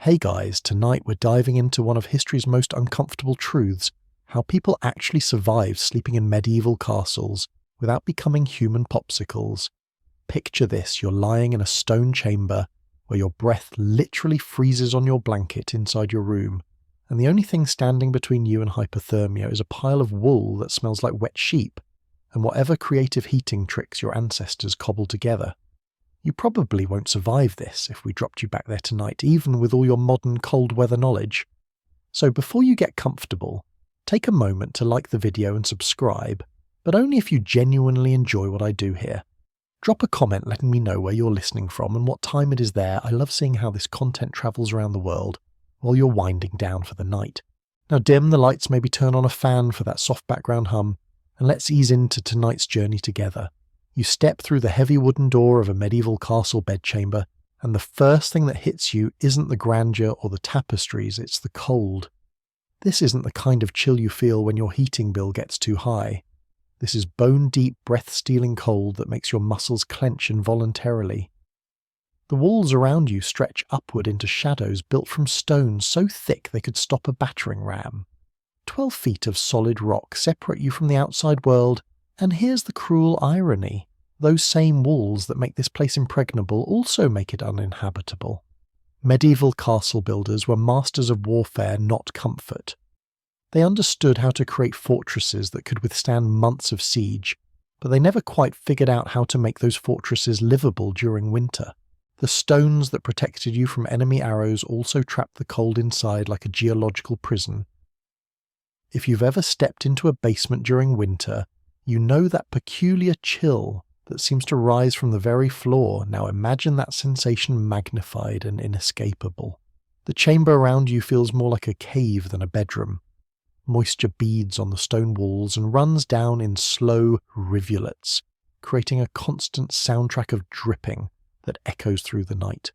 Hey guys, tonight we're diving into one of history's most uncomfortable truths, how people actually survived sleeping in medieval castles without becoming human popsicles. Picture this, you're lying in a stone chamber where your breath literally freezes on your blanket inside your room, and the only thing standing between you and hypothermia is a pile of wool that smells like wet sheep, and whatever creative heating tricks your ancestors cobbled together. You probably won't survive this if we dropped you back there tonight, even with all your modern cold weather knowledge. So before you get comfortable, take a moment to like the video and subscribe, but only if you genuinely enjoy what I do here. Drop a comment letting me know where you're listening from and what time it is there. I love seeing how this content travels around the world while you're winding down for the night. Now dim the lights, maybe turn on a fan for that soft background hum, and let's ease into tonight's journey together. You step through the heavy wooden door of a medieval castle bedchamber, and the first thing that hits you isn't the grandeur or the tapestries, it's the cold. This isn't the kind of chill you feel when your heating bill gets too high. This is bone-deep, breath-stealing cold that makes your muscles clench involuntarily. The walls around you stretch upward into shadows built from stone so thick they could stop a battering ram. 12 feet of solid rock separate you from the outside world. And here's the cruel irony. Those same walls that make this place impregnable also make it uninhabitable. Medieval castle builders were masters of warfare, not comfort. They understood how to create fortresses that could withstand months of siege, but they never quite figured out how to make those fortresses livable during winter. The stones that protected you from enemy arrows also trapped the cold inside like a geological prison. If you've ever stepped into a basement during winter, you know that peculiar chill that seems to rise from the very floor. Now imagine that sensation magnified and inescapable. The chamber around you feels more like a cave than a bedroom. Moisture beads on the stone walls and runs down in slow rivulets, creating a constant soundtrack of dripping that echoes through the night.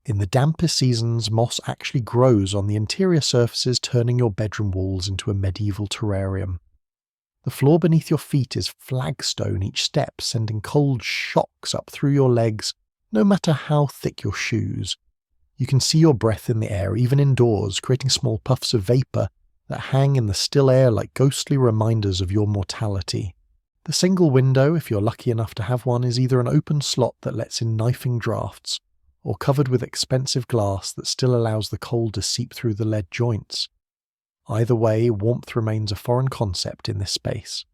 In the dampest seasons, moss actually grows on the interior surfaces, turning your bedroom walls into a medieval terrarium. The floor beneath your feet is flagstone each step, sending cold shocks up through your legs, no matter how thick your shoes. You can see your breath in the air, even indoors, creating small puffs of vapour that hang in the still air like ghostly reminders of your mortality. The single window, if you're lucky enough to have one, is either an open slot that lets in knifing drafts, or covered with expensive glass that still allows the cold to seep through the lead joints. Either way, warmth remains a foreign concept in this space.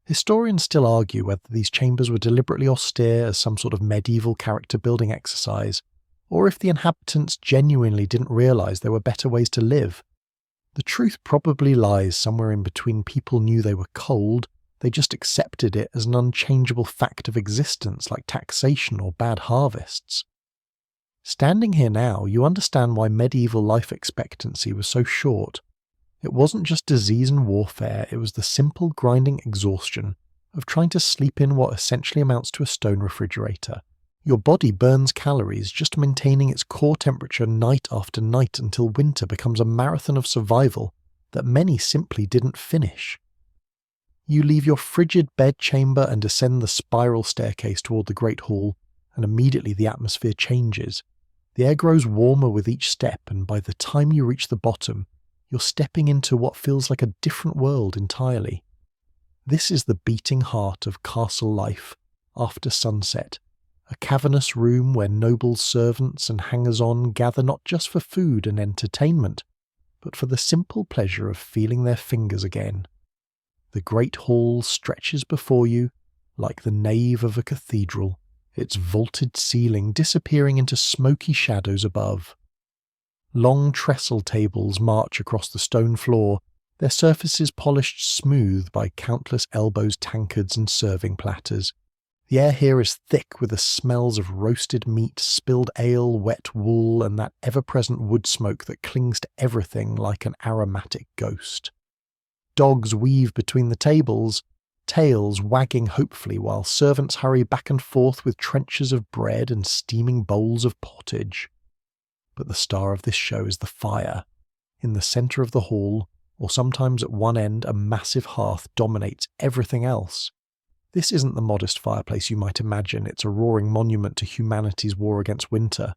Historians still argue whether these chambers were deliberately austere as some sort of medieval character-building exercise, or if the inhabitants genuinely didn't realise there were better ways to live. The truth probably lies somewhere in between. People knew they were cold, they just accepted it as an unchangeable fact of existence like taxation or bad harvests. Standing here now, you understand why medieval life expectancy was so short. It wasn't just disease and warfare, it was the simple grinding exhaustion of trying to sleep in what essentially amounts to a stone refrigerator. Your body burns calories just maintaining its core temperature night after night until winter becomes a marathon of survival that many simply didn't finish. You leave your frigid bedchamber and descend the spiral staircase toward the Great Hall, and immediately the atmosphere changes. The air grows warmer with each step, and by the time you reach the bottom, you're stepping into what feels like a different world entirely. This is the beating heart of castle life after sunset, a cavernous room where noble servants and hangers-on gather not just for food and entertainment, but for the simple pleasure of feeling their fingers again. The great hall stretches before you like the nave of a cathedral, its vaulted ceiling disappearing into smoky shadows above. Long trestle tables march across the stone floor, their surfaces polished smooth by countless elbows, tankards, and serving platters. The air here is thick with the smells of roasted meat, spilled ale, wet wool, and that ever-present wood smoke that clings to everything like an aromatic ghost. Dogs weave between the tables, tails wagging hopefully while servants hurry back and forth with trenchers of bread and steaming bowls of pottage. But the star of this show is the fire. In the centre of the hall, or sometimes at one end, a massive hearth dominates everything else. This isn't the modest fireplace you might imagine, it's a roaring monument to humanity's war against winter.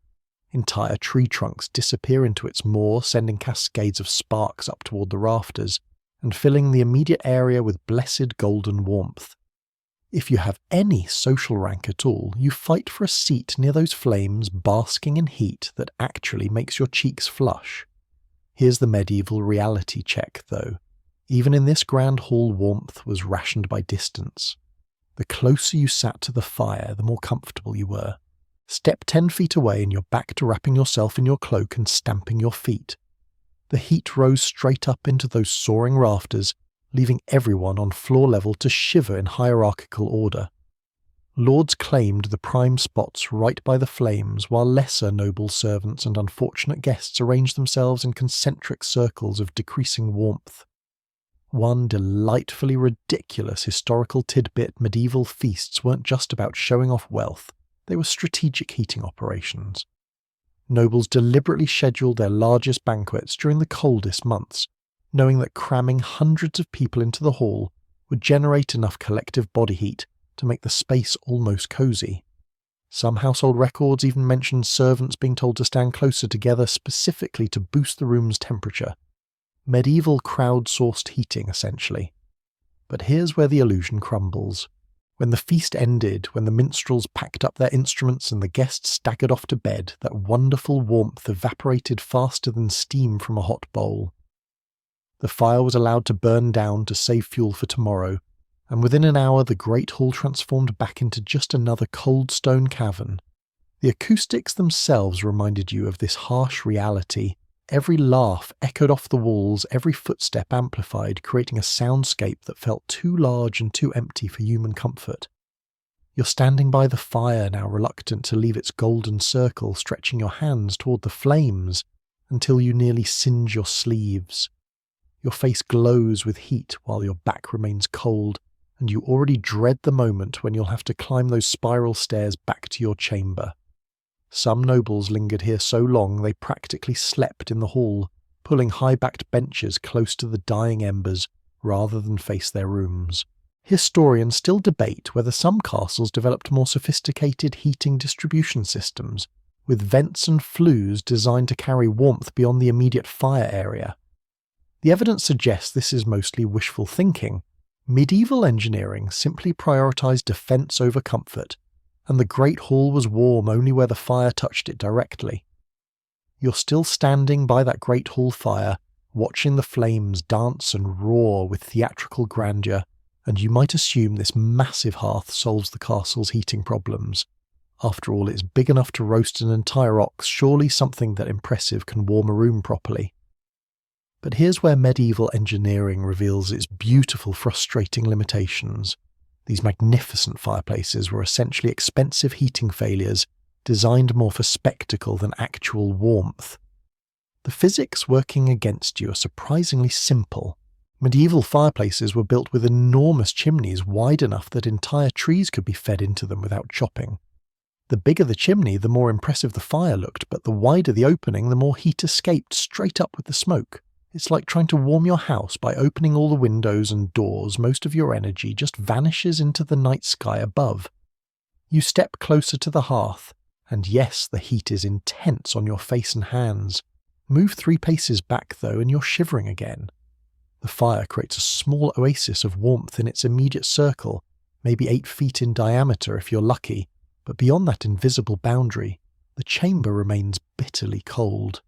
Entire tree trunks disappear into its maw, sending cascades of sparks up toward the rafters, and filling the immediate area with blessed golden warmth. If you have any social rank at all, you fight for a seat near those flames basking in heat that actually makes your cheeks flush. Here's the medieval reality check, though. Even in this grand hall, warmth was rationed by distance. The closer you sat to the fire, the more comfortable you were. Step 10 feet away and you're back to wrapping yourself in your cloak and stamping your feet. The heat rose straight up into those soaring rafters, leaving everyone on floor level to shiver in hierarchical order. Lords claimed the prime spots right by the flames, while lesser noble servants and unfortunate guests arranged themselves in concentric circles of decreasing warmth. One delightfully ridiculous historical tidbit: medieval feasts weren't just about showing off wealth, they were strategic heating operations. Nobles deliberately scheduled their largest banquets during the coldest months, knowing that cramming hundreds of people into the hall would generate enough collective body heat to make the space almost cozy. Some household records even mention servants being told to stand closer together specifically to boost the room's temperature. Medieval crowd-sourced heating, essentially. But here's where the illusion crumbles. When the feast ended, when the minstrels packed up their instruments and the guests staggered off to bed, that wonderful warmth evaporated faster than steam from a hot bowl. The fire was allowed to burn down to save fuel for tomorrow, and within an hour the great hall transformed back into just another cold stone cavern. The acoustics themselves reminded you of this harsh reality. Every laugh echoed off the walls, every footstep amplified, creating a soundscape that felt too large and too empty for human comfort. You're standing by the fire now, reluctant to leave its golden circle, stretching your hands toward the flames until you nearly singe your sleeves. Your face glows with heat while your back remains cold, and you already dread the moment when you'll have to climb those spiral stairs back to your chamber. Some nobles lingered here so long they practically slept in the hall, pulling high-backed benches close to the dying embers rather than face their rooms. Historians still debate whether some castles developed more sophisticated heating distribution systems, with vents and flues designed to carry warmth beyond the immediate fire area. The evidence suggests this is mostly wishful thinking. Medieval engineering simply prioritised defence over comfort, and the Great Hall was warm only where the fire touched it directly. You're still standing by that Great Hall fire, watching the flames dance and roar with theatrical grandeur, and you might assume this massive hearth solves the castle's heating problems. After all, it's big enough to roast an entire ox, surely something that impressive can warm a room properly. But here's where medieval engineering reveals its beautiful, frustrating limitations. These magnificent fireplaces were essentially expensive heating failures, designed more for spectacle than actual warmth. The physics working against you are surprisingly simple. Medieval fireplaces were built with enormous chimneys wide enough that entire trees could be fed into them without chopping. The bigger the chimney, the more impressive the fire looked, but the wider the opening, the more heat escaped straight up with the smoke. It's like trying to warm your house by opening all the windows and doors. Most of your energy just vanishes into the night sky above. You step closer to the hearth, and yes, the heat is intense on your face and hands. Move 3 paces back, though, and you're shivering again. The fire creates a small oasis of warmth in its immediate circle, maybe 8 feet in diameter if you're lucky, but beyond that invisible boundary, the chamber remains bitterly cold.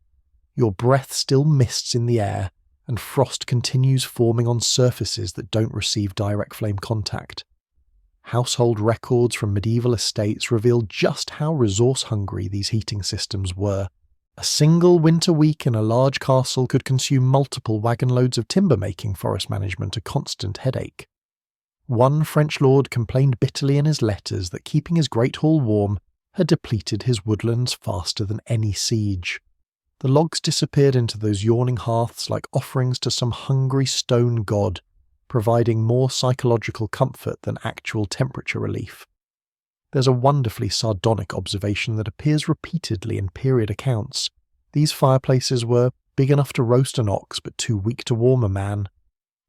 Your breath still mists in the air, and frost continues forming on surfaces that don't receive direct flame contact. Household records from medieval estates reveal just how resource-hungry these heating systems were. A single winter week in a large castle could consume multiple wagon loads of timber, making forest management a constant headache. One French lord complained bitterly in his letters that keeping his great hall warm had depleted his woodlands faster than any siege. The logs disappeared into those yawning hearths like offerings to some hungry stone god, providing more psychological comfort than actual temperature relief. There's a wonderfully sardonic observation that appears repeatedly in period accounts. These fireplaces were big enough to roast an ox but too weak to warm a man.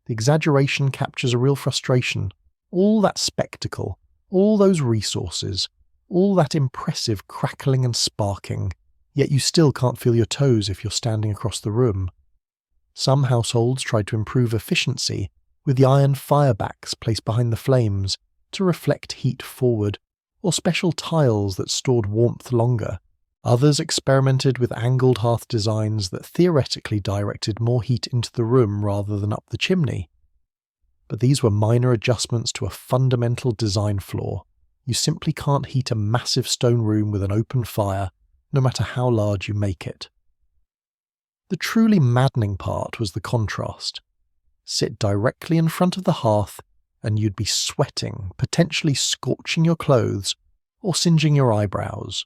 The exaggeration captures a real frustration. All that spectacle, all those resources, all that impressive crackling and sparking, Yet you still can't feel your toes if you're standing across the room. Some households tried to improve efficiency with the iron firebacks placed behind the flames to reflect heat forward, or special tiles that stored warmth longer. Others experimented with angled hearth designs that theoretically directed more heat into the room rather than up the chimney. But these were minor adjustments to a fundamental design flaw. You simply can't heat a massive stone room with an open fire, no matter how large you make it. The truly maddening part was the contrast. Sit directly in front of the hearth and you'd be sweating, potentially scorching your clothes or singeing your eyebrows.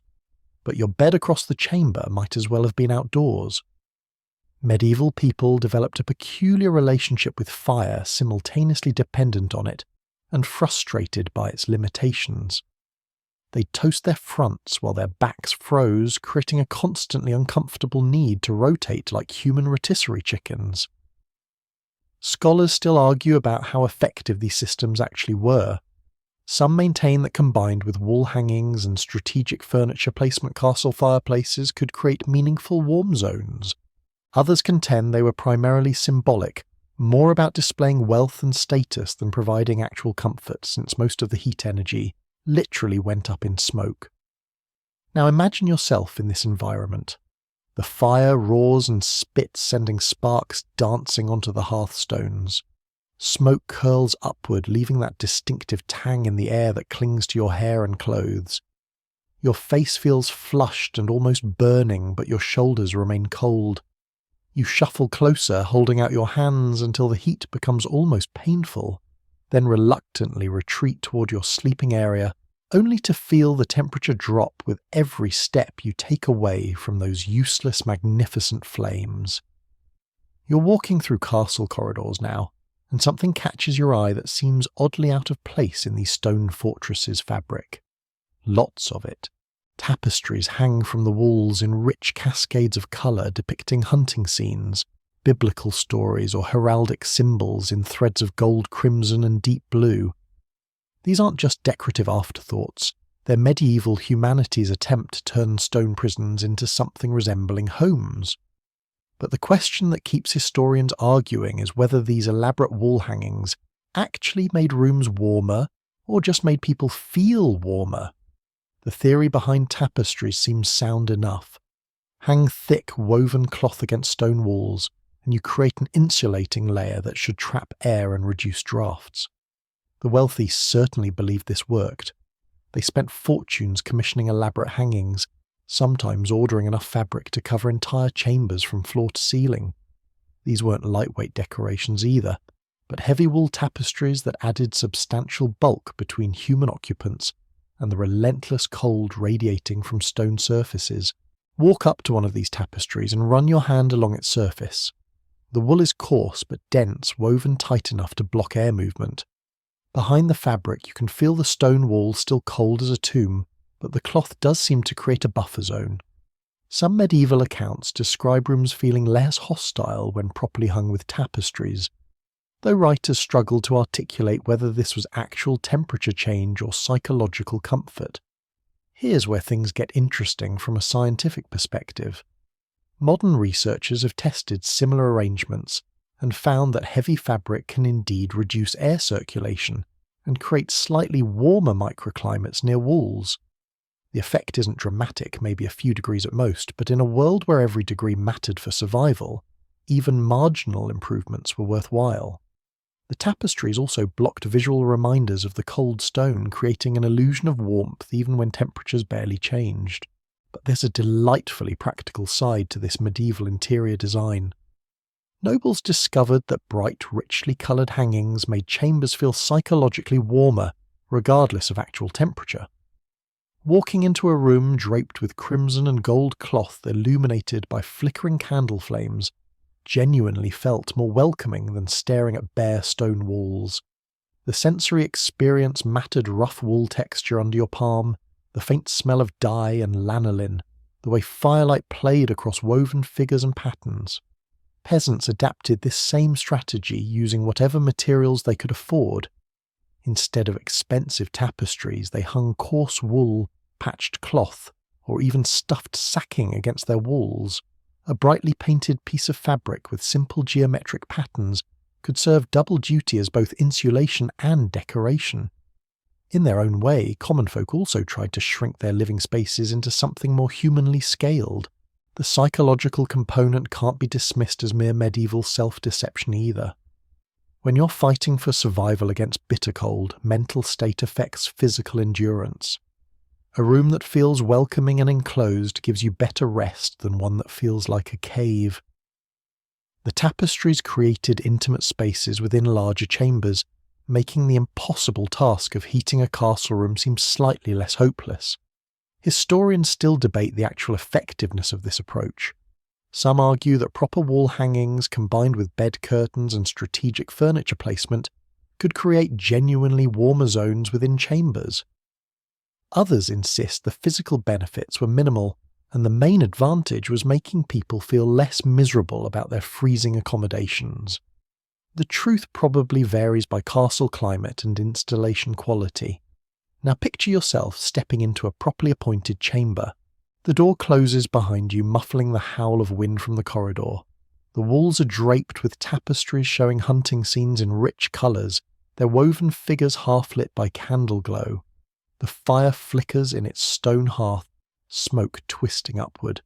But your bed across the chamber might as well have been outdoors. Medieval people developed a peculiar relationship with fire, simultaneously dependent on it and frustrated by its limitations. They'd toast their fronts while their backs froze, creating a constantly uncomfortable need to rotate like human rotisserie chickens. Scholars still argue about how effective these systems actually were. Some maintain that combined with wall hangings and strategic furniture placement, castle fireplaces could create meaningful warm zones. Others contend they were primarily symbolic, more about displaying wealth and status than providing actual comfort, since most of the heat energy literally went up in smoke. Now imagine yourself in this environment. The fire roars and spits, sending sparks dancing onto the hearthstones. Smoke curls upward, leaving that distinctive tang in the air that clings to your hair and clothes. Your face feels flushed and almost burning, but your shoulders remain cold. You shuffle closer, holding out your hands until the heat becomes almost painful, then reluctantly retreat toward your sleeping area, only to feel the temperature drop with every step you take away from those useless, magnificent flames. You're walking through castle corridors now, and something catches your eye that seems oddly out of place in these stone fortresses' fabric. Lots of it. Tapestries hang from the walls in rich cascades of colour depicting hunting scenes, biblical stories or heraldic symbols in threads of gold, crimson and deep blue. These aren't just decorative afterthoughts, they're medieval humanity's attempt to turn stone prisons into something resembling homes. But the question that keeps historians arguing is whether these elaborate wall hangings actually made rooms warmer or just made people feel warmer. The theory behind tapestries seems sound enough. Hang thick woven cloth against stone walls, and you create an insulating layer that should trap air and reduce drafts. The wealthy certainly believed this worked. They spent fortunes commissioning elaborate hangings, sometimes ordering enough fabric to cover entire chambers from floor to ceiling. These weren't lightweight decorations either, but heavy wool tapestries that added substantial bulk between human occupants and the relentless cold radiating from stone surfaces. Walk up to one of these tapestries and run your hand along its surface. The wool is coarse but dense, woven tight enough to block air movement. Behind the fabric you can feel the stone wall still cold as a tomb, but the cloth does seem to create a buffer zone. Some medieval accounts describe rooms feeling less hostile when properly hung with tapestries, though writers struggle to articulate whether this was actual temperature change or psychological comfort. Here's where things get interesting from a scientific perspective. Modern researchers have tested similar arrangements and found that heavy fabric can indeed reduce air circulation and create slightly warmer microclimates near walls. The effect isn't dramatic, maybe a few degrees at most, but in a world where every degree mattered for survival, even marginal improvements were worthwhile. The tapestries also blocked visual reminders of the cold stone, creating an illusion of warmth even when temperatures barely changed. But there's a delightfully practical side to this medieval interior design. Nobles discovered that bright, richly coloured hangings made chambers feel psychologically warmer, regardless of actual temperature. Walking into a room draped with crimson and gold cloth illuminated by flickering candle flames genuinely felt more welcoming than staring at bare stone walls. The sensory experience mattered rough wool texture under your palm, the faint smell of dye and lanolin, the way firelight played across woven figures and patterns. Peasants adapted this same strategy using whatever materials they could afford. Instead of expensive tapestries, they hung coarse wool, patched cloth, or even stuffed sacking against their walls, a brightly painted piece of fabric with simple geometric patterns could serve double duty as both insulation and decoration. In their own way, common folk also tried to shrink their living spaces into something more humanly scaled. The psychological component can't be dismissed as mere medieval self-deception either. When you're fighting for survival against bitter cold, mental state affects physical endurance. A room that feels welcoming and enclosed gives you better rest than one that feels like a cave. The tapestries created intimate spaces within larger chambers, making the impossible task of heating a castle room seem slightly less hopeless. Historians still debate the actual effectiveness of this approach. Some argue that proper wall hangings combined with bed curtains and strategic furniture placement could create genuinely warmer zones within chambers. Others insist the physical benefits were minimal, and the main advantage was making people feel less miserable about their freezing accommodations. The truth probably varies by castle climate and installation quality. Now picture yourself stepping into a properly appointed chamber. The door closes behind you, muffling the howl of wind from the corridor. The walls are draped with tapestries showing hunting scenes in rich colours, their woven figures half-lit by candle glow. The fire flickers in its stone hearth, smoke twisting upward.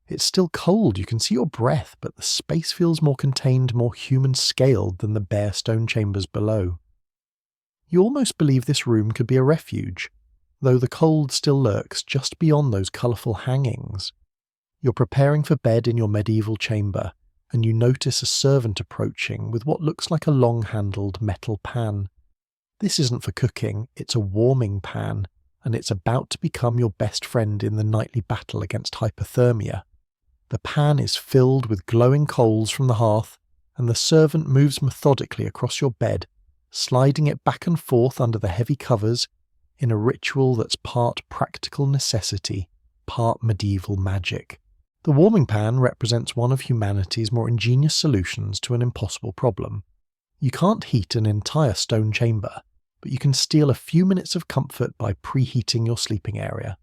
It's still cold, you can see your breath, but the space feels more contained, more human-scaled than the bare stone chambers below. You almost believe this room could be a refuge, though the cold still lurks just beyond those colourful hangings. You're preparing for bed in your medieval chamber, and you notice a servant approaching with what looks like a long-handled metal pan. This isn't for cooking, it's a warming pan, and it's about to become your best friend in the nightly battle against hypothermia. The pan is filled with glowing coals from the hearth, and the servant moves methodically across your bed, sliding it back and forth under the heavy covers in a ritual that's part practical necessity, part medieval magic. The warming pan represents one of humanity's more ingenious solutions to an impossible problem. You can't heat an entire stone chamber, but you can steal a few minutes of comfort by preheating your sleeping area.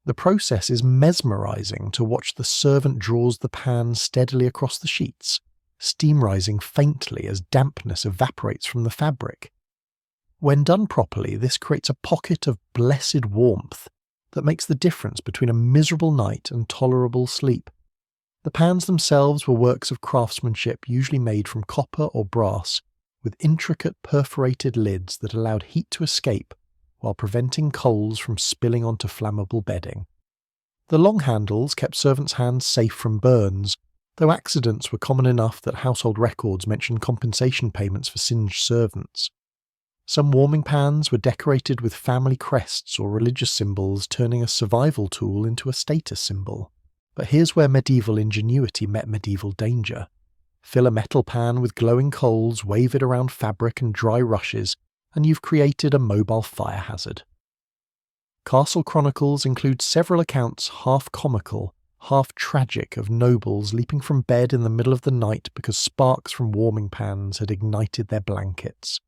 The process is mesmerizing to watch the servant draws the pan steadily across the sheets, steam rising faintly as dampness evaporates from the fabric. When done properly, this creates a pocket of blessed warmth that makes the difference between a miserable night and tolerable sleep. The pans themselves were works of craftsmanship usually made from copper or brass, with intricate perforated lids that allowed heat to escape while preventing coals from spilling onto flammable bedding. The long handles kept servants' hands safe from burns, though accidents were common enough that household records mention compensation payments for singed servants. Some warming pans were decorated with family crests or religious symbols, turning a survival tool into a status symbol. But here's where medieval ingenuity met medieval danger. Fill a metal pan with glowing coals, wave it around fabric and dry rushes, and you've created a mobile fire hazard. Castle chronicles include several accounts half comical, half tragic of nobles leaping from bed in the middle of the night because sparks from warming pans had ignited their blankets.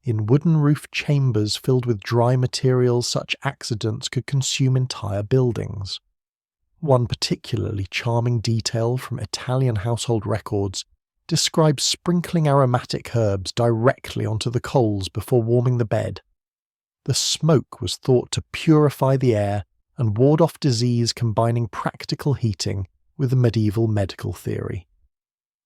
In wooden-roofed chambers filled with dry materials, such accidents could consume entire buildings. One particularly charming detail from Italian household records describes sprinkling aromatic herbs directly onto the coals before warming the bed. The smoke was thought to purify the air and ward off disease, combining practical heating with the medieval medical theory.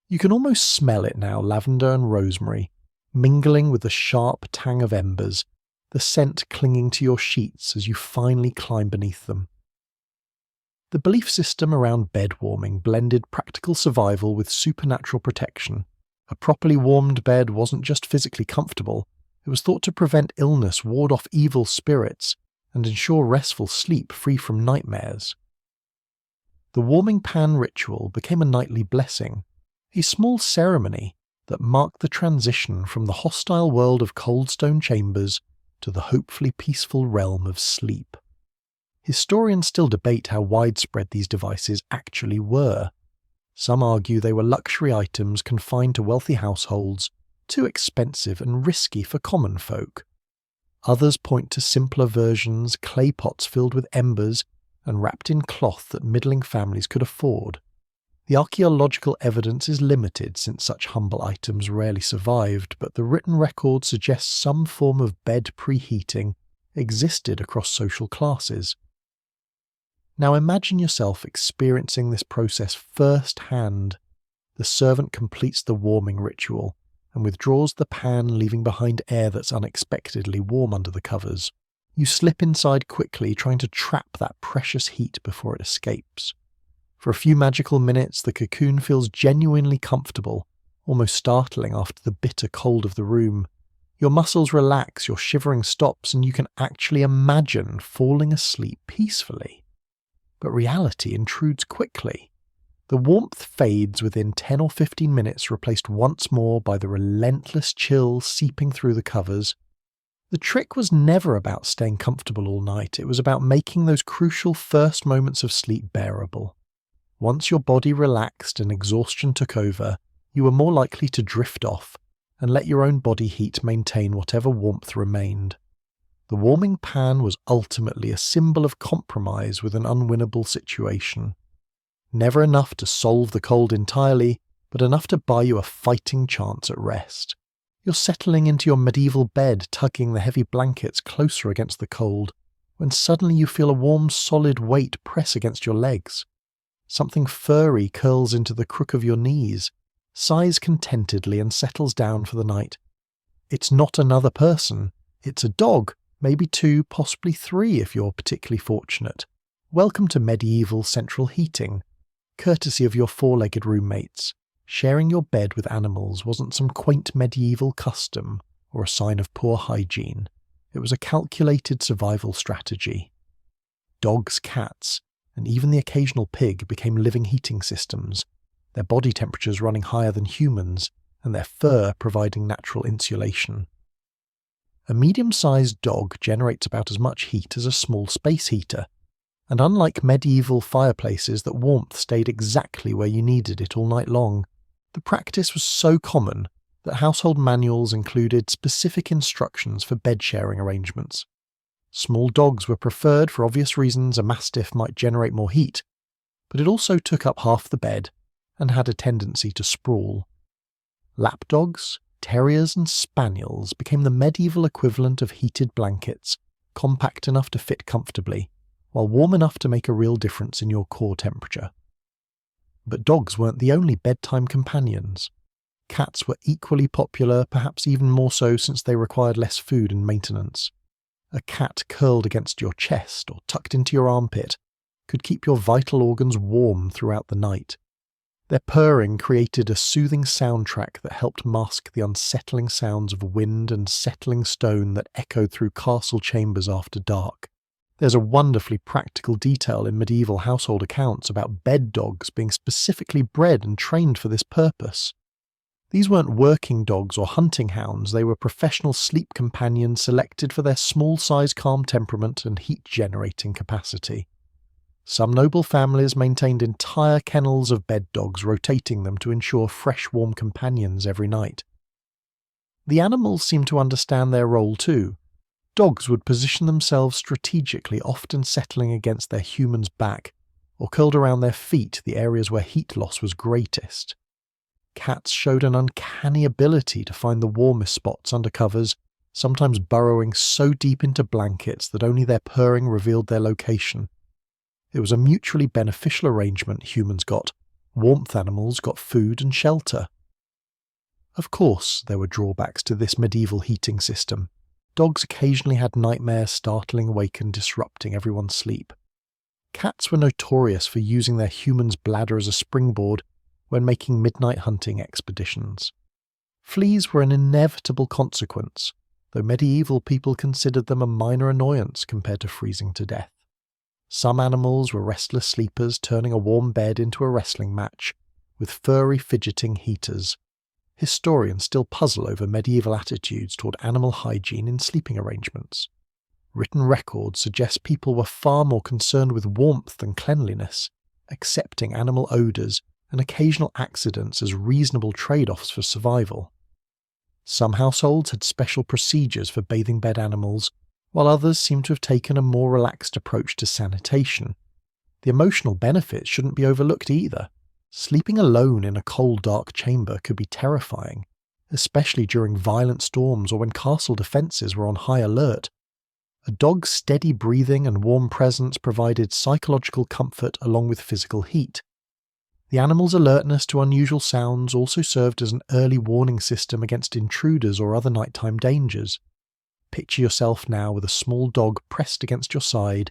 You can almost smell it now, lavender and rosemary, mingling with the sharp tang of embers, the scent clinging to your sheets as you finally climb beneath them. The belief system around bed warming blended practical survival with supernatural protection. A properly warmed bed wasn't just physically comfortable, it was thought to prevent illness, ward off evil spirits, and ensure restful sleep free from nightmares. The warming pan ritual became a nightly blessing, a small ceremony that marked the transition from the hostile world of cold stone chambers to the hopefully peaceful realm of sleep. Historians still debate how widespread these devices actually were. Some argue they were luxury items confined to wealthy households, too expensive and risky for common folk. Others point to simpler versions, clay pots filled with embers, and wrapped in cloth that middling families could afford. The archaeological evidence is limited since such humble items rarely survived, but the written record suggests some form of bed preheating existed across social classes. Now imagine yourself experiencing this process firsthand. The servant completes the warming ritual and withdraws the pan, leaving behind air that's unexpectedly warm under the covers. You slip inside quickly, trying to trap that precious heat before it escapes. For a few magical minutes, the cocoon feels genuinely comfortable, almost startling after the bitter cold of the room. Your muscles relax, your shivering stops, and you can actually imagine falling asleep peacefully. But reality intrudes quickly. The warmth fades within 10 or 15 minutes, replaced once more by the relentless chill seeping through the covers. The trick was never about staying comfortable all night, it was about making those crucial first moments of sleep bearable. Once your body relaxed and exhaustion took over, you were more likely to drift off and let your own body heat maintain whatever warmth remained. The warming pan was ultimately a symbol of compromise with an unwinnable situation. Never enough to solve the cold entirely, but enough to buy you a fighting chance at rest. You're settling into your medieval bed, tugging the heavy blankets closer against the cold, when suddenly you feel a warm, solid weight press against your legs. Something furry curls into the crook of your knees, sighs contentedly and settles down for the night. It's not another person, it's a dog, maybe 2, possibly 3 if you're particularly fortunate. Welcome to medieval central heating, courtesy of your 4-legged roommates. Sharing your bed with animals wasn't some quaint medieval custom or a sign of poor hygiene. It was a calculated survival strategy. Dogs, cats, and even the occasional pig became living heating systems, their body temperatures running higher than humans, and their fur providing natural insulation. A medium-sized dog generates about as much heat as a small space heater, and unlike medieval fireplaces that warmth stayed exactly where you needed it all night long, the practice was so common that household manuals included specific instructions for bed-sharing arrangements. Small dogs were preferred for obvious reasons. A mastiff might generate more heat, but it also took up half the bed and had a tendency to sprawl. Lapdogs, terriers and spaniels became the medieval equivalent of heated blankets, compact enough to fit comfortably, while warm enough to make a real difference in your core temperature. But dogs weren't the only bedtime companions. Cats were equally popular, perhaps even more so since they required less food and maintenance. A cat curled against your chest or tucked into your armpit could keep your vital organs warm throughout the night. Their purring created a soothing soundtrack that helped mask the unsettling sounds of wind and settling stone that echoed through castle chambers after dark. There's a wonderfully practical detail in medieval household accounts about bed dogs being specifically bred and trained for this purpose. These weren't working dogs or hunting hounds, they were professional sleep companions selected for their small-size calm temperament and heat-generating capacity. Some noble families maintained entire kennels of bed dogs, rotating them to ensure fresh, warm companions every night. The animals seemed to understand their role too. Dogs would position themselves strategically, often settling against their human's back, or curled around their feet, the areas where heat loss was greatest. Cats showed an uncanny ability to find the warmest spots under covers, sometimes burrowing so deep into blankets that only their purring revealed their location. It was a mutually beneficial arrangement. Humans got warmth, animals got food and shelter. Of course, there were drawbacks to this medieval heating system. Dogs occasionally had nightmares, startling awake and disrupting everyone's sleep. Cats were notorious for using their human's bladder as a springboard when making midnight hunting expeditions. Fleas were an inevitable consequence, though medieval people considered them a minor annoyance compared to freezing to death. Some animals were restless sleepers, turning a warm bed into a wrestling match, with furry fidgeting heaters. Historians still puzzle over medieval attitudes toward animal hygiene in sleeping arrangements. Written records suggest people were far more concerned with warmth than cleanliness, accepting animal odours and occasional accidents as reasonable trade-offs for survival. Some households had special procedures for bathing bed animals, while others seem to have taken a more relaxed approach to sanitation, The emotional benefits shouldn't be overlooked either. Sleeping alone in a cold, dark chamber could be terrifying, especially during violent storms or when castle defences were on high alert. A dog's steady breathing and warm presence provided psychological comfort along with physical heat. The animal's alertness to unusual sounds also served as an early warning system against intruders or other nighttime dangers. Picture yourself now with a small dog pressed against your side,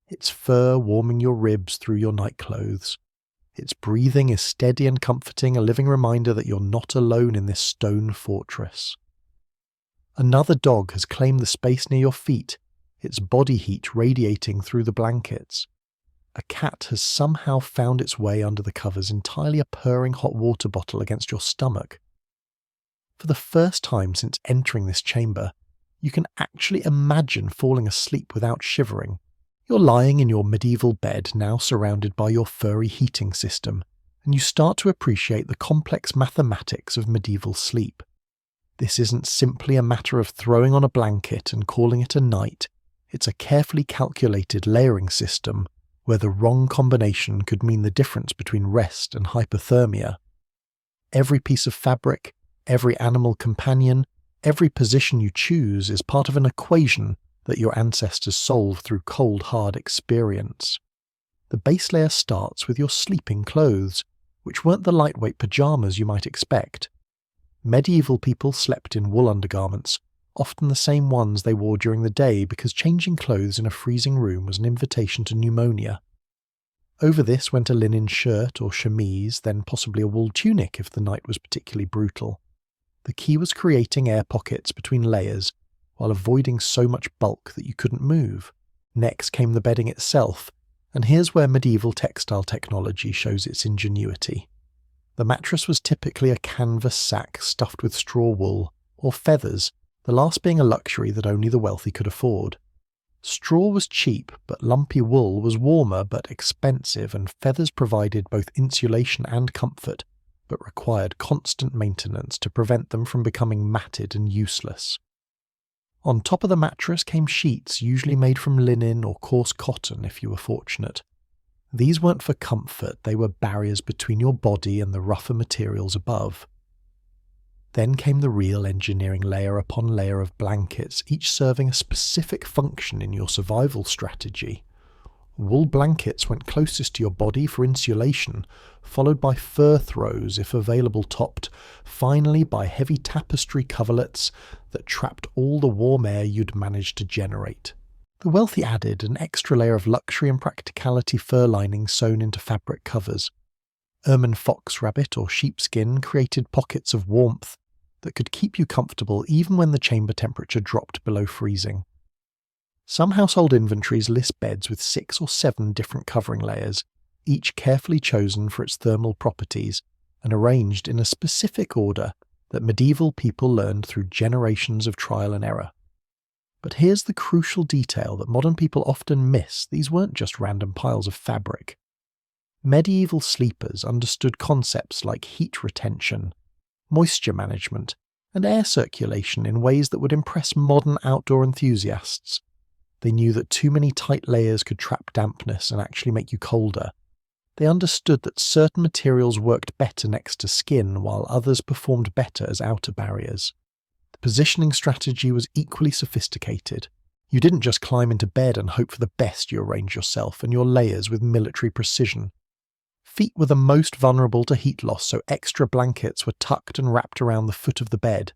its fur warming your ribs through your nightclothes. Its breathing is steady and comforting, a living reminder that you're not alone in this stone fortress. Another dog has claimed the space near your feet, its body heat radiating through the blankets. A cat has somehow found its way under the covers, entirely a purring hot water bottle against your stomach. For the first time since entering this chamber, you can actually imagine falling asleep without shivering. You're lying in your medieval bed, now surrounded by your furry heating system, and you start to appreciate the complex mathematics of medieval sleep. This isn't simply a matter of throwing on a blanket and calling it a night. It's a carefully calculated layering system where the wrong combination could mean the difference between rest and hypothermia. Every piece of fabric, every animal companion, every position you choose is part of an equation that your ancestors solved through cold, hard experience. The base layer starts with your sleeping clothes, which weren't the lightweight pajamas you might expect. Medieval people slept in wool undergarments, often the same ones they wore during the day because changing clothes in a freezing room was an invitation to pneumonia. Over this went a linen shirt or chemise, then possibly a wool tunic if the night was particularly brutal. The key was creating air pockets between layers, while avoiding so much bulk that you couldn't move. Next came the bedding itself, and here's where medieval textile technology shows its ingenuity. The mattress was typically a canvas sack stuffed with straw wool, or feathers, the last being a luxury that only the wealthy could afford. Straw was cheap, but lumpy wool was warmer but expensive, and feathers provided both insulation and comfort, but required constant maintenance to prevent them from becoming matted and useless. On top of the mattress came sheets usually made from linen or coarse cotton if you were fortunate. These weren't for comfort, they were barriers between your body and the rougher materials above. Then came the real engineering layer upon layer of blankets, each serving a specific function in your survival strategy. Wool blankets went closest to your body for insulation, followed by fur throws if available topped, finally by heavy tapestry coverlets that trapped all the warm air you'd managed to generate. The wealthy added an extra layer of luxury and practicality fur lining sewn into fabric covers. Ermine fox rabbit or sheepskin created pockets of warmth that could keep you comfortable even when the chamber temperature dropped below freezing. Some household inventories list beds with 6 or 7 different covering layers, each carefully chosen for its thermal properties and arranged in a specific order that medieval people learned through generations of trial and error. But here's the crucial detail that modern people often miss: these weren't just random piles of fabric. Medieval sleepers understood concepts like heat retention, moisture management, and air circulation in ways that would impress modern outdoor enthusiasts. They knew that too many tight layers could trap dampness and actually make you colder. They understood that certain materials worked better next to skin, while others performed better as outer barriers. The positioning strategy was equally sophisticated. You didn't just climb into bed and hope for the best. You arranged yourself and your layers with military precision. Feet were the most vulnerable to heat loss, so extra blankets were tucked and wrapped around the foot of the bed.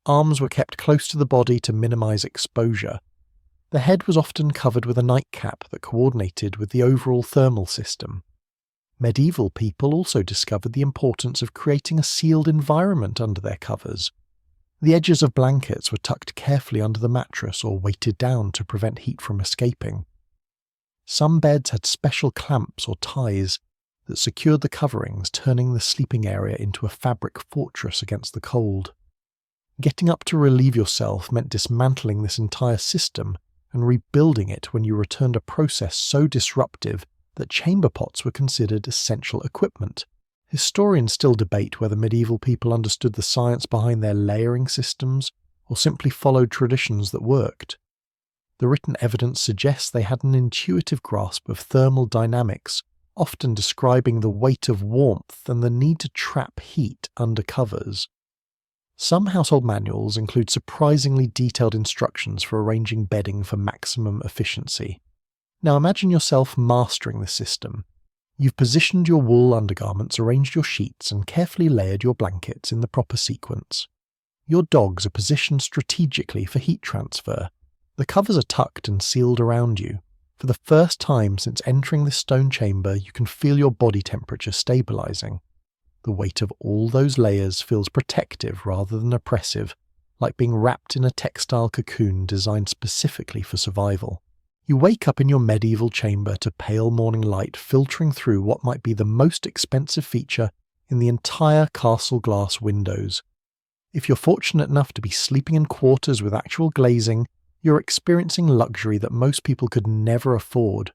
Arms were kept close to the body to minimize exposure. The head was often covered with a nightcap that coordinated with the overall thermal system. Medieval people also discovered the importance of creating a sealed environment under their covers. The edges of blankets were tucked carefully under the mattress or weighted down to prevent heat from escaping. Some beds had special clamps or ties that secured the coverings, turning the sleeping area into a fabric fortress against the cold. Getting up to relieve yourself meant dismantling this entire system and rebuilding it when you returned, a process so disruptive that chamber pots were considered essential equipment. Historians still debate whether medieval people understood the science behind their layering systems or simply followed traditions that worked. The written evidence suggests they had an intuitive grasp of thermal dynamics, often describing the weight of warmth and the need to trap heat under covers. Some household manuals include surprisingly detailed instructions for arranging bedding for maximum efficiency. Now imagine yourself mastering the system. You've positioned your wool undergarments, arranged your sheets, and carefully layered your blankets in the proper sequence. Your dogs are positioned strategically for heat transfer. The covers are tucked and sealed around you. For the first time since entering this stone chamber, you can feel your body temperature stabilizing. The weight of all those layers feels protective rather than oppressive, like being wrapped in a textile cocoon designed specifically for survival. You wake up in your medieval chamber to pale morning light filtering through what might be the most expensive feature in the entire castle glass windows. If you're fortunate enough to be sleeping in quarters with actual glazing, you're experiencing luxury that most people could never afford.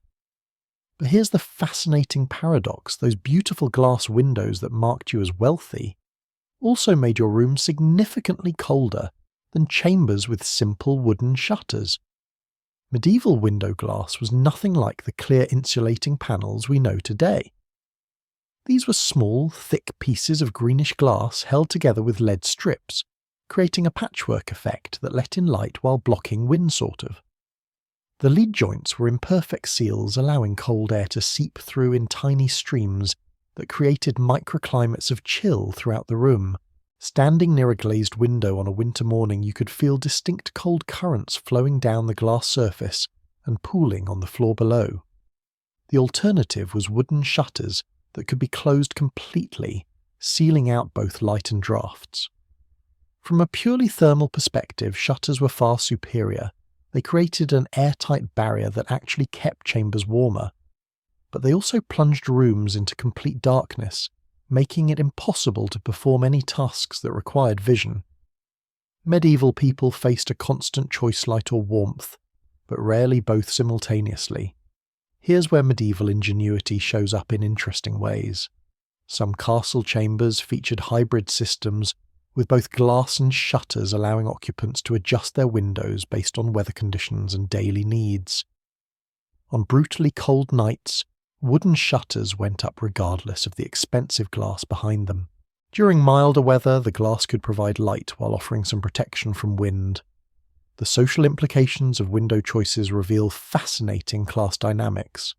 But here's the fascinating paradox: those beautiful glass windows that marked you as wealthy also made your room significantly colder than chambers with simple wooden shutters. Medieval window glass was nothing like the clear insulating panels we know today. These were small, thick pieces of greenish glass held together with lead strips, creating a patchwork effect that let in light while blocking wind sort of. The lead joints were imperfect seals, allowing cold air to seep through in tiny streams that created microclimates of chill throughout the room. Standing near a glazed window on a winter morning, you could feel distinct cold currents flowing down the glass surface and pooling on the floor below. The alternative was wooden shutters that could be closed completely, sealing out both light and drafts. From a purely thermal perspective, shutters were far superior. They created an airtight barrier that actually kept chambers warmer, but they also plunged rooms into complete darkness, making it impossible to perform any tasks that required vision. Medieval people faced a constant choice: light or warmth, but rarely both simultaneously. Here's where medieval ingenuity shows up in interesting ways. Some castle chambers featured hybrid systems with both glass and shutters, allowing occupants to adjust their windows based on weather conditions and daily needs. On brutally cold nights, wooden shutters went up regardless of the expensive glass behind them. During milder weather, the glass could provide light while offering some protection from wind. The social implications of window choices reveal fascinating class dynamics.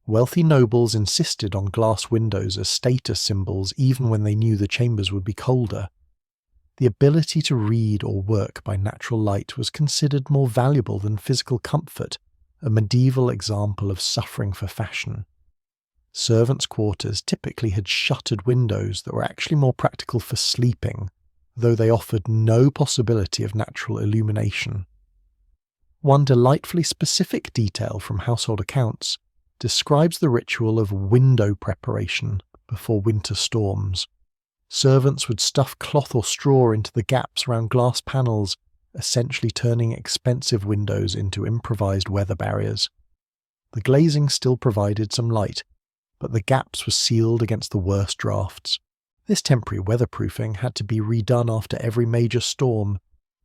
Wealthy nobles insisted on glass windows as status symbols even when they knew the chambers would be colder. The ability to read or work by natural light was considered more valuable than physical comfort, a medieval example of suffering for fashion. Servants' quarters typically had shuttered windows that were actually more practical for sleeping, though they offered no possibility of natural illumination. One delightfully specific detail from household accounts describes the ritual of window preparation before winter storms. Servants would stuff cloth or straw into the gaps around glass panels, essentially turning expensive windows into improvised weather barriers. The glazing still provided some light, but the gaps were sealed against the worst drafts. This temporary weatherproofing had to be redone after every major storm.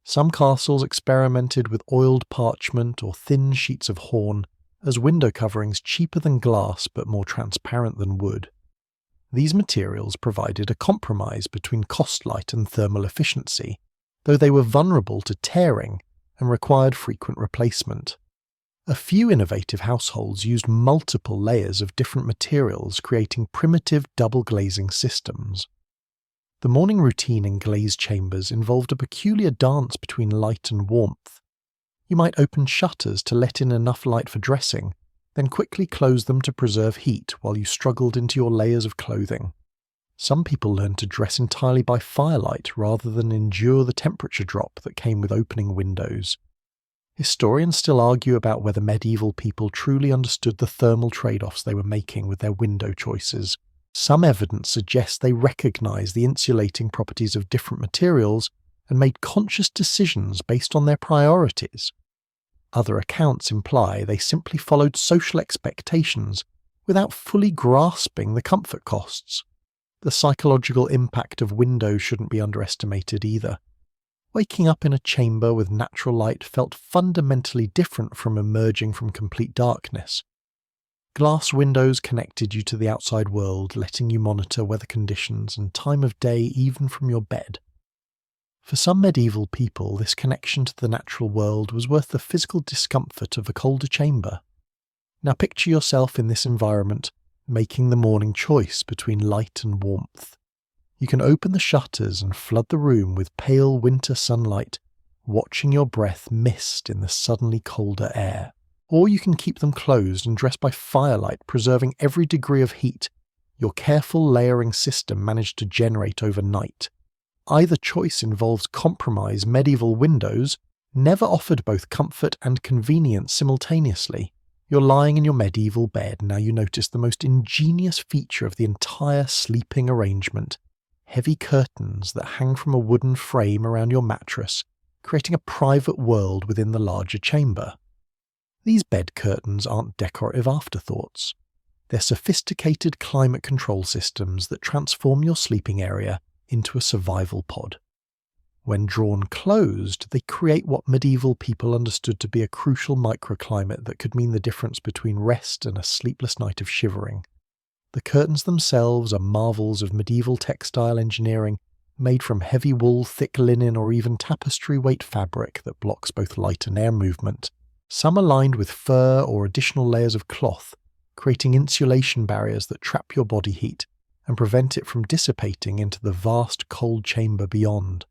Some castles experimented with oiled parchment or thin sheets of horn as window coverings, cheaper than glass but more transparent than wood. These materials provided a compromise between cost light and thermal efficiency, though they were vulnerable to tearing and required frequent replacement. A few innovative households used multiple layers of different materials, creating primitive double glazing systems. The morning routine in glazed chambers involved a peculiar dance between light and warmth. You might open shutters to let in enough light for dressing, then quickly close them to preserve heat while you struggled into your layers of clothing. Some people learned to dress entirely by firelight rather than endure the temperature drop that came with opening windows. Historians still argue about whether medieval people truly understood the thermal trade-offs they were making with their window choices. Some evidence suggests they recognized the insulating properties of different materials and made conscious decisions based on their priorities. Other accounts imply they simply followed social expectations without fully grasping the comfort costs. The psychological impact of windows shouldn't be underestimated either. Waking up in a chamber with natural light felt fundamentally different from emerging from complete darkness. Glass windows connected you to the outside world, letting you monitor weather conditions and time of day even from your bed. For some medieval people, this connection to the natural world was worth the physical discomfort of a colder chamber. Now picture yourself in this environment, making the morning choice between light and warmth. You can open the shutters and flood the room with pale winter sunlight, watching your breath mist in the suddenly colder air. Or you can keep them closed and dress by firelight, preserving every degree of heat your careful layering system managed to generate overnight. Either choice involves compromise. Medieval windows never offered both comfort and convenience simultaneously. You're lying in your medieval bed, now you notice the most ingenious feature of the entire sleeping arrangement: heavy curtains that hang from a wooden frame around your mattress, creating a private world within the larger chamber. These bed curtains aren't decorative afterthoughts. They're sophisticated climate control systems that transform your sleeping area into a survival pod. When drawn closed, they create what medieval people understood to be a crucial microclimate that could mean the difference between rest and a sleepless night of shivering. The curtains themselves are marvels of medieval textile engineering, made from heavy wool, thick linen, or even tapestry-weight fabric that blocks both light and air movement. Some are lined with fur or additional layers of cloth, creating insulation barriers that trap your body heat and prevent it from dissipating into the vast cold chamber beyond.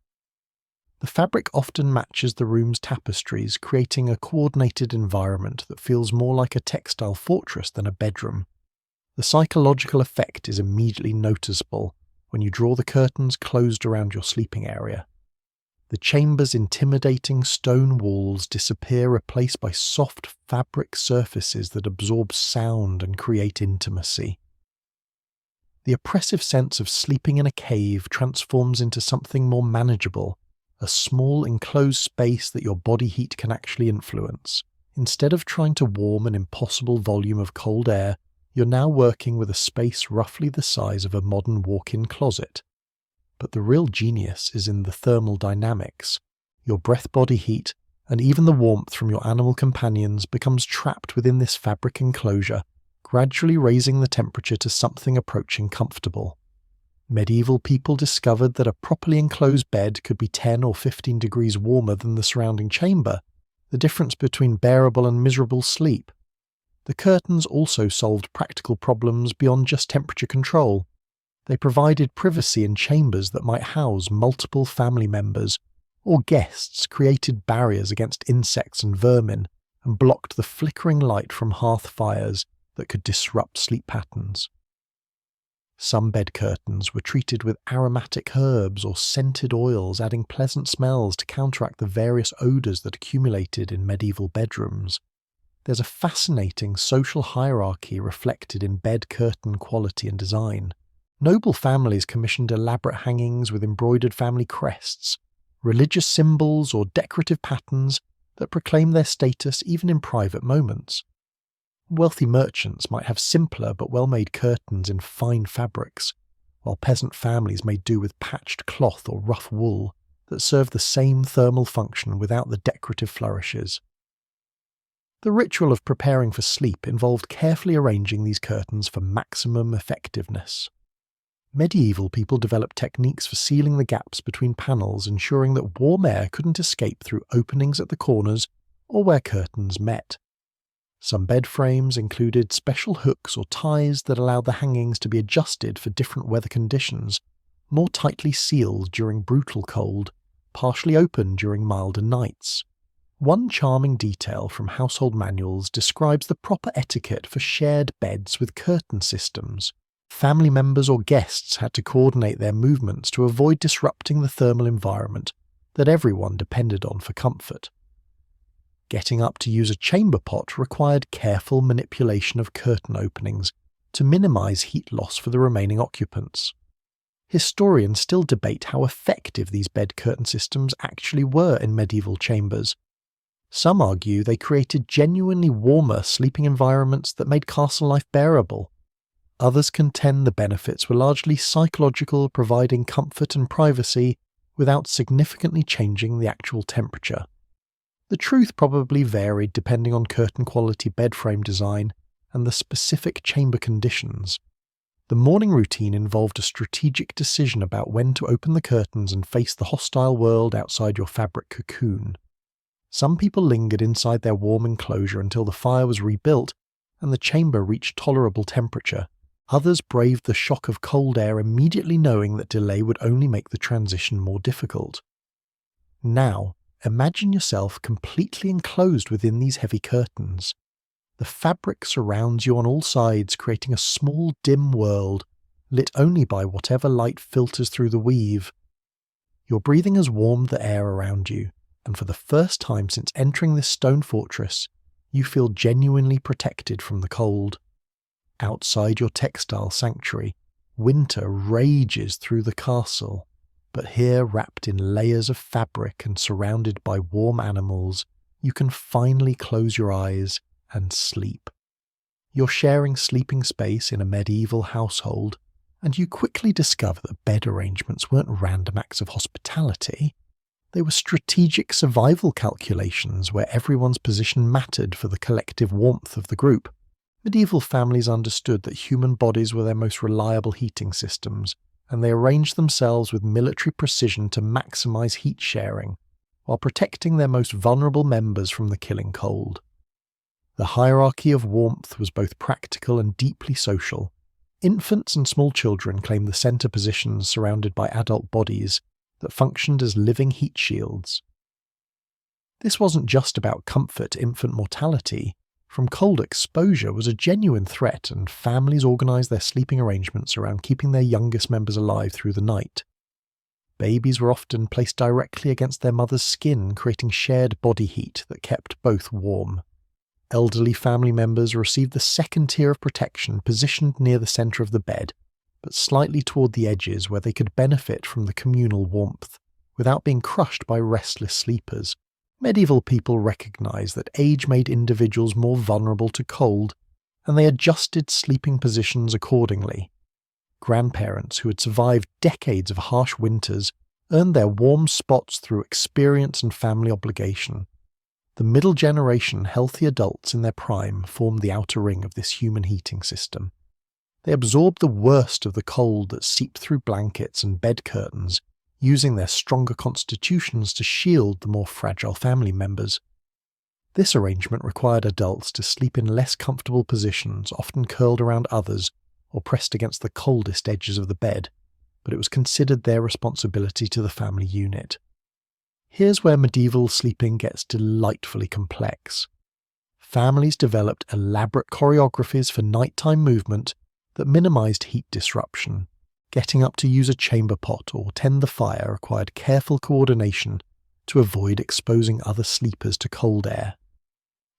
The fabric often matches the room's tapestries, creating a coordinated environment that feels more like a textile fortress than a bedroom. The psychological effect is immediately noticeable when you draw the curtains closed around your sleeping area. The chamber's intimidating stone walls disappear, replaced by soft fabric surfaces that absorb sound and create intimacy. The oppressive sense of sleeping in a cave transforms into something more manageable, a small enclosed space that your body heat can actually influence. Instead of trying to warm an impossible volume of cold air, you're now working with a space roughly the size of a modern walk-in closet. But the real genius is in the thermal dynamics. Your breath-body heat, and even the warmth from your animal companions, becomes trapped within this fabric enclosure, gradually raising the temperature to something approaching comfortable. Medieval people discovered that a properly enclosed bed could be 10 or 15 degrees warmer than the surrounding chamber, the difference between bearable and miserable sleep. The curtains also solved practical problems beyond just temperature control. They provided privacy in chambers that might house multiple family members or guests, created barriers against insects and vermin, and blocked the flickering light from hearth fires that could disrupt sleep patterns. Some bed curtains were treated with aromatic herbs or scented oils, adding pleasant smells to counteract the various odours that accumulated in medieval bedrooms. There's a fascinating social hierarchy reflected in bed curtain quality and design. Noble families commissioned elaborate hangings with embroidered family crests, religious symbols or decorative patterns that proclaim their status even in private moments. Wealthy merchants might have simpler but well-made curtains in fine fabrics, while peasant families made do with patched cloth or rough wool that served the same thermal function without the decorative flourishes. The ritual of preparing for sleep involved carefully arranging these curtains for maximum effectiveness. Medieval people developed techniques for sealing the gaps between panels, ensuring that warm air couldn't escape through openings at the corners or where curtains met. Some bed frames included special hooks or ties that allowed the hangings to be adjusted for different weather conditions, more tightly sealed during brutal cold, partially open during milder nights. One charming detail from household manuals describes the proper etiquette for shared beds with curtain systems. Family members or guests had to coordinate their movements to avoid disrupting the thermal environment that everyone depended on for comfort. Getting up to use a chamber pot required careful manipulation of curtain openings to minimize heat loss for the remaining occupants. Historians still debate how effective these bed curtain systems actually were in medieval chambers. Some argue they created genuinely warmer sleeping environments that made castle life bearable. Others contend the benefits were largely psychological, providing comfort and privacy without significantly changing the actual temperature. The truth probably varied depending on curtain quality bed frame design and the specific chamber conditions. The morning routine involved a strategic decision about when to open the curtains and face the hostile world outside your fabric cocoon. Some people lingered inside their warm enclosure until the fire was rebuilt and the chamber reached tolerable temperature. Others braved the shock of cold air, immediately knowing that delay would only make the transition more difficult. Now, imagine yourself completely enclosed within these heavy curtains. The fabric surrounds you on all sides, creating a small, dim world, lit only by whatever light filters through the weave. Your breathing has warmed the air around you, and for the first time since entering this stone fortress, you feel genuinely protected from the cold. Outside your textile sanctuary, winter rages through the castle, but here, wrapped in layers of fabric and surrounded by warm animals, you can finally close your eyes and sleep. You're sharing sleeping space in a medieval household, and you quickly discover that bed arrangements weren't random acts of hospitality. They were strategic survival calculations where everyone's position mattered for the collective warmth of the group. Medieval families understood that human bodies were their most reliable heating systems, and they arranged themselves with military precision to maximize heat sharing, while protecting their most vulnerable members from the killing cold. The hierarchy of warmth was both practical and deeply social. Infants and small children claimed the center positions surrounded by adult bodies that functioned as living heat shields. This wasn't just about comfort. Infant mortality from cold exposure was a genuine threat, and families organized their sleeping arrangements around keeping their youngest members alive through the night. Babies were often placed directly against their mother's skin, creating shared body heat that kept both warm. Elderly family members received the second tier of protection, positioned near the center of the bed, but slightly toward the edges where they could benefit from the communal warmth, without being crushed by restless sleepers. Medieval people recognized that age made individuals more vulnerable to cold, and they adjusted sleeping positions accordingly. Grandparents who had survived decades of harsh winters earned their warm spots through experience and family obligation. The middle generation, healthy adults in their prime, formed the outer ring of this human heating system. They absorbed the worst of the cold that seeped through blankets and bed curtains, using their stronger constitutions to shield the more fragile family members. This arrangement required adults to sleep in less comfortable positions, often curled around others or pressed against the coldest edges of the bed, but it was considered their responsibility to the family unit. Here's where medieval sleeping gets delightfully complex. Families developed elaborate choreographies for nighttime movement that minimized heat disruption. Getting up to use a chamber pot or tend the fire required careful coordination to avoid exposing other sleepers to cold air.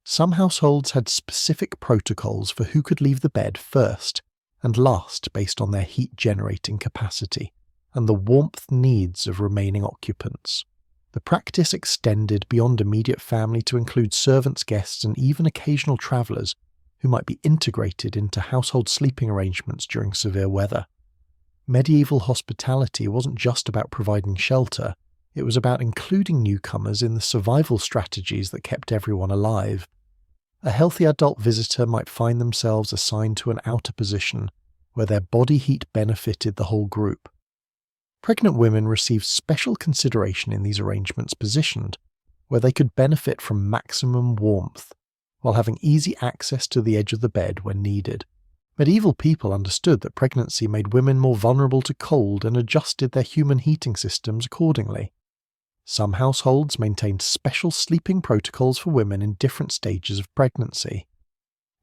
Some households had specific protocols for who could leave the bed first and last based on their heat-generating capacity and the warmth needs of remaining occupants. The practice extended beyond immediate family to include servants, guests, and even occasional travelers who might be integrated into household sleeping arrangements during severe weather. Medieval hospitality wasn't just about providing shelter, it was about including newcomers in the survival strategies that kept everyone alive. A healthy adult visitor might find themselves assigned to an outer position where their body heat benefited the whole group. Pregnant women received special consideration in these arrangements positioned where they could benefit from maximum warmth, while having easy access to the edge of the bed when needed. Medieval people understood that pregnancy made women more vulnerable to cold and adjusted their human heating systems accordingly. Some households maintained special sleeping protocols for women in different stages of pregnancy.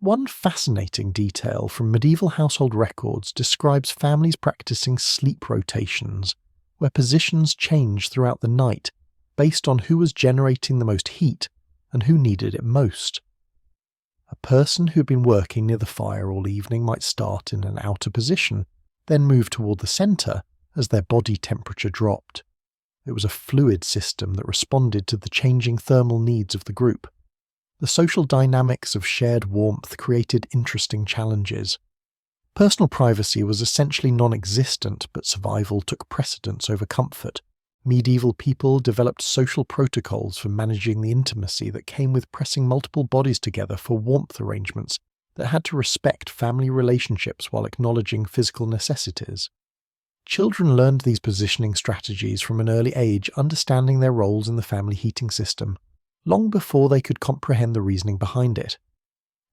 One fascinating detail from medieval household records describes families practicing sleep rotations, where positions changed throughout the night based on who was generating the most heat and who needed it most. A person who had been working near the fire all evening might start in an outer position, then move toward the center as their body temperature dropped. It was a fluid system that responded to the changing thermal needs of the group. The social dynamics of shared warmth created interesting challenges. Personal privacy was essentially non-existent, but survival took precedence over comfort, Medieval people developed social protocols for managing the intimacy that came with pressing multiple bodies together for warmth arrangements that had to respect family relationships while acknowledging physical necessities. Children learned these positioning strategies from an early age, understanding their roles in the family heating system, long before they could comprehend the reasoning behind it.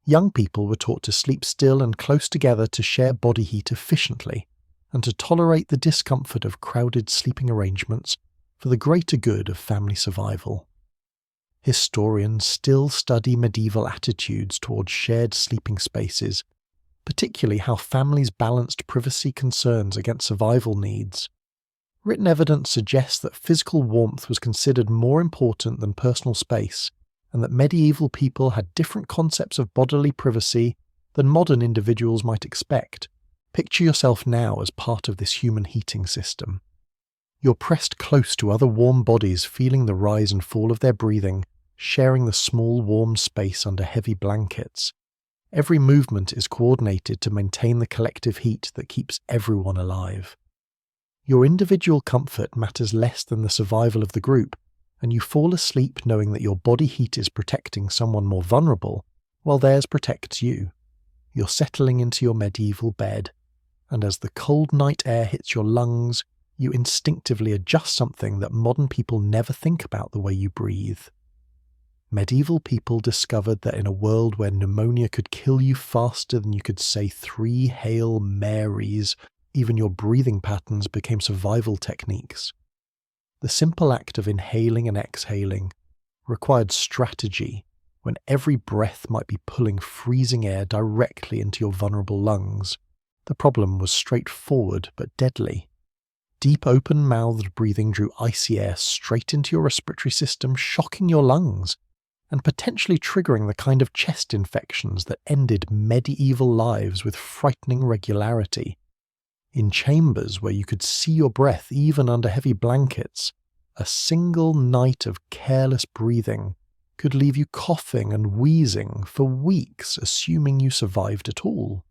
Young people were taught to sleep still and close together to share body heat efficiently, and to tolerate the discomfort of crowded sleeping arrangements for the greater good of family survival. Historians still study medieval attitudes towards shared sleeping spaces, particularly how families balanced privacy concerns against survival needs. Written evidence suggests that physical warmth was considered more important than personal space, and that medieval people had different concepts of bodily privacy than modern individuals might expect. Picture yourself now as part of this human heating system. You're pressed close to other warm bodies, feeling the rise and fall of their breathing, sharing the small warm space under heavy blankets. Every movement is coordinated to maintain the collective heat that keeps everyone alive. Your individual comfort matters less than the survival of the group, and you fall asleep knowing that your body heat is protecting someone more vulnerable, while theirs protects you. You're settling into your medieval bed, and as the cold night air hits your lungs, you instinctively adjust something that modern people never think about: the way you breathe. Medieval people discovered that in a world where pneumonia could kill you faster than you could say 3 Hail Marys, even your breathing patterns became survival techniques. The simple act of inhaling and exhaling required strategy when every breath might be pulling freezing air directly into your vulnerable lungs. The problem was straightforward but deadly. Deep open-mouthed breathing drew icy air straight into your respiratory system, shocking your lungs, and potentially triggering the kind of chest infections that ended medieval lives with frightening regularity. In chambers where you could see your breath even under heavy blankets, a single night of careless breathing could leave you coughing and wheezing for weeks, assuming you survived at all.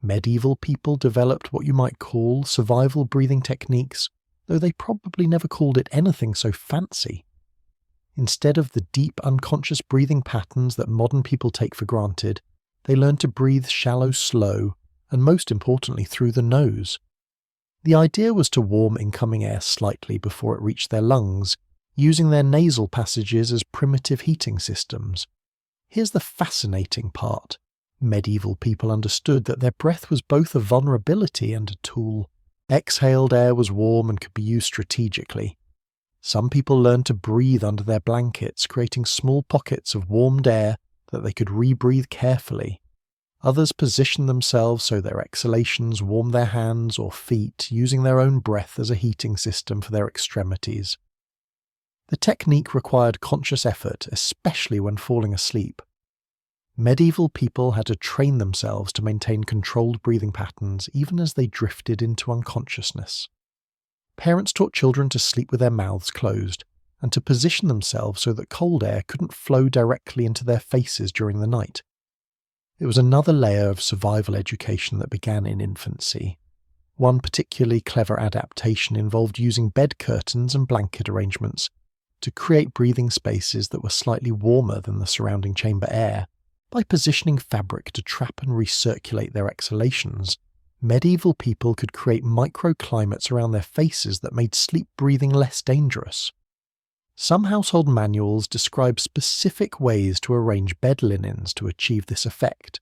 Medieval people developed what you might call survival breathing techniques, though they probably never called it anything so fancy. Instead of the deep unconscious breathing patterns that modern people take for granted, they learned to breathe shallow, slow, and most importantly through the nose. The idea was to warm incoming air slightly before it reached their lungs, using their nasal passages as primitive heating systems. Here's the fascinating part. Medieval people understood that their breath was both a vulnerability and a tool. Exhaled air was warm and could be used strategically. Some people learned to breathe under their blankets, creating small pockets of warmed air that they could rebreathe carefully. Others positioned themselves so their exhalations warmed their hands or feet, using their own breath as a heating system for their extremities. The technique required conscious effort, especially when falling asleep. Medieval people had to train themselves to maintain controlled breathing patterns even as they drifted into unconsciousness. Parents taught children to sleep with their mouths closed and to position themselves so that cold air couldn't flow directly into their faces during the night. It was another layer of survival education that began in infancy. One particularly clever adaptation involved using bed curtains and blanket arrangements to create breathing spaces that were slightly warmer than the surrounding chamber air. By positioning fabric to trap and recirculate their exhalations, medieval people could create microclimates around their faces that made sleep breathing less dangerous. Some household manuals describe specific ways to arrange bed linens to achieve this effect.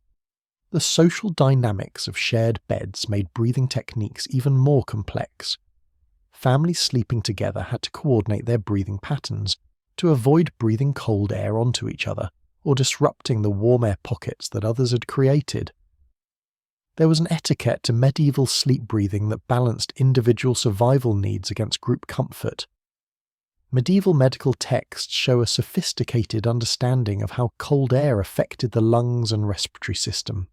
The social dynamics of shared beds made breathing techniques even more complex. Families sleeping together had to coordinate their breathing patterns to avoid breathing cold air onto each other or disrupting the warm air pockets that others had created. There was an etiquette to medieval sleep breathing that balanced individual survival needs against group comfort. Medieval medical texts show a sophisticated understanding of how cold air affected the lungs and respiratory system.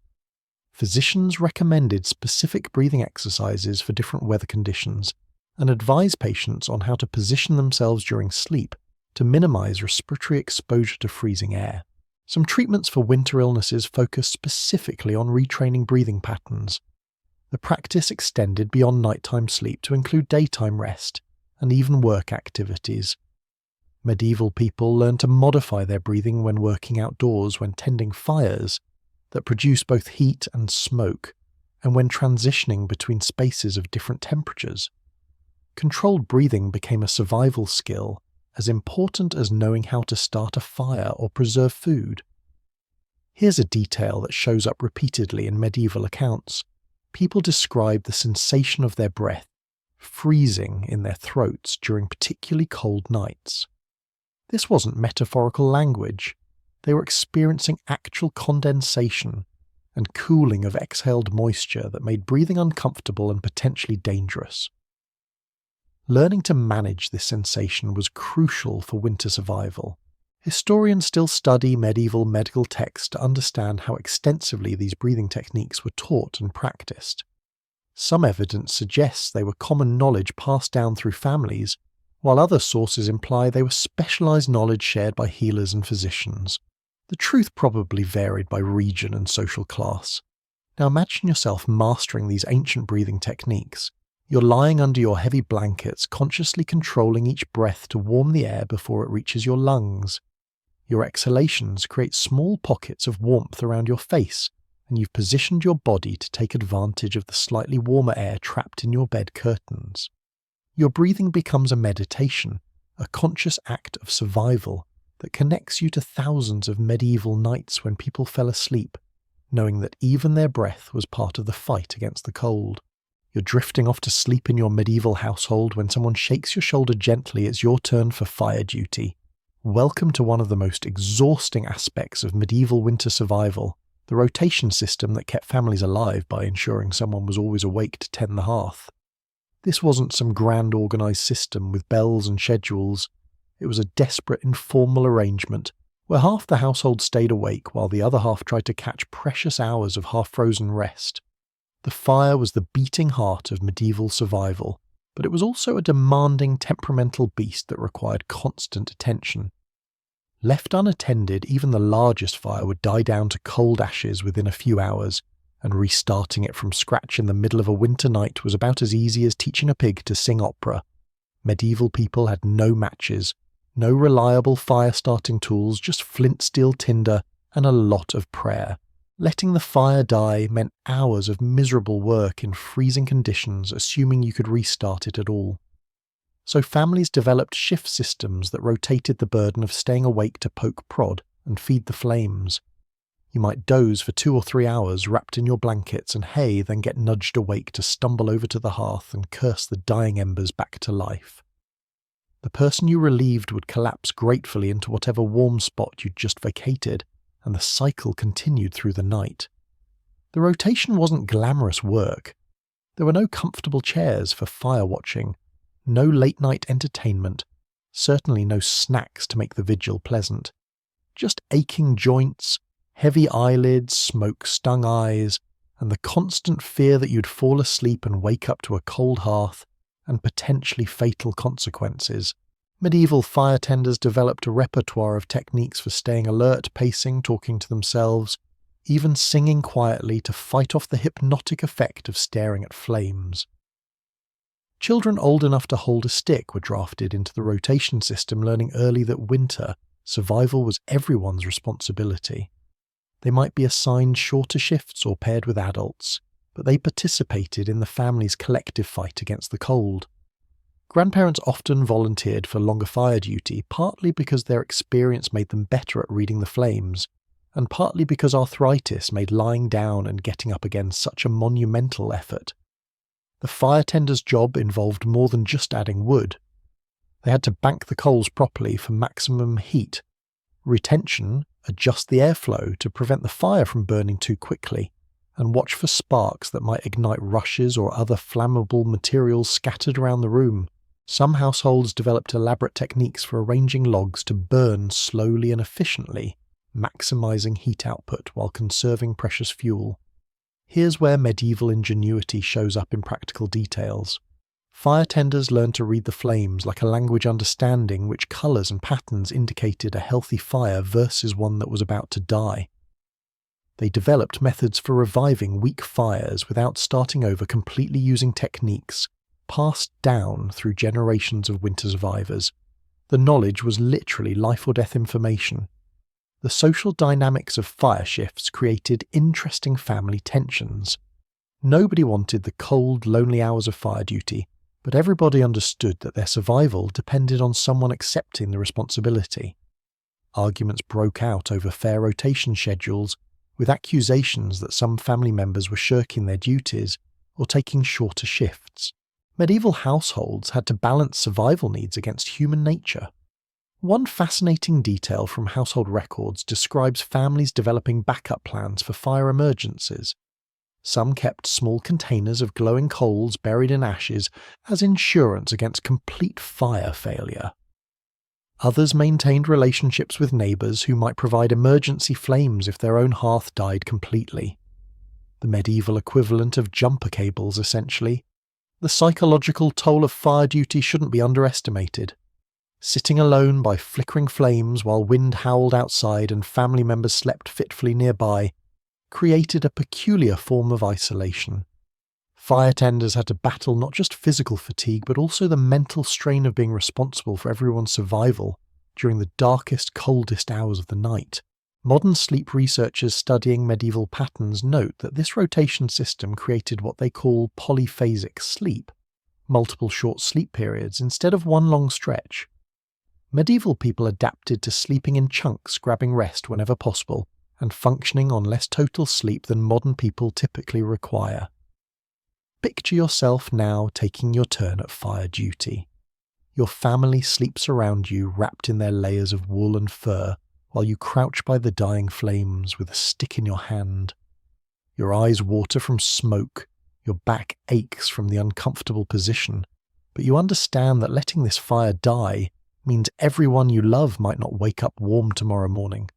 Physicians recommended specific breathing exercises for different weather conditions and advised patients on how to position themselves during sleep to minimize respiratory exposure to freezing air. Some treatments for winter illnesses focused specifically on retraining breathing patterns. The practice extended beyond nighttime sleep to include daytime rest, and even work activities. Medieval people learned to modify their breathing when working outdoors, when tending fires that produce both heat and smoke, and when transitioning between spaces of different temperatures. Controlled breathing became a survival skill as important as knowing how to start a fire or preserve food. Here's a detail that shows up repeatedly in medieval accounts. People describe the sensation of their breath freezing in their throats during particularly cold nights. This wasn't metaphorical language. They were experiencing actual condensation and cooling of exhaled moisture that made breathing uncomfortable and potentially dangerous. Learning to manage this sensation was crucial for winter survival. Historians still study medieval medical texts to understand how extensively these breathing techniques were taught and practiced. Some evidence suggests they were common knowledge passed down through families, while other sources imply they were specialized knowledge shared by healers and physicians. The truth probably varied by region and social class. Now imagine yourself mastering these ancient breathing techniques. You're lying under your heavy blankets, consciously controlling each breath to warm the air before it reaches your lungs. Your exhalations create small pockets of warmth around your face, and you've positioned your body to take advantage of the slightly warmer air trapped in your bed curtains. Your breathing becomes a meditation, a conscious act of survival that connects you to thousands of medieval nights when people fell asleep, knowing that even their breath was part of the fight against the cold. You're drifting off to sleep in your medieval household when someone shakes your shoulder gently. It's your turn for fire duty. Welcome to one of the most exhausting aspects of medieval winter survival, the rotation system that kept families alive by ensuring someone was always awake to tend the hearth. This wasn't some grand organised system with bells and schedules. It was a desperate informal arrangement where half the household stayed awake while the other half tried to catch precious hours of half-frozen rest. The fire was the beating heart of medieval survival, but it was also a demanding, temperamental beast that required constant attention. Left unattended, even the largest fire would die down to cold ashes within a few hours, and restarting it from scratch in the middle of a winter night was about as easy as teaching a pig to sing opera. Medieval people had no matches, no reliable fire-starting tools, just flint steel tinder and a lot of prayer. Letting the fire die meant hours of miserable work in freezing conditions, assuming you could restart it at all. So families developed shift systems that rotated the burden of staying awake to poke prod and feed the flames. You might doze for 2 or 3 hours wrapped in your blankets and then get nudged awake to stumble over to the hearth and curse the dying embers back to life. The person you relieved would collapse gratefully into whatever warm spot you'd just vacated, and the cycle continued through the night. The rotation wasn't glamorous work. There were no comfortable chairs for fire watching, no late-night entertainment, certainly no snacks to make the vigil pleasant. Just aching joints, heavy eyelids, smoke-stung eyes, and the constant fear that you'd fall asleep and wake up to a cold hearth and potentially fatal consequences. Medieval fire tenders developed a repertoire of techniques for staying alert, pacing, talking to themselves, even singing quietly to fight off the hypnotic effect of staring at flames. Children old enough to hold a stick were drafted into the rotation system, learning early that winter survival was everyone's responsibility. They might be assigned shorter shifts or paired with adults, but they participated in the family's collective fight against the cold. Grandparents often volunteered for longer fire duty, partly because their experience made them better at reading the flames, and partly because arthritis made lying down and getting up again such a monumental effort. The fire tender's job involved more than just adding wood. They had to bank the coals properly for maximum heat, retention, adjust the airflow to prevent the fire from burning too quickly, and watch for sparks that might ignite rushes or other flammable materials scattered around the room. Some households developed elaborate techniques for arranging logs to burn slowly and efficiently, maximizing heat output while conserving precious fuel. Here's where medieval ingenuity shows up in practical details. Fire tenders learned to read the flames like a language, understanding which colours and patterns indicated a healthy fire versus one that was about to die. They developed methods for reviving weak fires without starting over, completely using techniques passed down through generations of winter survivors. The knowledge was literally life or death information. The social dynamics of fire shifts created interesting family tensions. Nobody wanted the cold, lonely hours of fire duty, but everybody understood that their survival depended on someone accepting the responsibility. Arguments broke out over fair rotation schedules, with accusations that some family members were shirking their duties or taking shorter shifts. Medieval households had to balance survival needs against human nature. One fascinating detail from household records describes families developing backup plans for fire emergencies. Some kept small containers of glowing coals buried in ashes as insurance against complete fire failure. Others maintained relationships with neighbours who might provide emergency flames if their own hearth died completely. The medieval equivalent of jumper cables, essentially. The psychological toll of fire duty shouldn't be underestimated. Sitting alone by flickering flames while wind howled outside and family members slept fitfully nearby created a peculiar form of isolation. Fire tenders had to battle not just physical fatigue but also the mental strain of being responsible for everyone's survival during the darkest, coldest hours of the night. Modern sleep researchers studying medieval patterns note that this rotation system created what they call polyphasic sleep, multiple short sleep periods instead of one long stretch. Medieval people adapted to sleeping in chunks, grabbing rest whenever possible, and functioning on less total sleep than modern people typically require. Picture yourself now taking your turn at fire duty. Your family sleeps around you wrapped in their layers of wool and fur, while you crouch by the dying flames with a stick in your hand. Your eyes water from smoke, your back aches from the uncomfortable position, but you understand that letting this fire die means everyone you love might not wake up warm tomorrow morning.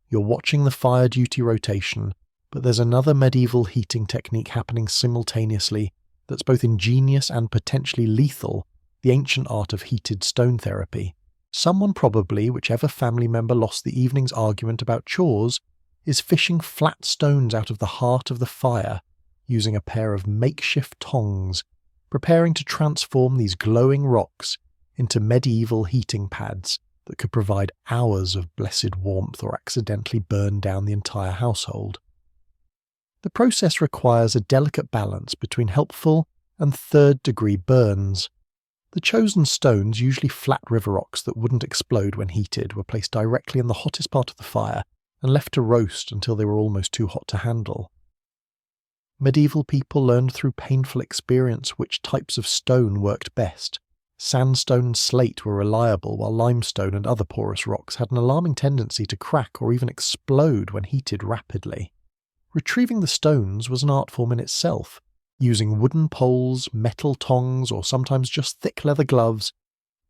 You're watching the fire duty rotation, but there's another medieval heating technique happening simultaneously that's both ingenious and potentially lethal, the ancient art of heated stone therapy. Someone probably, whichever family member lost the evening's argument about chores, is fishing flat stones out of the heart of the fire, using a pair of makeshift tongs, preparing to transform these glowing rocks into medieval heating pads that could provide hours of blessed warmth or accidentally burn down the entire household. The process requires a delicate balance between helpful and third-degree burns. The chosen stones, usually flat river rocks that wouldn't explode when heated, were placed directly in the hottest part of the fire and left to roast until they were almost too hot to handle. Medieval people learned through painful experience which types of stone worked best. Sandstone and slate were reliable, while limestone and other porous rocks had an alarming tendency to crack or even explode when heated rapidly. Retrieving the stones was an art form in itself. Using wooden poles, metal tongs, or sometimes just thick leather gloves,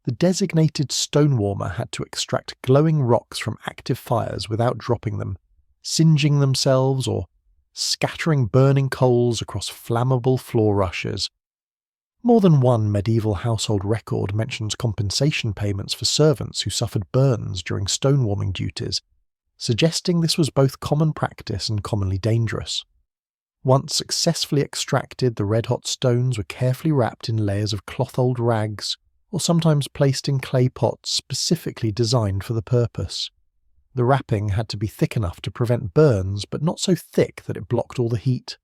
the designated stone warmer had to extract glowing rocks from active fires without dropping them, singeing themselves or scattering burning coals across flammable floor rushes. More than one medieval household record mentions compensation payments for servants who suffered burns during stonewarming duties, suggesting this was both common practice and commonly dangerous. Once successfully extracted, the red-hot stones were carefully wrapped in layers of cloth-old rags, or sometimes placed in clay pots specifically designed for the purpose. The wrapping had to be thick enough to prevent burns, but not so thick that it blocked all the heat.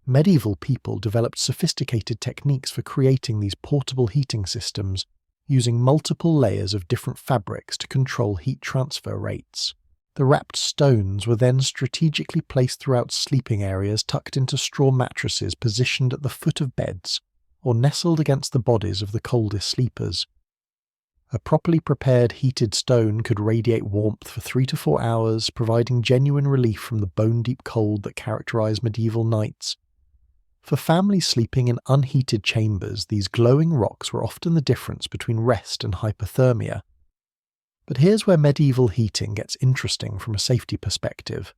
Medieval people developed sophisticated techniques for creating these portable heating systems, using multiple layers of different fabrics to control heat transfer rates. The wrapped stones were then strategically placed throughout sleeping areas tucked into straw mattresses positioned at the foot of beds, or nestled against the bodies of the coldest sleepers. A properly prepared heated stone could radiate warmth for 3 to 4 hours, providing genuine relief from the bone-deep cold that characterized medieval nights. For families sleeping in unheated chambers, these glowing rocks were often the difference between rest and hypothermia. But here's where medieval heating gets interesting from a safety perspective.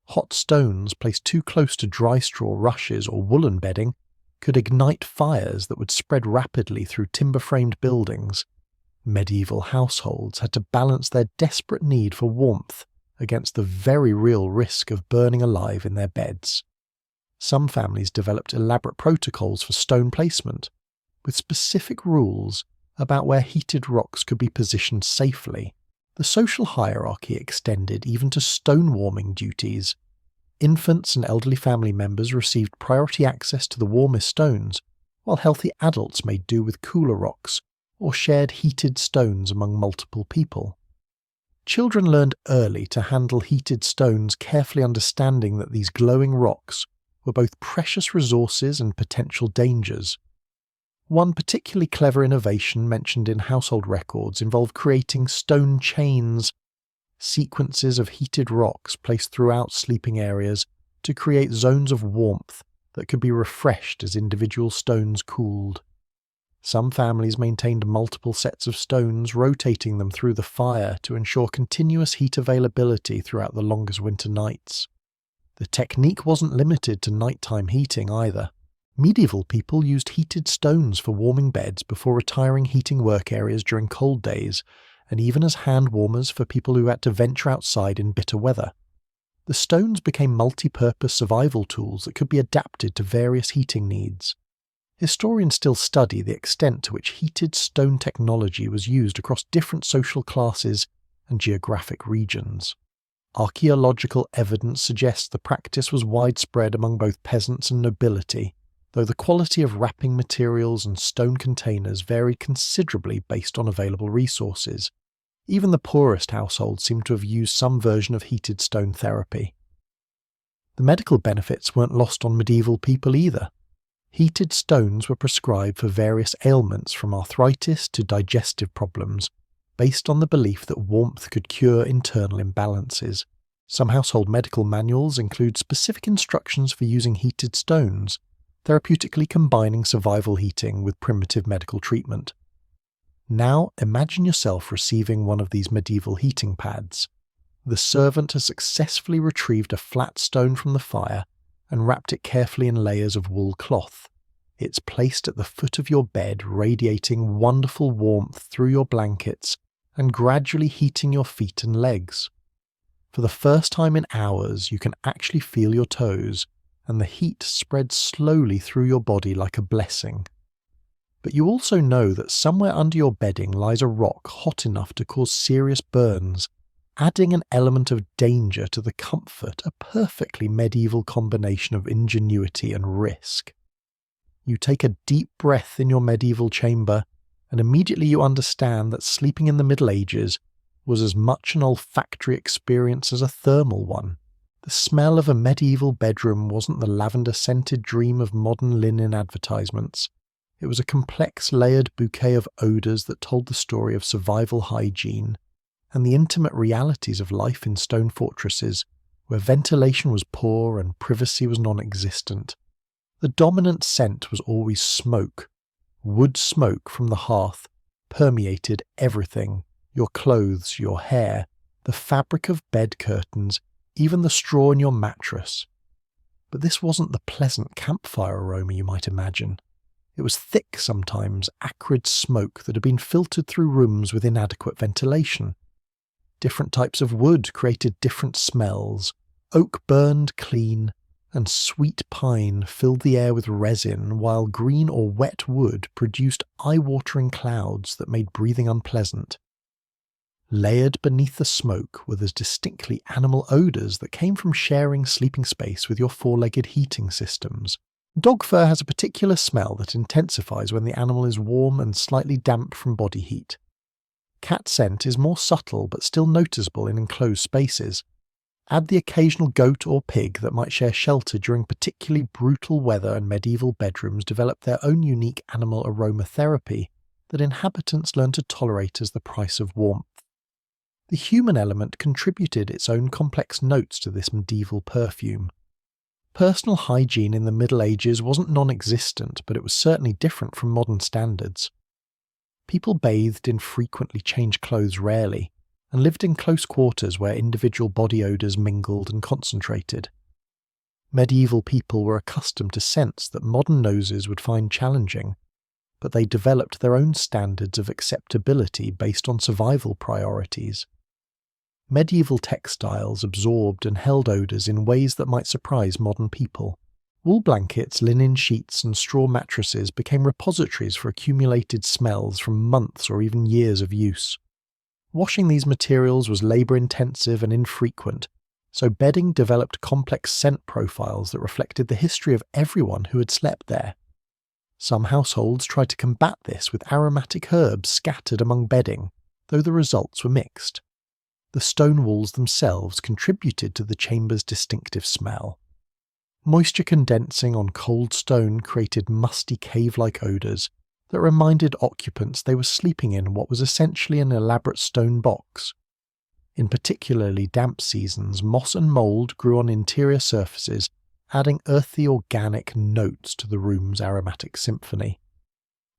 Hot stones placed too close to dry straw rushes or woolen bedding could ignite fires that would spread rapidly through timber-framed buildings. Medieval households had to balance their desperate need for warmth against the very real risk of burning alive in their beds. Some families developed elaborate protocols for stone placement. with specific rules about where heated rocks could be positioned safely. The social hierarchy extended even to stone warming duties. Infants and elderly family members received priority access to the warmest stones, while healthy adults made do with cooler rocks or shared heated stones among multiple people. Children learned early to handle heated stones, carefully understanding that these glowing rocks were both precious resources and potential dangers. One particularly clever innovation mentioned in household records involved creating stone chains, sequences of heated rocks placed throughout sleeping areas to create zones of warmth that could be refreshed as individual stones cooled. Some families maintained multiple sets of stones, rotating them through the fire to ensure continuous heat availability throughout the longest winter nights. The technique wasn't limited to nighttime heating either. Medieval people used heated stones for warming beds before retiring heating work areas during cold days, and even as hand warmers for people who had to venture outside in bitter weather. The stones became multi-purpose survival tools that could be adapted to various heating needs. Historians still study the extent to which heated stone technology was used across different social classes and geographic regions. Archaeological evidence suggests the practice was widespread among both peasants and nobility, though the quality of wrapping materials and stone containers varied considerably based on available resources. Even the poorest households seem to have used some version of heated stone therapy. The medical benefits weren't lost on medieval people either. Heated stones were prescribed for various ailments from arthritis to digestive problems, based on the belief that warmth could cure internal imbalances. Some household medical manuals include specific instructions for using heated stones, therapeutically combining survival heating with primitive medical treatment. Now imagine yourself receiving one of these medieval heating pads. The servant has successfully retrieved a flat stone from the fire and wrapped it carefully in layers of wool cloth. It's placed at the foot of your bed, radiating wonderful warmth through your blankets and gradually heating your feet and legs. For the first time in hours, you can actually feel your toes, and the heat spreads slowly through your body like a blessing. But you also know that somewhere under your bedding lies a rock hot enough to cause serious burns, adding an element of danger to the comfort, a perfectly medieval combination of ingenuity and risk. You take a deep breath in your medieval chamber, and immediately you understand that sleeping in the Middle Ages was as much an olfactory experience as a thermal one. The smell of a medieval bedroom wasn't the lavender-scented dream of modern linen advertisements. It was a complex, layered bouquet of odours that told the story of survival hygiene and the intimate realities of life in stone fortresses, where ventilation was poor and privacy was non-existent. The dominant scent was always smoke. Wood smoke from the hearth permeated everything: your clothes, your hair, the fabric of bed curtains, even the straw in your mattress. But this wasn't the pleasant campfire aroma you might imagine. It was thick, sometimes acrid smoke that had been filtered through rooms with inadequate ventilation. Different types of wood created different smells. Oak burned clean, and sweet pine filled the air with resin, while green or wet wood produced eye-watering clouds that made breathing unpleasant. Layered beneath the smoke were the distinctly animal odours that came from sharing sleeping space with your four-legged heating systems. Dog fur has a particular smell that intensifies when the animal is warm and slightly damp from body heat. Cat scent is more subtle but still noticeable in enclosed spaces. Add the occasional goat or pig that might share shelter during particularly brutal weather, and medieval bedrooms developed their own unique animal aromatherapy that inhabitants learned to tolerate as the price of warmth. The human element contributed its own complex notes to this medieval perfume. Personal hygiene in the Middle Ages wasn't non-existent, but it was certainly different from modern standards. People bathed in frequently changed clothes rarely, and lived in close quarters where individual body odours mingled and concentrated. Medieval people were accustomed to scents that modern noses would find challenging, but they developed their own standards of acceptability based on survival priorities. Medieval textiles absorbed and held odours in ways that might surprise modern people. Wool blankets, linen sheets, and straw mattresses became repositories for accumulated smells from months or even years of use. Washing these materials was labour-intensive and infrequent, so bedding developed complex scent profiles that reflected the history of everyone who had slept there. Some households tried to combat this with aromatic herbs scattered among bedding, though the results were mixed. The stone walls themselves contributed to the chamber's distinctive smell. Moisture condensing on cold stone created musty cave-like odours that reminded occupants they were sleeping in what was essentially an elaborate stone box. In particularly damp seasons, moss and mould grew on interior surfaces, adding earthy organic notes to the room's aromatic symphony.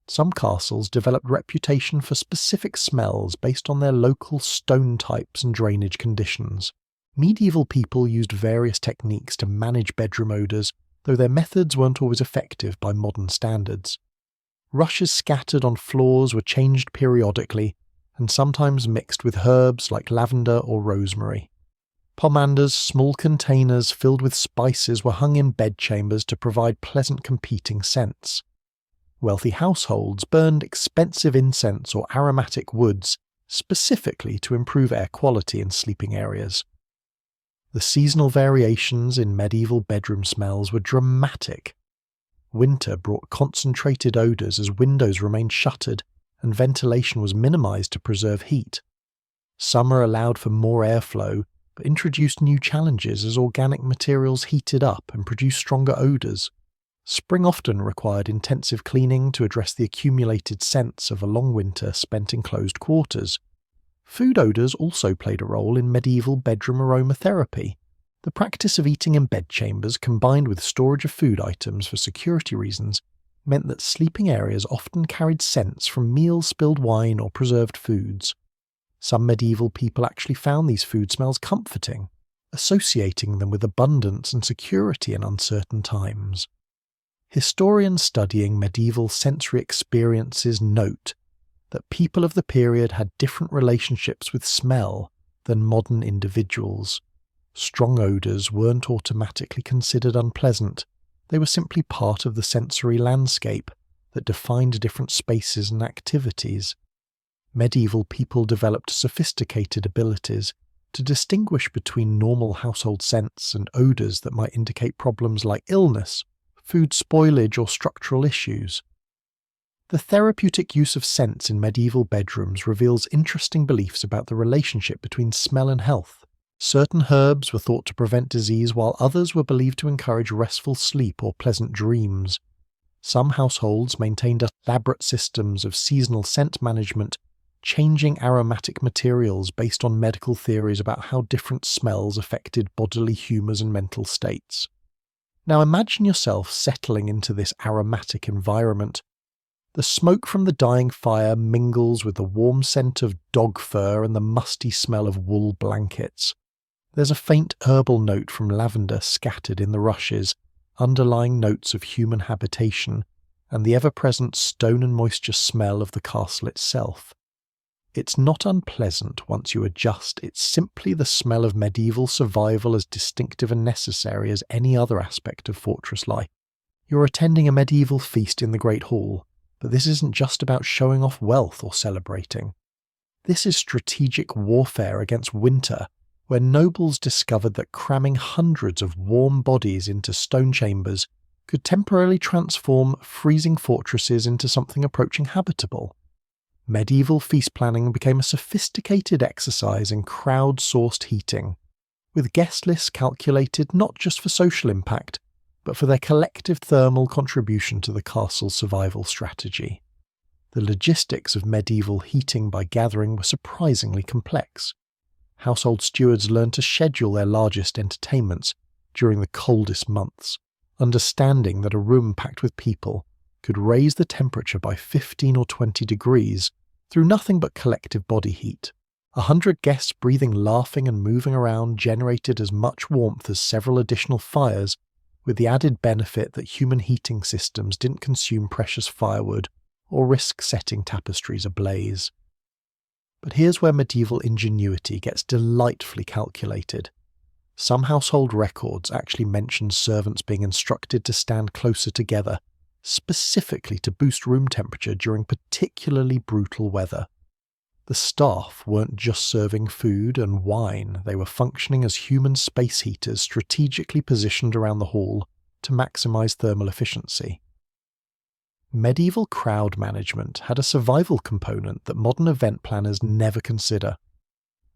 Some castles developed reputation for specific smells based on their local stone types and drainage conditions. Medieval people used various techniques to manage bedroom odours, though their methods weren't always effective by modern standards. Rushes scattered on floors were changed periodically, and sometimes mixed with herbs like lavender or rosemary. Pomanders, small containers filled with spices, were hung in bedchambers to provide pleasant competing scents. Wealthy households burned expensive incense or aromatic woods specifically to improve air quality in sleeping areas. The seasonal variations in medieval bedroom smells were dramatic. Winter brought concentrated odours as windows remained shuttered and ventilation was minimised to preserve heat. Summer allowed for more airflow, but introduced new challenges as organic materials heated up and produced stronger odours. Spring often required intensive cleaning to address the accumulated scents of a long winter spent in closed quarters. Food odours also played a role in medieval bedroom aromatherapy. The practice of eating in bedchambers combined with storage of food items for security reasons meant that sleeping areas often carried scents from meals, spilled wine, or preserved foods. Some medieval people actually found these food smells comforting, associating them with abundance and security in uncertain times. Historians studying medieval sensory experiences note that people of the period had different relationships with smell than modern individuals. Strong odours weren't automatically considered unpleasant, they were simply part of the sensory landscape that defined different spaces and activities. Medieval people developed sophisticated abilities to distinguish between normal household scents and odours that might indicate problems like illness, food spoilage, or structural issues. The therapeutic use of scents in medieval bedrooms reveals interesting beliefs about the relationship between smell and health. Certain herbs were thought to prevent disease, while others were believed to encourage restful sleep or pleasant dreams. Some households maintained elaborate systems of seasonal scent management, changing aromatic materials based on medical theories about how different smells affected bodily humours and mental states. Now imagine yourself settling into this aromatic environment. The smoke from the dying fire mingles with the warm scent of dog fur and the musty smell of wool blankets. There's a faint herbal note from lavender scattered in the rushes, underlying notes of human habitation, and the ever-present stone and moisture smell of the castle itself. It's not unpleasant once you adjust, it's simply the smell of medieval survival as distinctive and necessary as any other aspect of fortress life. You're attending a medieval feast in the Great Hall, but this isn't just about showing off wealth or celebrating. This is strategic warfare against winter, where nobles discovered that cramming hundreds of warm bodies into stone chambers could temporarily transform freezing fortresses into something approaching habitable. Medieval feast planning became a sophisticated exercise in crowd-sourced heating, with guest lists calculated not just for social impact, but for their collective thermal contribution to the castle's survival strategy. The logistics of medieval heating by gathering were surprisingly complex. Household stewards learned to schedule their largest entertainments during the coldest months, understanding that a room packed with people could raise the temperature by 15 or 20 degrees through nothing but collective body heat. 100 guests breathing, laughing and moving around generated as much warmth as several additional fires, with the added benefit that human heating systems didn't consume precious firewood or risk setting tapestries ablaze. But here's where medieval ingenuity gets delightfully calculated. Some household records actually mention servants being instructed to stand closer together, specifically to boost room temperature during particularly brutal weather. The staff weren't just serving food and wine, they were functioning as human space heaters strategically positioned around the hall to maximize thermal efficiency. Medieval crowd management had a survival component that modern event planners never consider.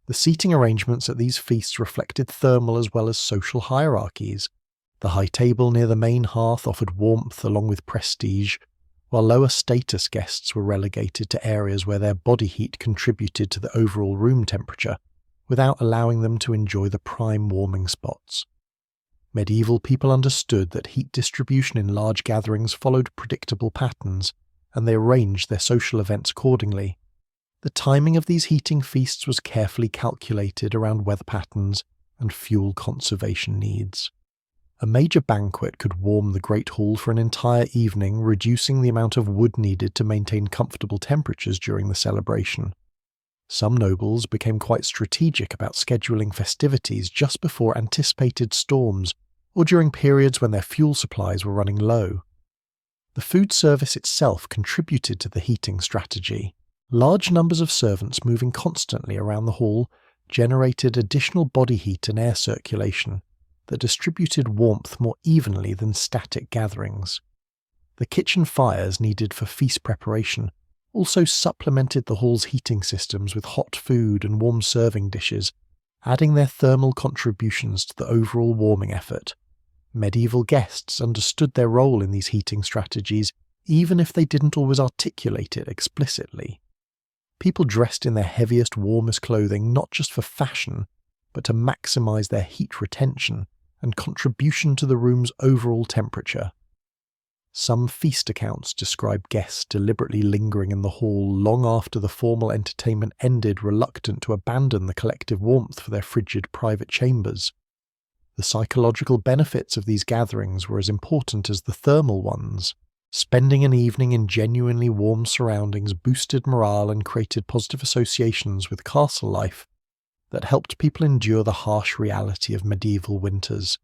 The seating arrangements at these feasts reflected thermal as well as social hierarchies. The high table near the main hearth offered warmth along with prestige, while lower status guests were relegated to areas where their body heat contributed to the overall room temperature, without allowing them to enjoy the prime warming spots. Medieval people understood that heat distribution in large gatherings followed predictable patterns, and they arranged their social events accordingly. The timing of these heating feasts was carefully calculated around weather patterns and fuel conservation needs. A major banquet could warm the Great Hall for an entire evening, reducing the amount of wood needed to maintain comfortable temperatures during the celebration. Some nobles became quite strategic about scheduling festivities just before anticipated storms or during periods when their fuel supplies were running low. The food service itself contributed to the heating strategy. Large numbers of servants moving constantly around the hall generated additional body heat and air circulation that distributed warmth more evenly than static gatherings. The kitchen fires needed for feast preparation also supplemented the hall's heating systems with hot food and warm serving dishes, adding their thermal contributions to the overall warming effort. Medieval guests understood their role in these heating strategies, even if they didn't always articulate it explicitly. People dressed in their heaviest, warmest clothing not just for fashion, but to maximize their heat retention and contribution to the room's overall temperature. Some feast accounts describe guests deliberately lingering in the hall long after the formal entertainment ended, reluctant to abandon the collective warmth for their frigid private chambers. The psychological benefits of these gatherings were as important as the thermal ones. Spending an evening in genuinely warm surroundings boosted morale and created positive associations with castle life that helped people endure the harsh reality of medieval winters.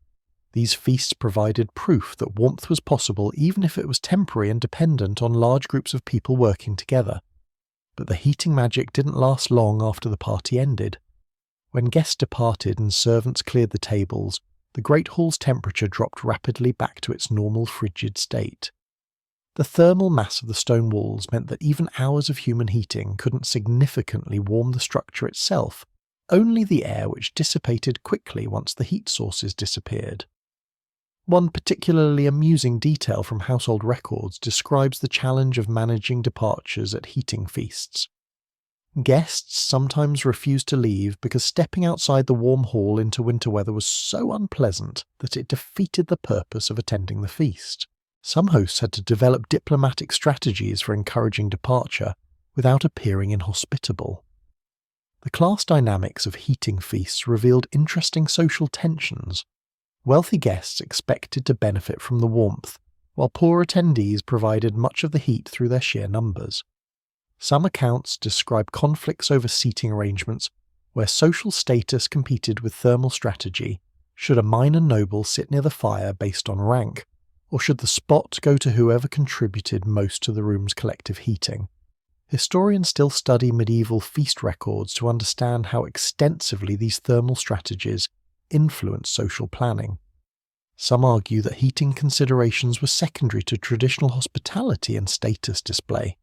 These feasts provided proof that warmth was possible even if it was temporary and dependent on large groups of people working together. But the heating magic didn't last long after the party ended. When guests departed and servants cleared the tables, the Great Hall's temperature dropped rapidly back to its normal frigid state. The thermal mass of the stone walls meant that even hours of human heating couldn't significantly warm the structure itself, only the air which dissipated quickly once the heat sources disappeared. One particularly amusing detail from household records describes the challenge of managing departures at heating feasts. Guests sometimes refused to leave because stepping outside the warm hall into winter weather was so unpleasant that it defeated the purpose of attending the feast. Some hosts had to develop diplomatic strategies for encouraging departure without appearing inhospitable. The class dynamics of heating feasts revealed interesting social tensions. Wealthy guests expected to benefit from the warmth, while poor attendees provided much of the heat through their sheer numbers. Some accounts describe conflicts over seating arrangements where social status competed with thermal strategy. Should a minor noble sit near the fire based on rank, or should the spot go to whoever contributed most to the room's collective heating? Historians still study medieval feast records to understand how extensively these thermal strategies influenced social planning. Some argue that heating considerations were secondary to traditional hospitality and status display.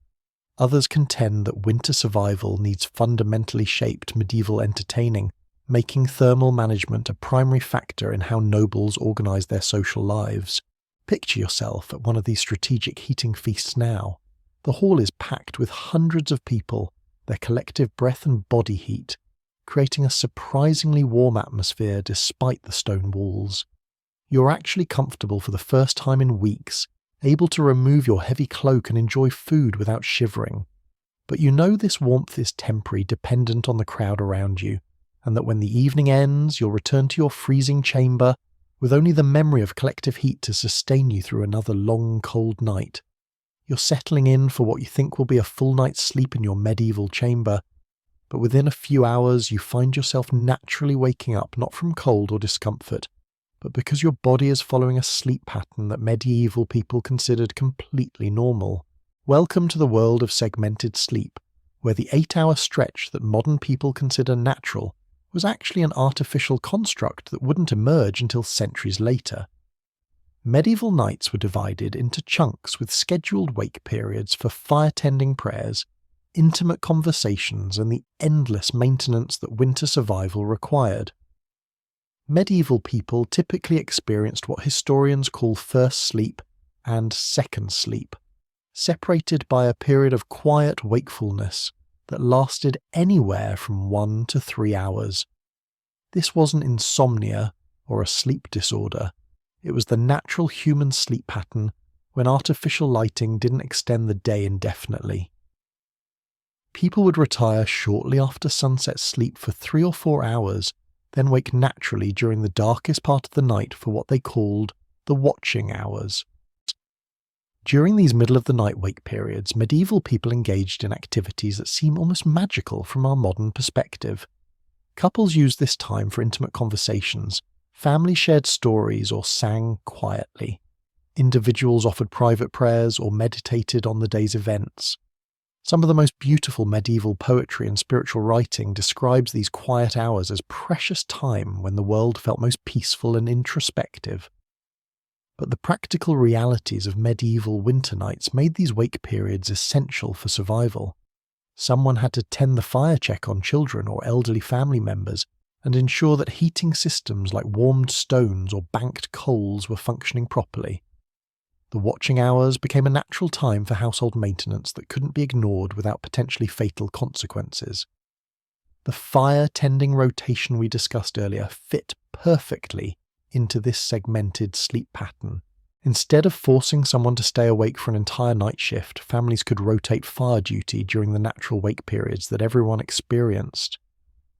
Others contend that winter survival needs fundamentally shaped medieval entertaining, making thermal management a primary factor in how nobles organized their social lives. Picture yourself at one of these strategic heating feasts now. The hall is packed with hundreds of people, their collective breath and body heat, creating a surprisingly warm atmosphere despite the stone walls. You're actually comfortable for the first time in weeks, able to remove your heavy cloak and enjoy food without shivering. But you know this warmth is temporary, dependent on the crowd around you, and that when the evening ends, you'll return to your freezing chamber with only the memory of collective heat to sustain you through another long, cold night. You're settling in for what you think will be a full night's sleep in your medieval chamber, but within a few hours you find yourself naturally waking up not from cold or discomfort, but because your body is following a sleep pattern that medieval people considered completely normal. Welcome to the world of segmented sleep, where the 8-hour stretch that modern people consider natural was actually an artificial construct that wouldn't emerge until centuries later. Medieval nights were divided into chunks with scheduled wake periods for fire-tending prayers, intimate conversations, and the endless maintenance that winter survival required. Medieval people typically experienced what historians call first sleep and second sleep, separated by a period of quiet wakefulness that lasted anywhere from 1 to 3 hours. This wasn't insomnia or a sleep disorder. It was the natural human sleep pattern when artificial lighting didn't extend the day indefinitely. People would retire shortly after sunset sleep for 3 or 4 hours, then wake naturally during the darkest part of the night for what they called the watching hours. During these middle-of-the-night wake periods, medieval people engaged in activities that seem almost magical from our modern perspective. Couples used this time for intimate conversations, families shared stories or sang quietly. Individuals offered private prayers or meditated on the day's events. Some of the most beautiful medieval poetry and spiritual writing describes these quiet hours as precious time when the world felt most peaceful and introspective. But the practical realities of medieval winter nights made these wake periods essential for survival. Someone had to tend the fire check on children or elderly family members and ensure that heating systems like warmed stones or banked coals were functioning properly. The watching hours became a natural time for household maintenance that couldn't be ignored without potentially fatal consequences. The fire-tending rotation we discussed earlier fit perfectly into this segmented sleep pattern. Instead of forcing someone to stay awake for an entire night shift, families could rotate fire duty during the natural wake periods that everyone experienced.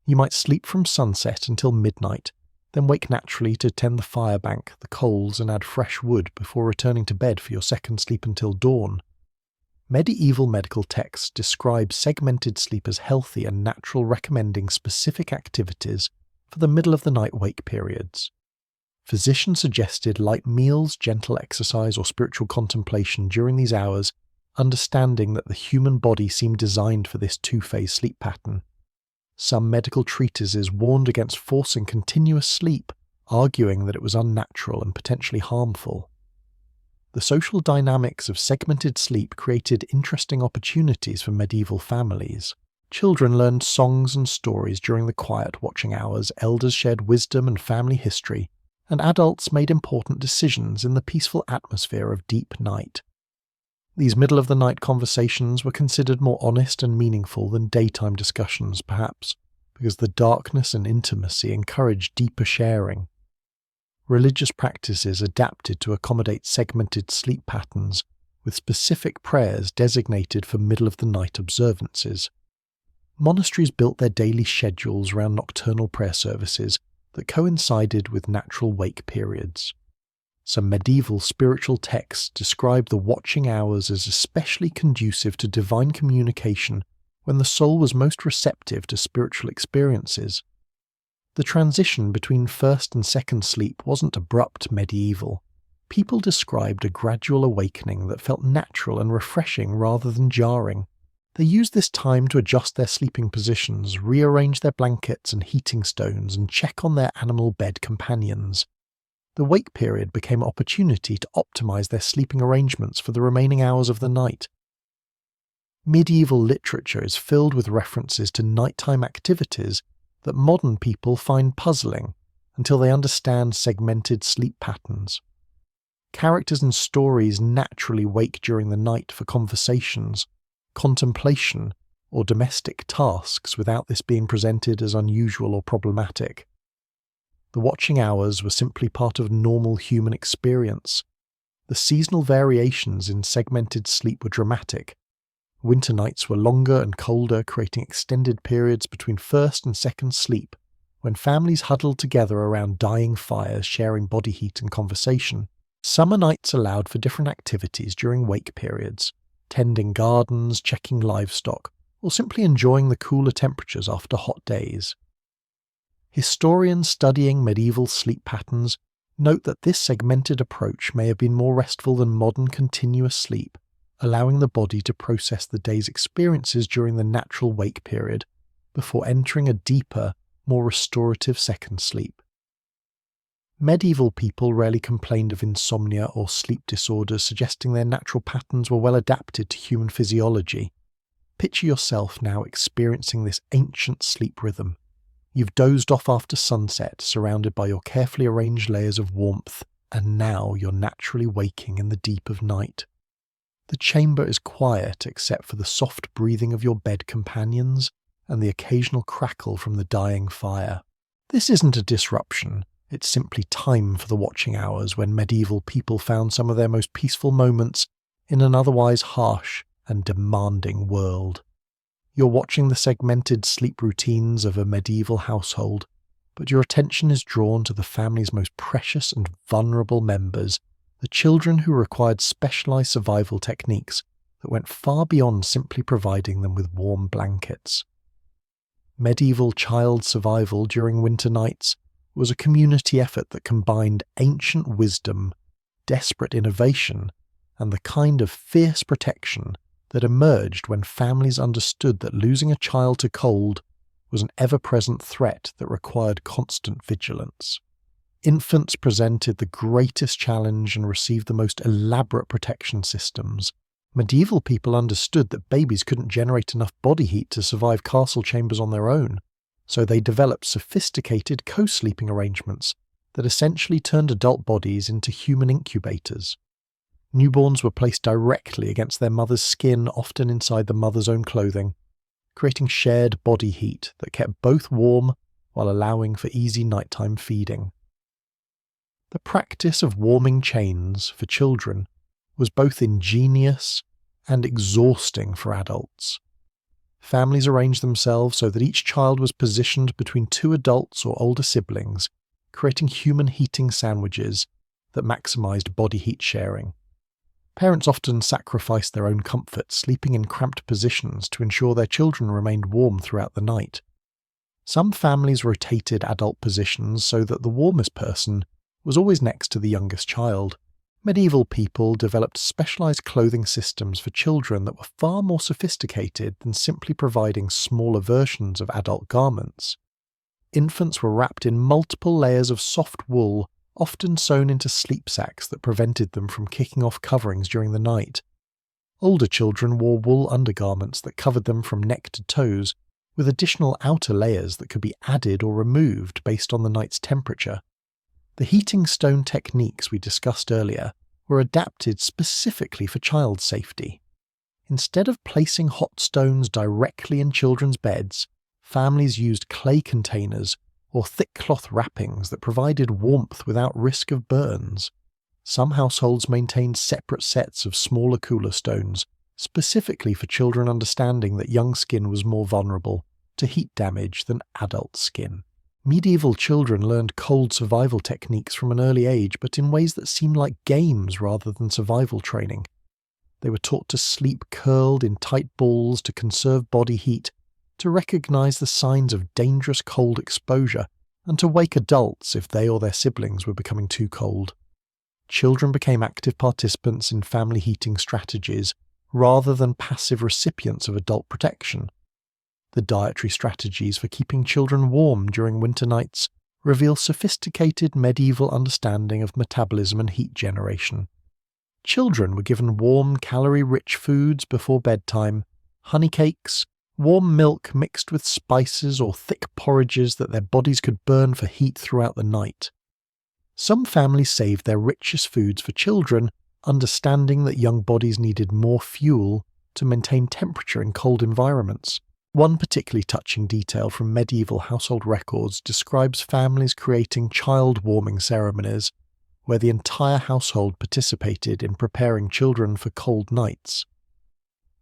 You might sleep from sunset until midnight, then wake naturally to tend the fire bank, the coals, and add fresh wood before returning to bed for your second sleep until dawn. Medieval medical texts describe segmented sleep as healthy and natural, recommending specific activities for the middle-of-the-night wake periods. Physicians suggested light meals, gentle exercise, or spiritual contemplation during these hours, understanding that the human body seemed designed for this two-phase sleep pattern. Some medical treatises warned against forcing continuous sleep, arguing that it was unnatural and potentially harmful. The social dynamics of segmented sleep created interesting opportunities for medieval families. Children learned songs and stories during the quiet watching hours, elders shared wisdom and family history, and adults made important decisions in the peaceful atmosphere of deep night. These middle-of-the-night conversations were considered more honest and meaningful than daytime discussions, perhaps, because the darkness and intimacy encouraged deeper sharing. Religious practices adapted to accommodate segmented sleep patterns, with specific prayers designated for middle-of-the-night observances. Monasteries built their daily schedules around nocturnal prayer services that coincided with natural wake periods. Some medieval spiritual texts describe the watching hours as especially conducive to divine communication when the soul was most receptive to spiritual experiences. The transition between first and second sleep wasn't abrupt medieval. People described a gradual awakening that felt natural and refreshing rather than jarring. They used this time to adjust their sleeping positions, rearrange their blankets and heating stones, and check on their animal bed companions. The wake period became an opportunity to optimize their sleeping arrangements for the remaining hours of the night. Medieval literature is filled with references to nighttime activities that modern people find puzzling until they understand segmented sleep patterns. Characters and stories naturally wake during the night for conversations, contemplation, or domestic tasks without this being presented as unusual or problematic. The watching hours were simply part of normal human experience. The seasonal variations in segmented sleep were dramatic. Winter nights were longer and colder, creating extended periods between first and second sleep, when families huddled together around dying fires, sharing body heat and conversation. Summer nights allowed for different activities during wake periods, tending gardens, checking livestock, or or simply enjoying the cooler temperatures after hot days. Historians studying medieval sleep patterns note that this segmented approach may have been more restful than modern continuous sleep, allowing the body to process the day's experiences during the natural wake period before entering a deeper, more restorative second sleep. Medieval people rarely complained of insomnia or sleep disorders, suggesting their natural patterns were well adapted to human physiology. Picture yourself now experiencing this ancient sleep rhythm. You've dozed off after sunset, surrounded by your carefully arranged layers of warmth, and now you're naturally waking in the deep of night. The chamber is quiet except for the soft breathing of your bed companions and the occasional crackle from the dying fire. This isn't a disruption, it's simply time for the watching hours when medieval people found some of their most peaceful moments in an otherwise harsh and demanding world. You're watching the segmented sleep routines of a medieval household, but your attention is drawn to the family's most precious and vulnerable members, the children who required specialized survival techniques that went far beyond simply providing them with warm blankets. Medieval child survival during winter nights was a community effort that combined ancient wisdom, desperate innovation, and the kind of fierce protection that emerged when families understood that losing a child to cold was an ever-present threat that required constant vigilance. Infants presented the greatest challenge and received the most elaborate protection systems. Medieval people understood that babies couldn't generate enough body heat to survive castle chambers on their own, so they developed sophisticated co-sleeping arrangements that essentially turned adult bodies into human incubators. Newborns were placed directly against their mother's skin, often inside the mother's own clothing, creating shared body heat that kept both warm while allowing for easy nighttime feeding. The practice of warming chains for children was both ingenious and exhausting for adults. Families arranged themselves so that each child was positioned between two adults or older siblings, creating human heating sandwiches that maximized body heat sharing. Parents often sacrificed their own comfort, sleeping in cramped positions to ensure their children remained warm throughout the night. Some families rotated adult positions so that the warmest person was always next to the youngest child. Medieval people developed specialized clothing systems for children that were far more sophisticated than simply providing smaller versions of adult garments. Infants were wrapped in multiple layers of soft wool, often sewn into sleep sacks that prevented them from kicking off coverings during the night. Older children wore wool undergarments that covered them from neck to toes, with additional outer layers that could be added or removed based on the night's temperature. The heating stone techniques we discussed earlier were adapted specifically for child safety. Instead of placing hot stones directly in children's beds, families used clay containers or thick cloth wrappings that provided warmth without risk of burns. Some households maintained separate sets of smaller cooler stones, specifically for children, understanding that young skin was more vulnerable to heat damage than adult skin. Medieval children learned cold survival techniques from an early age, but in ways that seemed like games rather than survival training. They were taught to sleep curled in tight balls to conserve body heat, to recognize the signs of dangerous cold exposure, and to wake adults if they or their siblings were becoming too cold. Children became active participants in family heating strategies rather than passive recipients of adult protection. The dietary strategies for keeping children warm during winter nights reveal sophisticated medieval understanding of metabolism and heat generation. Children were given warm, calorie-rich foods before bedtime, honey cakes, warm milk mixed with spices or thick porridges that their bodies could burn for heat throughout the night. Some families saved their richest foods for children, understanding that young bodies needed more fuel to maintain temperature in cold environments. One particularly touching detail from medieval household records describes families creating child warming ceremonies, where the entire household participated in preparing children for cold nights.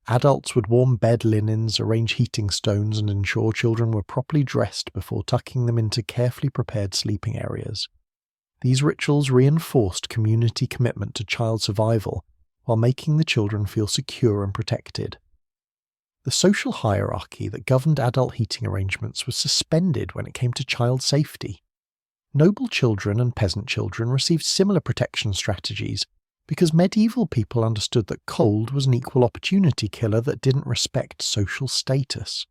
Adults would warm bed linens, arrange heating stones, and ensure children were properly dressed before tucking them into carefully prepared sleeping areas. These rituals reinforced community commitment to child survival while making the children feel secure and protected. The social hierarchy that governed adult heating arrangements was suspended when it came to child safety. Noble children and peasant children received similar protection strategies because medieval people understood that cold was an equal opportunity killer that didn't respect social status.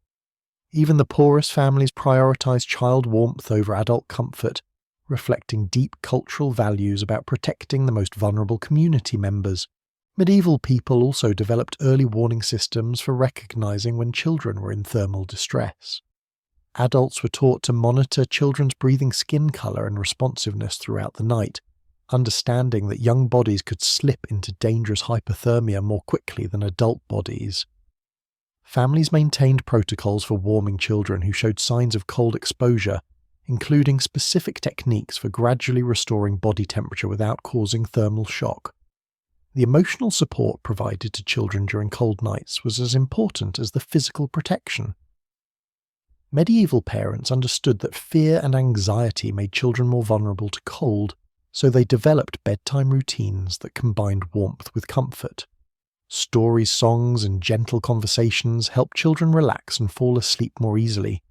Even the poorest families prioritized child warmth over adult comfort, reflecting deep cultural values about protecting the most vulnerable community members. Medieval people also developed early warning systems for recognizing when children were in thermal distress. Adults were taught to monitor children's breathing skin color and responsiveness throughout the night, understanding that young bodies could slip into dangerous hypothermia more quickly than adult bodies. Families maintained protocols for warming children who showed signs of cold exposure, including specific techniques for gradually restoring body temperature without causing thermal shock. The emotional support provided to children during cold nights was as important as the physical protection. Medieval parents understood that fear and anxiety made children more vulnerable to cold, so they developed bedtime routines that combined warmth with comfort. Stories, songs, and gentle conversations helped children relax and fall asleep more easily,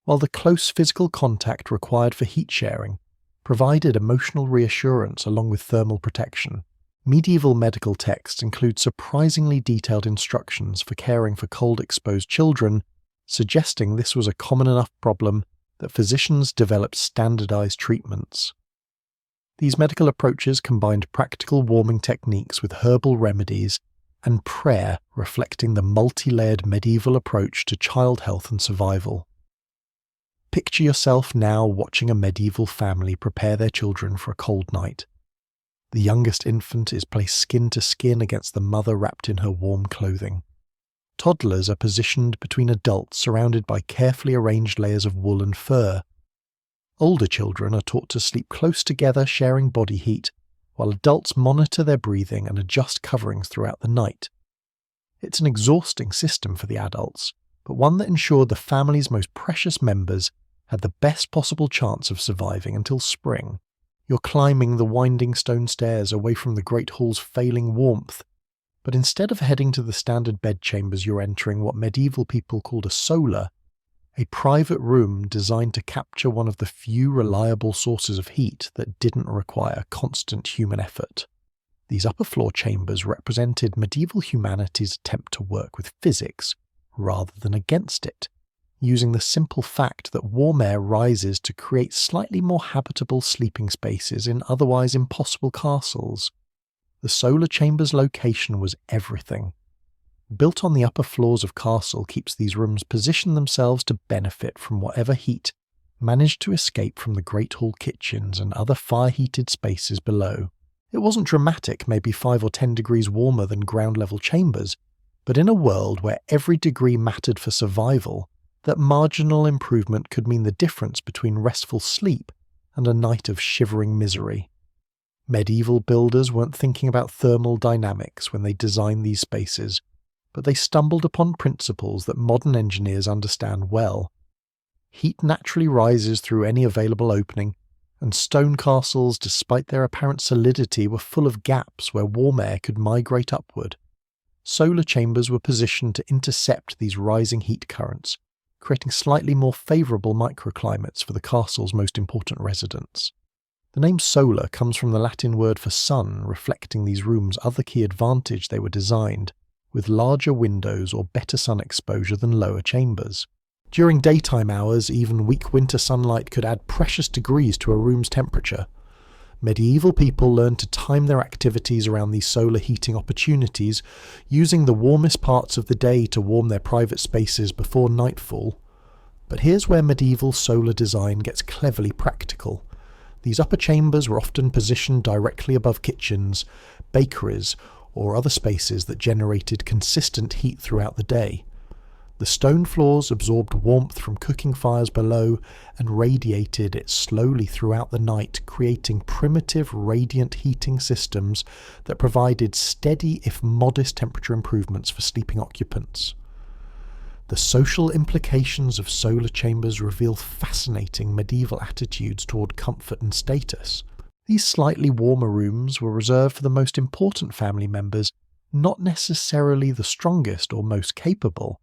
while the close physical contact required for heat sharing provided emotional reassurance along with thermal protection. Medieval medical texts include surprisingly detailed instructions for caring for cold-exposed children, suggesting this was a common enough problem that physicians developed standardized treatments. These medical approaches combined practical warming techniques with herbal remedies and prayer, reflecting the multi-layered medieval approach to child health and survival. Picture yourself now watching a medieval family prepare their children for a cold night. The youngest infant is placed skin to skin against the mother wrapped in her warm clothing. Toddlers are positioned between adults surrounded by carefully arranged layers of wool and fur. Older children are taught to sleep close together, sharing body heat, while adults monitor their breathing and adjust coverings throughout the night. It's an exhausting system for the adults, but one that ensured the family's most precious members had the best possible chance of surviving until spring. You're climbing the winding stone stairs away from the great hall's failing warmth, but instead of heading to the standard bedchambers, you're entering what medieval people called a solar, a private room designed to capture one of the few reliable sources of heat that didn't require constant human effort. These upper floor chambers represented medieval humanity's attempt to work with physics rather than against it, using the simple fact that warm air rises to create slightly more habitable sleeping spaces in otherwise impossible castles. The solar chamber's location was everything. Built on the upper floors of castle keeps these rooms position themselves to benefit from whatever heat managed to escape from the great hall kitchens and other fire-heated spaces below. It wasn't dramatic, maybe 5 or 10 degrees warmer than ground-level chambers, but in a world where every degree mattered for survival, that marginal improvement could mean the difference between restful sleep and a night of shivering misery. Medieval builders weren't thinking about thermal dynamics when they designed these spaces, but they stumbled upon principles that modern engineers understand well. Heat naturally rises through any available opening, and stone castles, despite their apparent solidity, were full of gaps where warm air could migrate upward. Solar chambers were positioned to intercept these rising heat currents, creating slightly more favourable microclimates for the castle's most important residents. The name solar comes from the Latin word for sun, reflecting these rooms' other key advantage: they were designed with larger windows or better sun exposure than lower chambers. During daytime hours, even weak winter sunlight could add precious degrees to a room's temperature. Medieval people learned to time their activities around these solar heating opportunities, using the warmest parts of the day to warm their private spaces before nightfall. But here's where medieval solar design gets cleverly practical. These upper chambers were often positioned directly above kitchens, bakeries, or other spaces that generated consistent heat throughout the day. The stone floors absorbed warmth from cooking fires below and radiated it slowly throughout the night, creating primitive radiant heating systems that provided steady if modest temperature improvements for sleeping occupants. The social implications of solar chambers reveal fascinating medieval attitudes toward comfort and status. These slightly warmer rooms were reserved for the most important family members, not necessarily the strongest or most capable.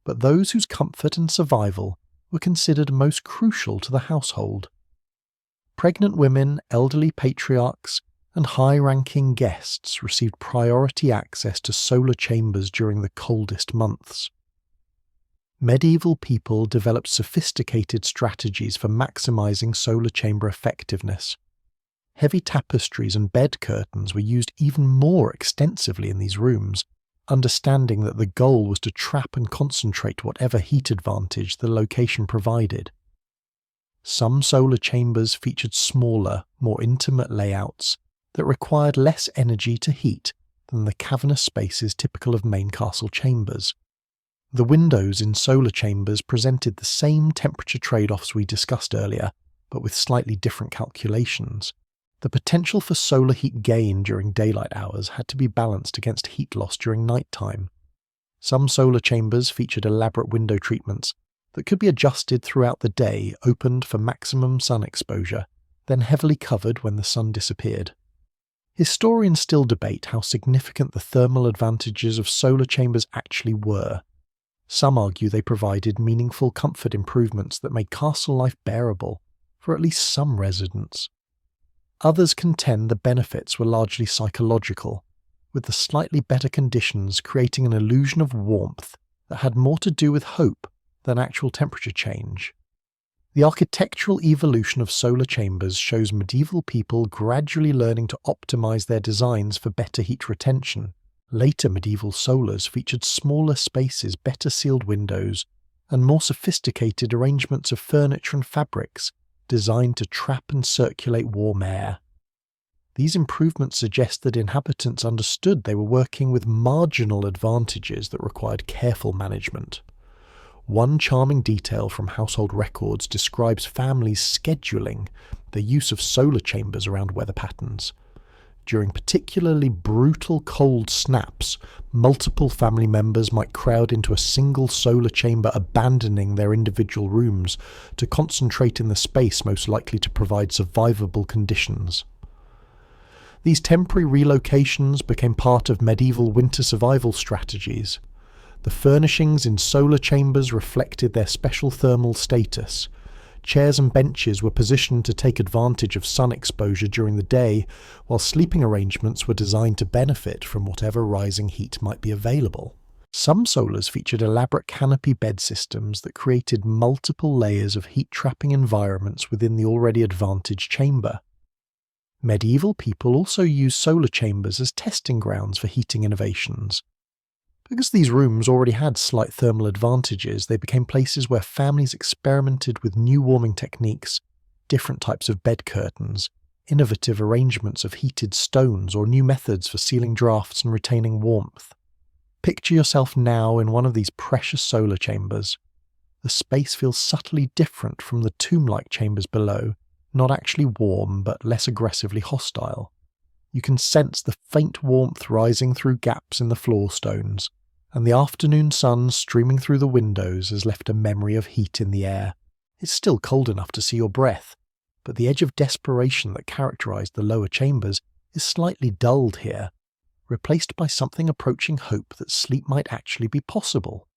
but those whose comfort and survival were considered most crucial to the household. Pregnant women, elderly patriarchs, and high-ranking guests received priority access to solar chambers during the coldest months. Medieval people developed sophisticated strategies for maximizing solar chamber effectiveness. Heavy tapestries and bed curtains were used even more extensively in these rooms, understanding that the goal was to trap and concentrate whatever heat advantage the location provided. Some solar chambers featured smaller, more intimate layouts that required less energy to heat than the cavernous spaces typical of main castle chambers. The windows in solar chambers presented the same temperature trade-offs we discussed earlier, but with slightly different calculations. The potential for solar heat gain during daylight hours had to be balanced against heat loss during nighttime. Some solar chambers featured elaborate window treatments that could be adjusted throughout the day, opened for maximum sun exposure, then heavily covered when the sun disappeared. Historians still debate how significant the thermal advantages of solar chambers actually were. Some argue they provided meaningful comfort improvements that made castle life bearable for at least some residents. Others contend the benefits were largely psychological, with the slightly better conditions creating an illusion of warmth that had more to do with hope than actual temperature change. The architectural evolution of solar chambers shows medieval people gradually learning to optimize their designs for better heat retention. Later medieval solars featured smaller spaces, better sealed windows, and more sophisticated arrangements of furniture and fabrics designed to trap and circulate warm air. These improvements suggest that inhabitants understood they were working with marginal advantages that required careful management. One charming detail from household records describes families scheduling the use of solar chambers around weather patterns. During particularly brutal cold snaps, multiple family members might crowd into a single solar chamber, abandoning their individual rooms to concentrate in the space most likely to provide survivable conditions. These temporary relocations became part of medieval winter survival strategies. The furnishings in solar chambers reflected their special thermal status. Chairs and benches were positioned to take advantage of sun exposure during the day, while sleeping arrangements were designed to benefit from whatever rising heat might be available. Some solars featured elaborate canopy bed systems that created multiple layers of heat-trapping environments within the already advantaged chamber. Medieval people also used solar chambers as testing grounds for heating innovations. Because these rooms already had slight thermal advantages, they became places where families experimented with new warming techniques, different types of bed curtains, innovative arrangements of heated stones, or new methods for sealing drafts and retaining warmth. Picture yourself now in one of these precious solar chambers. The space feels subtly different from the tomb-like chambers below, not actually warm but less aggressively hostile. You can sense the faint warmth rising through gaps in the floor stones, and the afternoon sun streaming through the windows has left a memory of heat in the air. It's still cold enough to see your breath, but the edge of desperation that characterized the lower chambers is slightly dulled here, replaced by something approaching hope that sleep might actually be possible.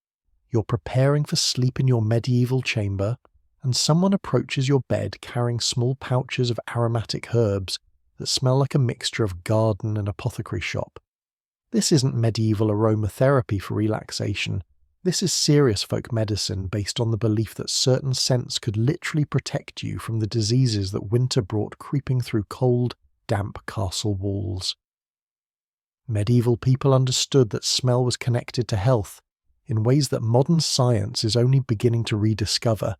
You're preparing for sleep in your medieval chamber, and someone approaches your bed carrying small pouches of aromatic herbs that smell like a mixture of garden and apothecary shop. This isn't medieval aromatherapy for relaxation. This is serious folk medicine based on the belief that certain scents could literally protect you from the diseases that winter brought creeping through cold, damp castle walls. Medieval people understood that smell was connected to health in ways that modern science is only beginning to rediscover,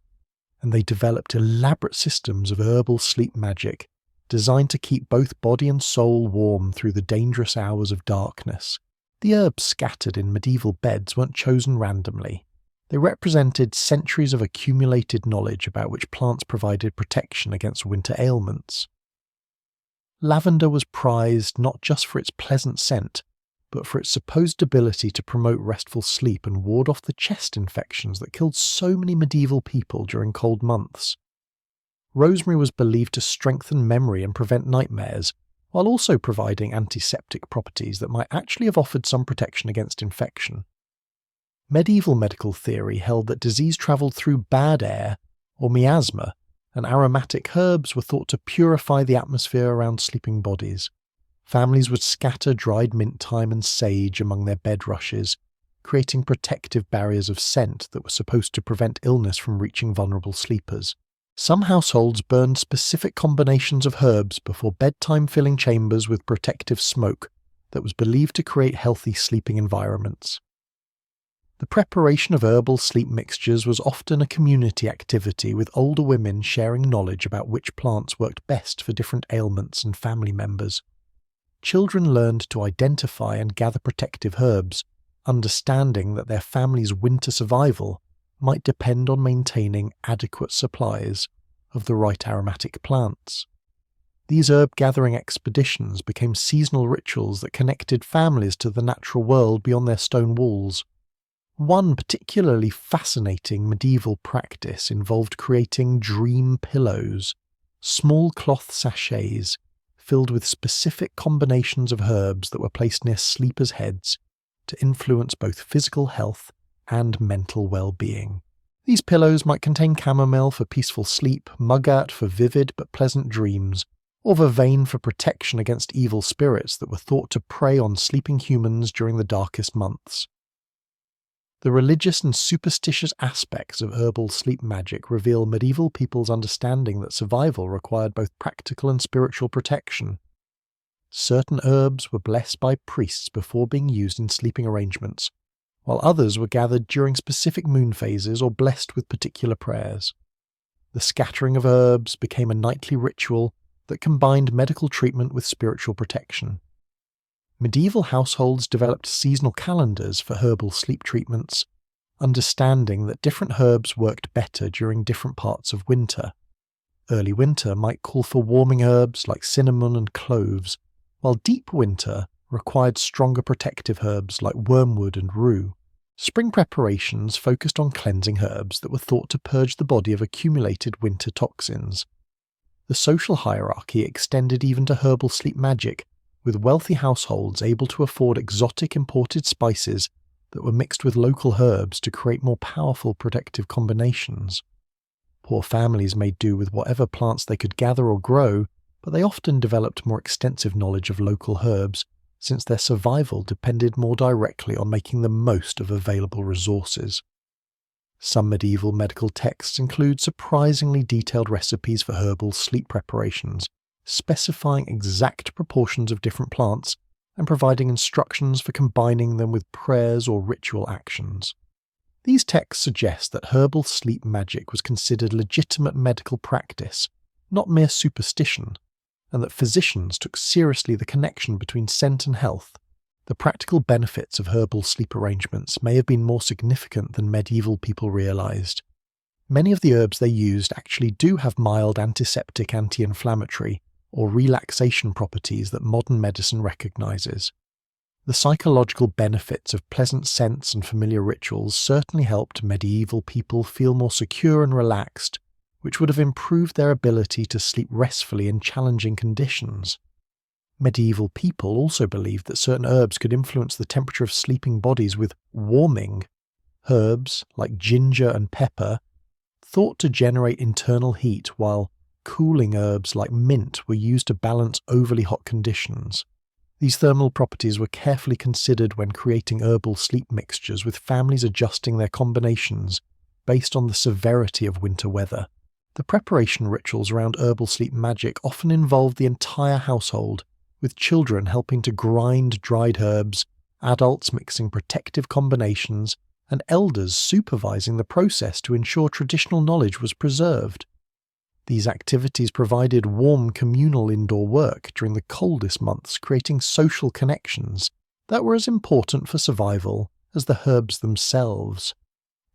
and they developed elaborate systems of herbal sleep magic designed to keep both body and soul warm through the dangerous hours of darkness. The herbs scattered in medieval beds weren't chosen randomly. They represented centuries of accumulated knowledge about which plants provided protection against winter ailments. Lavender was prized not just for its pleasant scent, but for its supposed ability to promote restful sleep and ward off the chest infections that killed so many medieval people during cold months. Rosemary was believed to strengthen memory and prevent nightmares, while also providing antiseptic properties that might actually have offered some protection against infection. Medieval medical theory held that disease travelled through bad air, or miasma, and aromatic herbs were thought to purify the atmosphere around sleeping bodies. Families would scatter dried mint thyme and sage among their bed rushes, creating protective barriers of scent that were supposed to prevent illness from reaching vulnerable sleepers. Some households burned specific combinations of herbs before bedtime, filling chambers with protective smoke that was believed to create healthy sleeping environments. The preparation of herbal sleep mixtures was often a community activity, with older women sharing knowledge about which plants worked best for different ailments and family members. Children learned to identify and gather protective herbs, understanding that their family's winter survival might depend on maintaining adequate supplies of the right aromatic plants. These herb-gathering expeditions became seasonal rituals that connected families to the natural world beyond their stone walls. One particularly fascinating medieval practice involved creating dream pillows, small cloth sachets filled with specific combinations of herbs that were placed near sleepers' heads to influence both physical health and mental well-being. These pillows might contain chamomile for peaceful sleep, mugwort for vivid but pleasant dreams, or vervain for protection against evil spirits that were thought to prey on sleeping humans during the darkest months. The religious and superstitious aspects of herbal sleep magic reveal medieval people's understanding that survival required both practical and spiritual protection. Certain herbs were blessed by priests before being used in sleeping arrangements, while others were gathered during specific moon phases or blessed with particular prayers. The scattering of herbs became a nightly ritual that combined medical treatment with spiritual protection. Medieval households developed seasonal calendars for herbal sleep treatments, understanding that different herbs worked better during different parts of winter. Early winter might call for warming herbs like cinnamon and cloves, while deep winter required stronger protective herbs like wormwood and rue. Spring preparations focused on cleansing herbs that were thought to purge the body of accumulated winter toxins. The social hierarchy extended even to herbal sleep magic, with wealthy households able to afford exotic imported spices that were mixed with local herbs to create more powerful protective combinations. Poor families made do with whatever plants they could gather or grow, but they often developed more extensive knowledge of local herbs, since their survival depended more directly on making the most of available resources. Some medieval medical texts include surprisingly detailed recipes for herbal sleep preparations, specifying exact proportions of different plants and providing instructions for combining them with prayers or ritual actions. These texts suggest that herbal sleep magic was considered legitimate medical practice, not mere superstition, and that physicians took seriously the connection between scent and health. The practical benefits of herbal sleep arrangements may have been more significant than medieval people realized. Many of the herbs they used actually do have mild antiseptic, anti-inflammatory, or relaxation properties that modern medicine recognizes. The psychological benefits of pleasant scents and familiar rituals certainly helped medieval people feel more secure and relaxed, which would have improved their ability to sleep restfully in challenging conditions. Medieval people also believed that certain herbs could influence the temperature of sleeping bodies with warming. Herbs, like ginger and pepper, thought to generate internal heat, while cooling herbs like mint were used to balance overly hot conditions. These thermal properties were carefully considered when creating herbal sleep mixtures, with families adjusting their combinations based on the severity of winter weather. The preparation rituals around herbal sleep magic often involved the entire household, with children helping to grind dried herbs, adults mixing protective combinations, and elders supervising the process to ensure traditional knowledge was preserved. These activities provided warm communal indoor work during the coldest months, creating social connections that were as important for survival as the herbs themselves.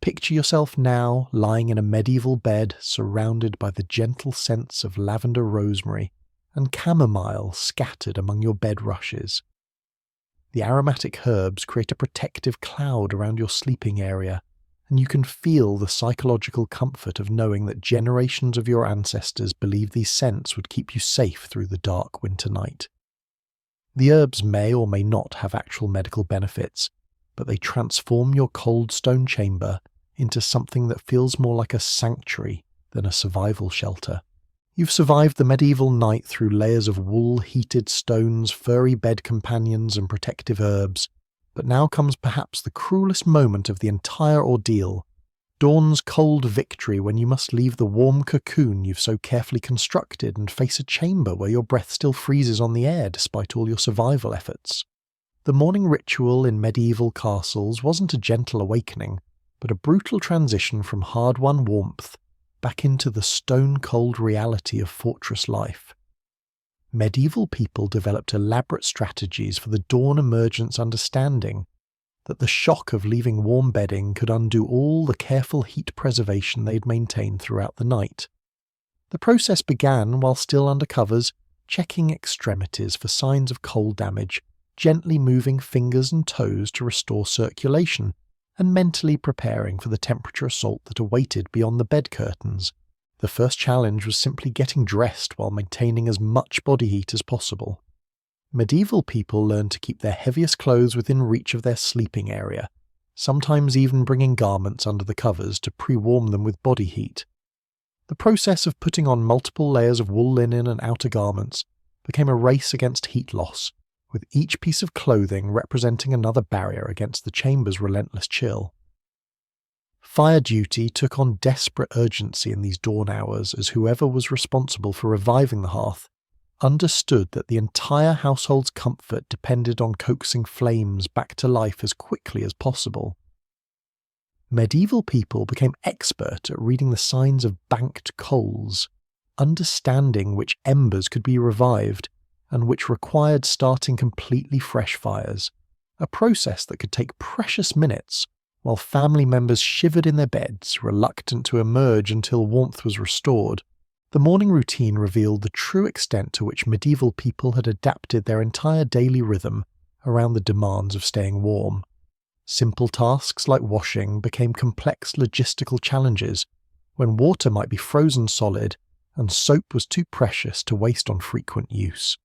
Picture yourself now lying in a medieval bed surrounded by the gentle scents of lavender, rosemary, and chamomile scattered among your bed rushes. The aromatic herbs create a protective cloud around your sleeping area, and you can feel the psychological comfort of knowing that generations of your ancestors believed these scents would keep you safe through the dark winter night. The herbs may or may not have actual medical benefits, but they transform your cold stone chamber into something that feels more like a sanctuary than a survival shelter. You've survived the medieval night through layers of wool-heated stones, furry bed companions, and protective herbs, but now comes perhaps the cruelest moment of the entire ordeal, dawn's cold victory when you must leave the warm cocoon you've so carefully constructed and face a chamber where your breath still freezes on the air despite all your survival efforts. The morning ritual in medieval castles wasn't a gentle awakening, but a brutal transition from hard-won warmth back into the stone-cold reality of fortress life. Medieval people developed elaborate strategies for the dawn emergence, understanding that the shock of leaving warm bedding could undo all the careful heat preservation they'd maintained throughout the night. The process began while still under covers, checking extremities for signs of cold damage, gently moving fingers and toes to restore circulation, and mentally preparing for the temperature assault that awaited beyond the bed curtains. The first challenge was simply getting dressed while maintaining as much body heat as possible. Medieval people learned to keep their heaviest clothes within reach of their sleeping area, sometimes even bringing garments under the covers to pre-warm them with body heat. The process of putting on multiple layers of wool linen and outer garments became a race against heat loss, with each piece of clothing representing another barrier against the chamber's relentless chill. Fire duty took on desperate urgency in these dawn hours as whoever was responsible for reviving the hearth understood that the entire household's comfort depended on coaxing flames back to life as quickly as possible. Medieval people became expert at reading the signs of banked coals, understanding which embers could be revived and which required starting completely fresh fires, a process that could take precious minutes while family members shivered in their beds, reluctant to emerge until warmth was restored. The morning routine revealed the true extent to which medieval people had adapted their entire daily rhythm around the demands of staying warm. Simple tasks like washing became complex logistical challenges when water might be frozen solid and soap was too precious to waste on frequent use.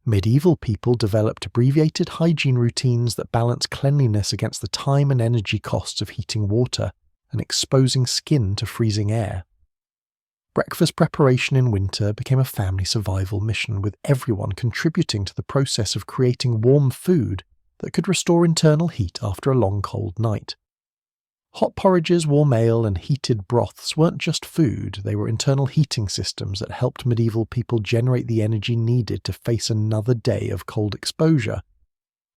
Medieval people developed abbreviated hygiene routines that balanced cleanliness against the time and energy costs of heating water and exposing skin to freezing air. Breakfast preparation in winter became a family survival mission, with everyone contributing to the process of creating warm food that could restore internal heat after a long cold night. Hot porridges, warm ale, and heated broths weren't just food, they were internal heating systems that helped medieval people generate the energy needed to face another day of cold exposure.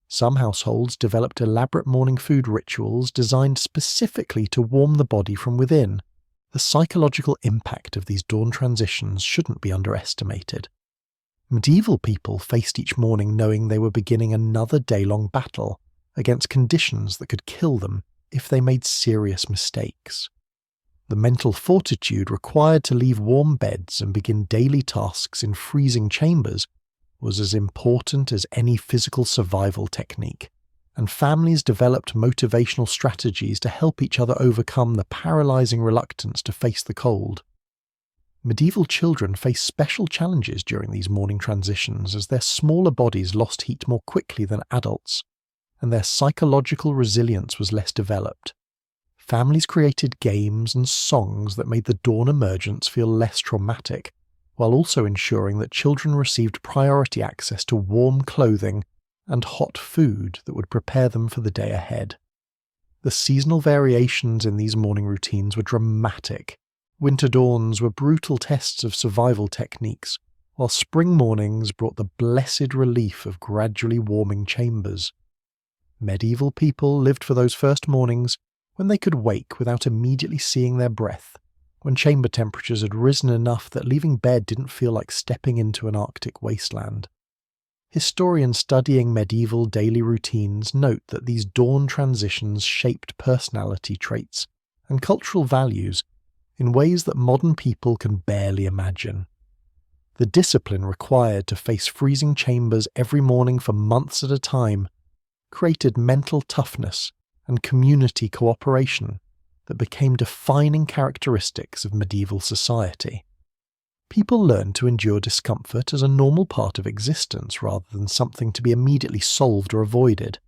Some households developed elaborate morning food rituals designed specifically to warm the body from within. The psychological impact of these dawn transitions shouldn't be underestimated. Medieval people faced each morning knowing they were beginning another day-long battle against conditions that could kill them if they made serious mistakes. The mental fortitude required to leave warm beds and begin daily tasks in freezing chambers was as important as any physical survival technique, and families developed motivational strategies to help each other overcome the paralyzing reluctance to face the cold. Medieval children faced special challenges during these morning transitions as their smaller bodies lost heat more quickly than adults, and their psychological resilience was less developed. Families created games and songs that made the dawn emergence feel less traumatic, while also ensuring that children received priority access to warm clothing and hot food that would prepare them for the day ahead. The seasonal variations in these morning routines were dramatic. Winter dawns were brutal tests of survival techniques, while spring mornings brought the blessed relief of gradually warming chambers. Medieval people lived for those first mornings when they could wake without immediately seeing their breath, when chamber temperatures had risen enough that leaving bed didn't feel like stepping into an Arctic wasteland. Historians studying medieval daily routines note that these dawn transitions shaped personality traits and cultural values in ways that modern people can barely imagine. The discipline required to face freezing chambers every morning for months at a time created mental toughness and community cooperation that became defining characteristics of medieval society. People learned to endure discomfort as a normal part of existence rather than something to be immediately solved or avoided.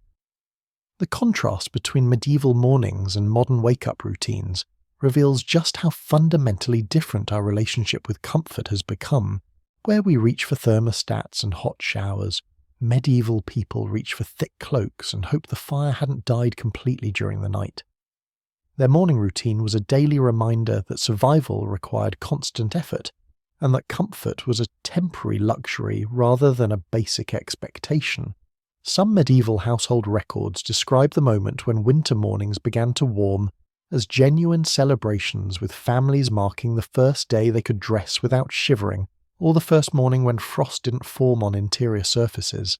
The contrast between medieval mornings and modern wake-up routines reveals just how fundamentally different our relationship with comfort has become. Where we reach for thermostats and hot showers, medieval people reach for thick cloaks and hope the fire hadn't died completely during the night. Their morning routine was a daily reminder that survival required constant effort, and that comfort was a temporary luxury rather than a basic expectation. Some medieval household records describe the moment when winter mornings began to warm as genuine celebrations, with families marking the first day they could dress without shivering, or the first morning when frost didn't form on interior surfaces.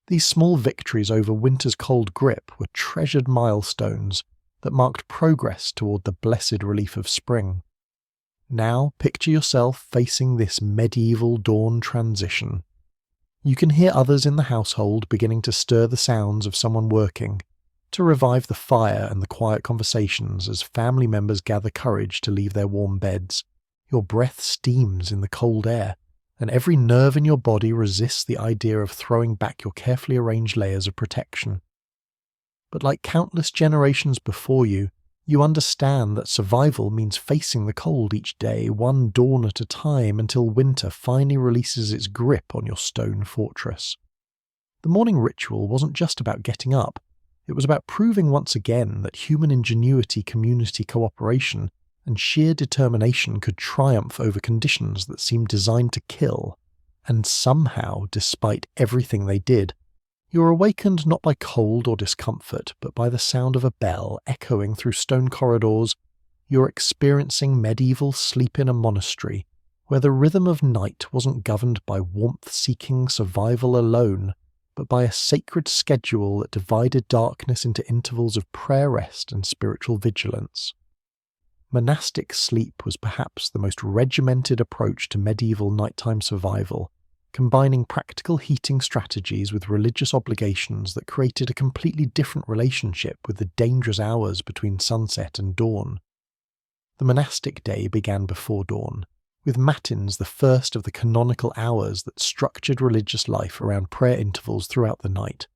These small victories over winter's cold grip were treasured milestones that marked progress toward the blessed relief of spring. Now picture yourself facing this medieval dawn transition. You can hear others in the household beginning to stir the sounds of someone working, to revive the fire and the quiet conversations as family members gather courage to leave their warm beds. Your breath steams in the cold air, and every nerve in your body resists the idea of throwing back your carefully arranged layers of protection. But like countless generations before you, you understand that survival means facing the cold each day, one dawn at a time, until winter finally releases its grip on your stone fortress. The morning ritual wasn't just about getting up. It was about proving once again that human ingenuity, community cooperation, and sheer determination could triumph over conditions that seemed designed to kill. And somehow, despite everything they did, you're awakened not by cold or discomfort, but by the sound of a bell echoing through stone corridors. You're experiencing medieval sleep in a monastery, where the rhythm of night wasn't governed by warmth-seeking survival alone, but by a sacred schedule that divided darkness into intervals of prayer rest and spiritual vigilance. Monastic sleep was perhaps the most regimented approach to medieval nighttime survival, combining practical heating strategies with religious obligations that created a completely different relationship with the dangerous hours between sunset and dawn. The monastic day began before dawn, with matins the first of the canonical hours that structured religious life around prayer intervals throughout the night.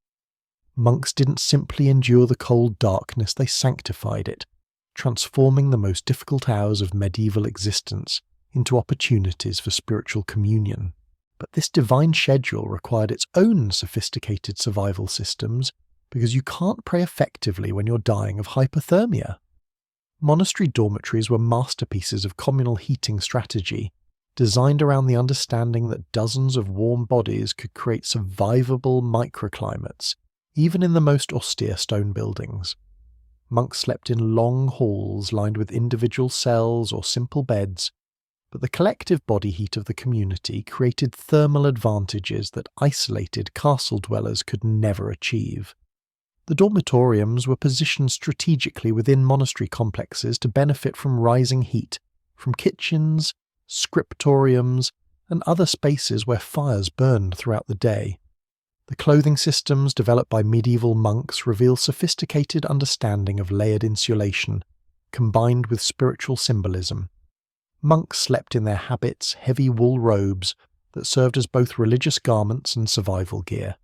Monks didn't simply endure the cold darkness, they sanctified it, transforming the most difficult hours of medieval existence into opportunities for spiritual communion. But this divine schedule required its own sophisticated survival systems, because you can't pray effectively when you're dying of hypothermia. Monastery dormitories were masterpieces of communal heating strategy, designed around the understanding that dozens of warm bodies could create survivable microclimates, even in the most austere stone buildings. Monks slept in long halls lined with individual cells or simple beds, but the collective body heat of the community created thermal advantages that isolated castle dwellers could never achieve. The dormitoriums were positioned strategically within monastery complexes to benefit from rising heat, from kitchens, scriptoriums, and other spaces where fires burned throughout the day. The clothing systems developed by medieval monks reveal sophisticated understanding of layered insulation, combined with spiritual symbolism. Monks slept in their habits, heavy wool robes that served as both religious garments and survival gear.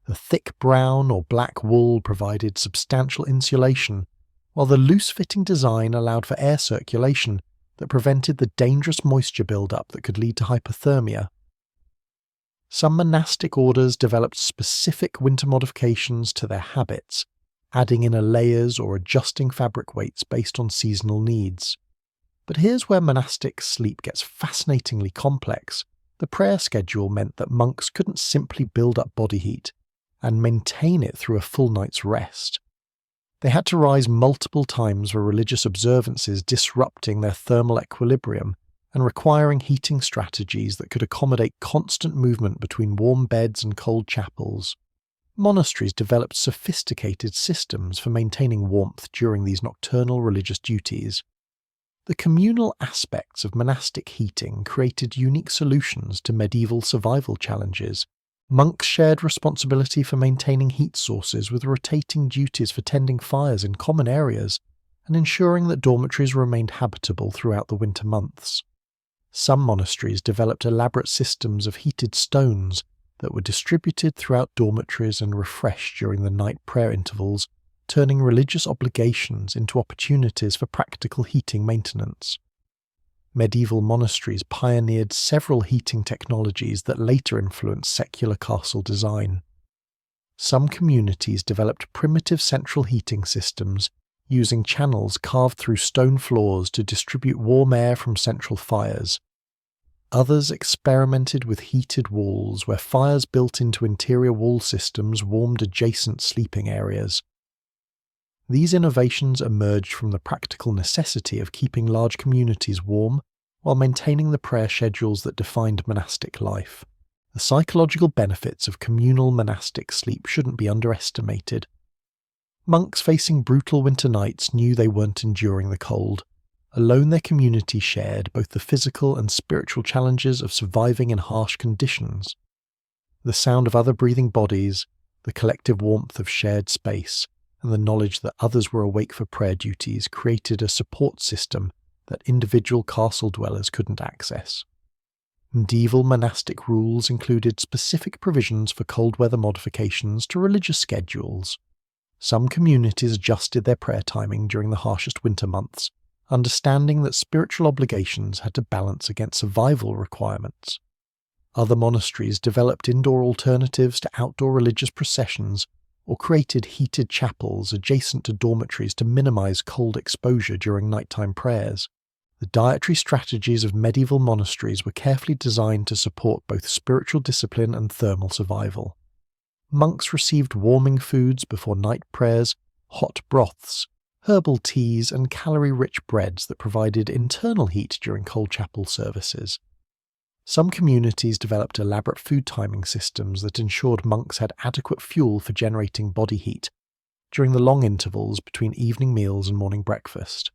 The thick brown or black wool provided substantial insulation, while the loose-fitting design allowed for air circulation that prevented the dangerous moisture buildup that could lead to hypothermia. Some monastic orders developed specific winter modifications to their habits, adding inner layers or adjusting fabric weights based on seasonal needs. But here's where monastic sleep gets fascinatingly complex. The prayer schedule meant that monks couldn't simply build up body heat and maintain it through a full night's rest. They had to rise multiple times for religious observances, disrupting their thermal equilibrium and requiring heating strategies that could accommodate constant movement between warm beds and cold chapels. Monasteries developed sophisticated systems for maintaining warmth during these nocturnal religious duties. The communal aspects of monastic heating created unique solutions to medieval survival challenges. Monks shared responsibility for maintaining heat sources, with rotating duties for tending fires in common areas and ensuring that dormitories remained habitable throughout the winter months. Some monasteries developed elaborate systems of heated stones that were distributed throughout dormitories and refreshed during the night prayer intervals, turning religious obligations into opportunities for practical heating maintenance. Medieval monasteries pioneered several heating technologies that later influenced secular castle design. Some communities developed primitive central heating systems using channels carved through stone floors to distribute warm air from central fires. Others experimented with heated walls where fires built into interior wall systems warmed adjacent sleeping areas. These innovations emerged from the practical necessity of keeping large communities warm while maintaining the prayer schedules that defined monastic life. The psychological benefits of communal monastic sleep shouldn't be underestimated. Monks facing brutal winter nights knew they weren't enduring the cold. Alone their community shared both the physical and spiritual challenges of surviving in harsh conditions. The sound of other breathing bodies, the collective warmth of shared space, and the knowledge that others were awake for prayer duties created a support system that individual castle dwellers couldn't access. Medieval monastic rules included specific provisions for cold weather modifications to religious schedules. Some communities adjusted their prayer timing during the harshest winter months, understanding that spiritual obligations had to balance against survival requirements. Other monasteries developed indoor alternatives to outdoor religious processions or created heated chapels adjacent to dormitories to minimize cold exposure during nighttime prayers. The dietary strategies of medieval monasteries were carefully designed to support both spiritual discipline and thermal survival. Monks received warming foods before night prayers, hot broths, herbal teas, and calorie-rich breads that provided internal heat during cold chapel services. Some communities developed elaborate food timing systems that ensured monks had adequate fuel for generating body heat during the long intervals between evening meals and morning breakfast.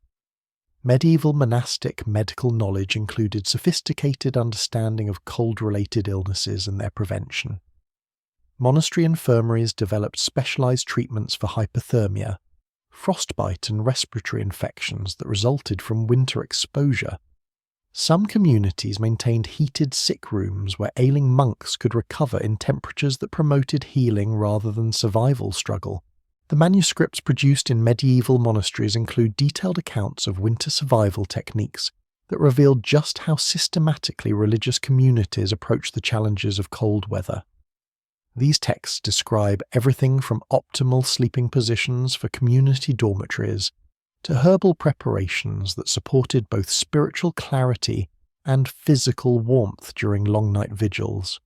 Medieval monastic medical knowledge included sophisticated understanding of cold-related illnesses and their prevention. Monastery infirmaries developed specialized treatments for hypothermia, frostbite and respiratory infections that resulted from winter exposure. Some communities maintained heated sick rooms where ailing monks could recover in temperatures that promoted healing rather than survival struggle. The manuscripts produced in medieval monasteries include detailed accounts of winter survival techniques that revealed just how systematically religious communities approached the challenges of cold weather. These texts describe everything from optimal sleeping positions for community dormitories to herbal preparations that supported both spiritual clarity and physical warmth during long night vigils.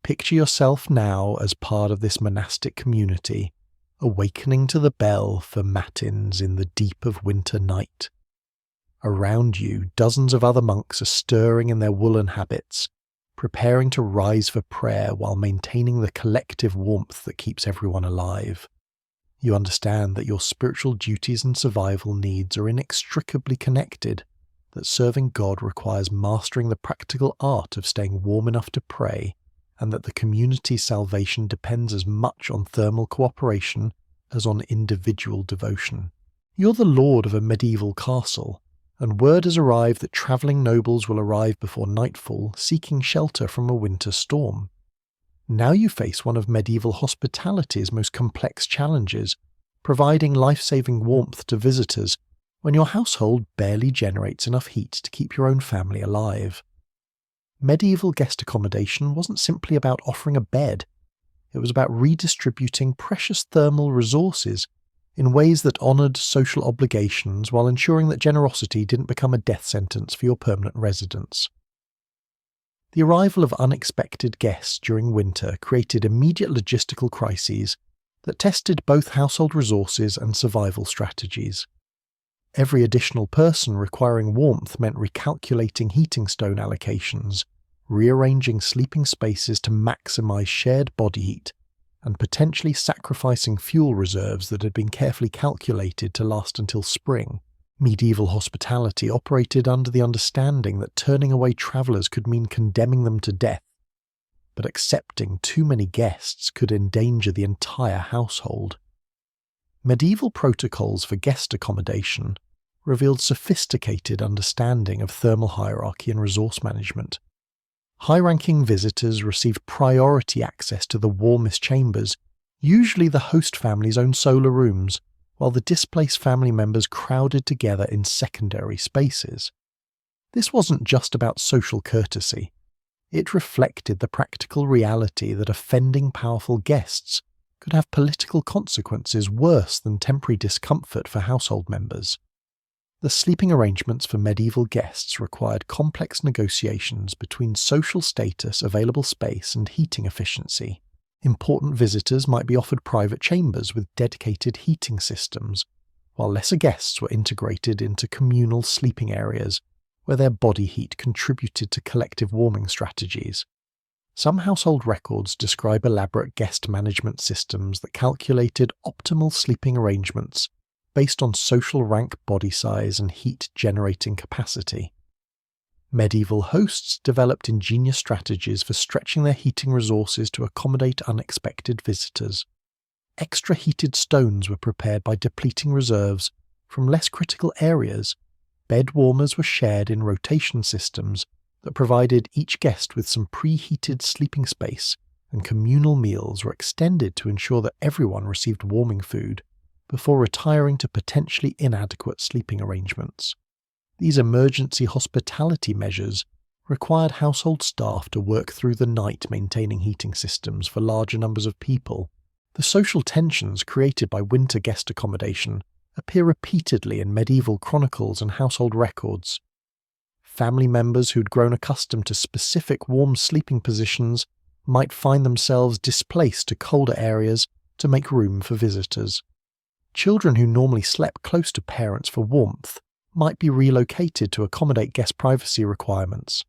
Picture yourself now as part of this monastic community, awakening to the bell for matins in the deep of winter night. Around you, dozens of other monks are stirring in their woolen habits, preparing to rise for prayer while maintaining the collective warmth that keeps everyone alive. You understand that your spiritual duties and survival needs are inextricably connected, that serving God requires mastering the practical art of staying warm enough to pray, and that the community's salvation depends as much on thermal cooperation as on individual devotion. You're the lord of a medieval castle, and word has arrived that travelling nobles will arrive before nightfall seeking shelter from a winter storm. Now you face one of medieval hospitality's most complex challenges, providing life-saving warmth to visitors when your household barely generates enough heat to keep your own family alive. Medieval guest accommodation wasn't simply about offering a bed. It was about redistributing precious thermal resources in ways that honoured social obligations while ensuring that generosity didn't become a death sentence for your permanent residence. The arrival of unexpected guests during winter created immediate logistical crises that tested both household resources and survival strategies. Every additional person requiring warmth meant recalculating heating stone allocations, rearranging sleeping spaces to maximize shared body heat, and potentially sacrificing fuel reserves that had been carefully calculated to last until spring. Medieval hospitality operated under the understanding that turning away travellers could mean condemning them to death, but accepting too many guests could endanger the entire household. Medieval protocols for guest accommodation revealed sophisticated understanding of thermal hierarchy and resource management. High-ranking visitors received priority access to the warmest chambers, usually the host family's own solar rooms, while the displaced family members crowded together in secondary spaces. This wasn't just about social courtesy. It reflected the practical reality that offending powerful guests could have political consequences worse than temporary discomfort for household members. The sleeping arrangements for medieval guests required complex negotiations between social status, available space, and heating efficiency. Important visitors might be offered private chambers with dedicated heating systems, while lesser guests were integrated into communal sleeping areas where their body heat contributed to collective warming strategies. Some household records describe elaborate guest management systems that calculated optimal sleeping arrangements based on social rank, body size, and heat-generating capacity. Medieval hosts developed ingenious strategies for stretching their heating resources to accommodate unexpected visitors. Extra heated stones were prepared by depleting reserves from less critical areas. Bed warmers were shared in rotation systems that provided each guest with some preheated sleeping space, and communal meals were extended to ensure that everyone received warming food before retiring to potentially inadequate sleeping arrangements. These emergency hospitality measures required household staff to work through the night maintaining heating systems for larger numbers of people. The social tensions created by winter guest accommodation appear repeatedly in medieval chronicles and household records. Family members who'd grown accustomed to specific warm sleeping positions might find themselves displaced to colder areas to make room for visitors. Children who normally slept close to parents for warmth might be relocated to accommodate guest privacy requirements.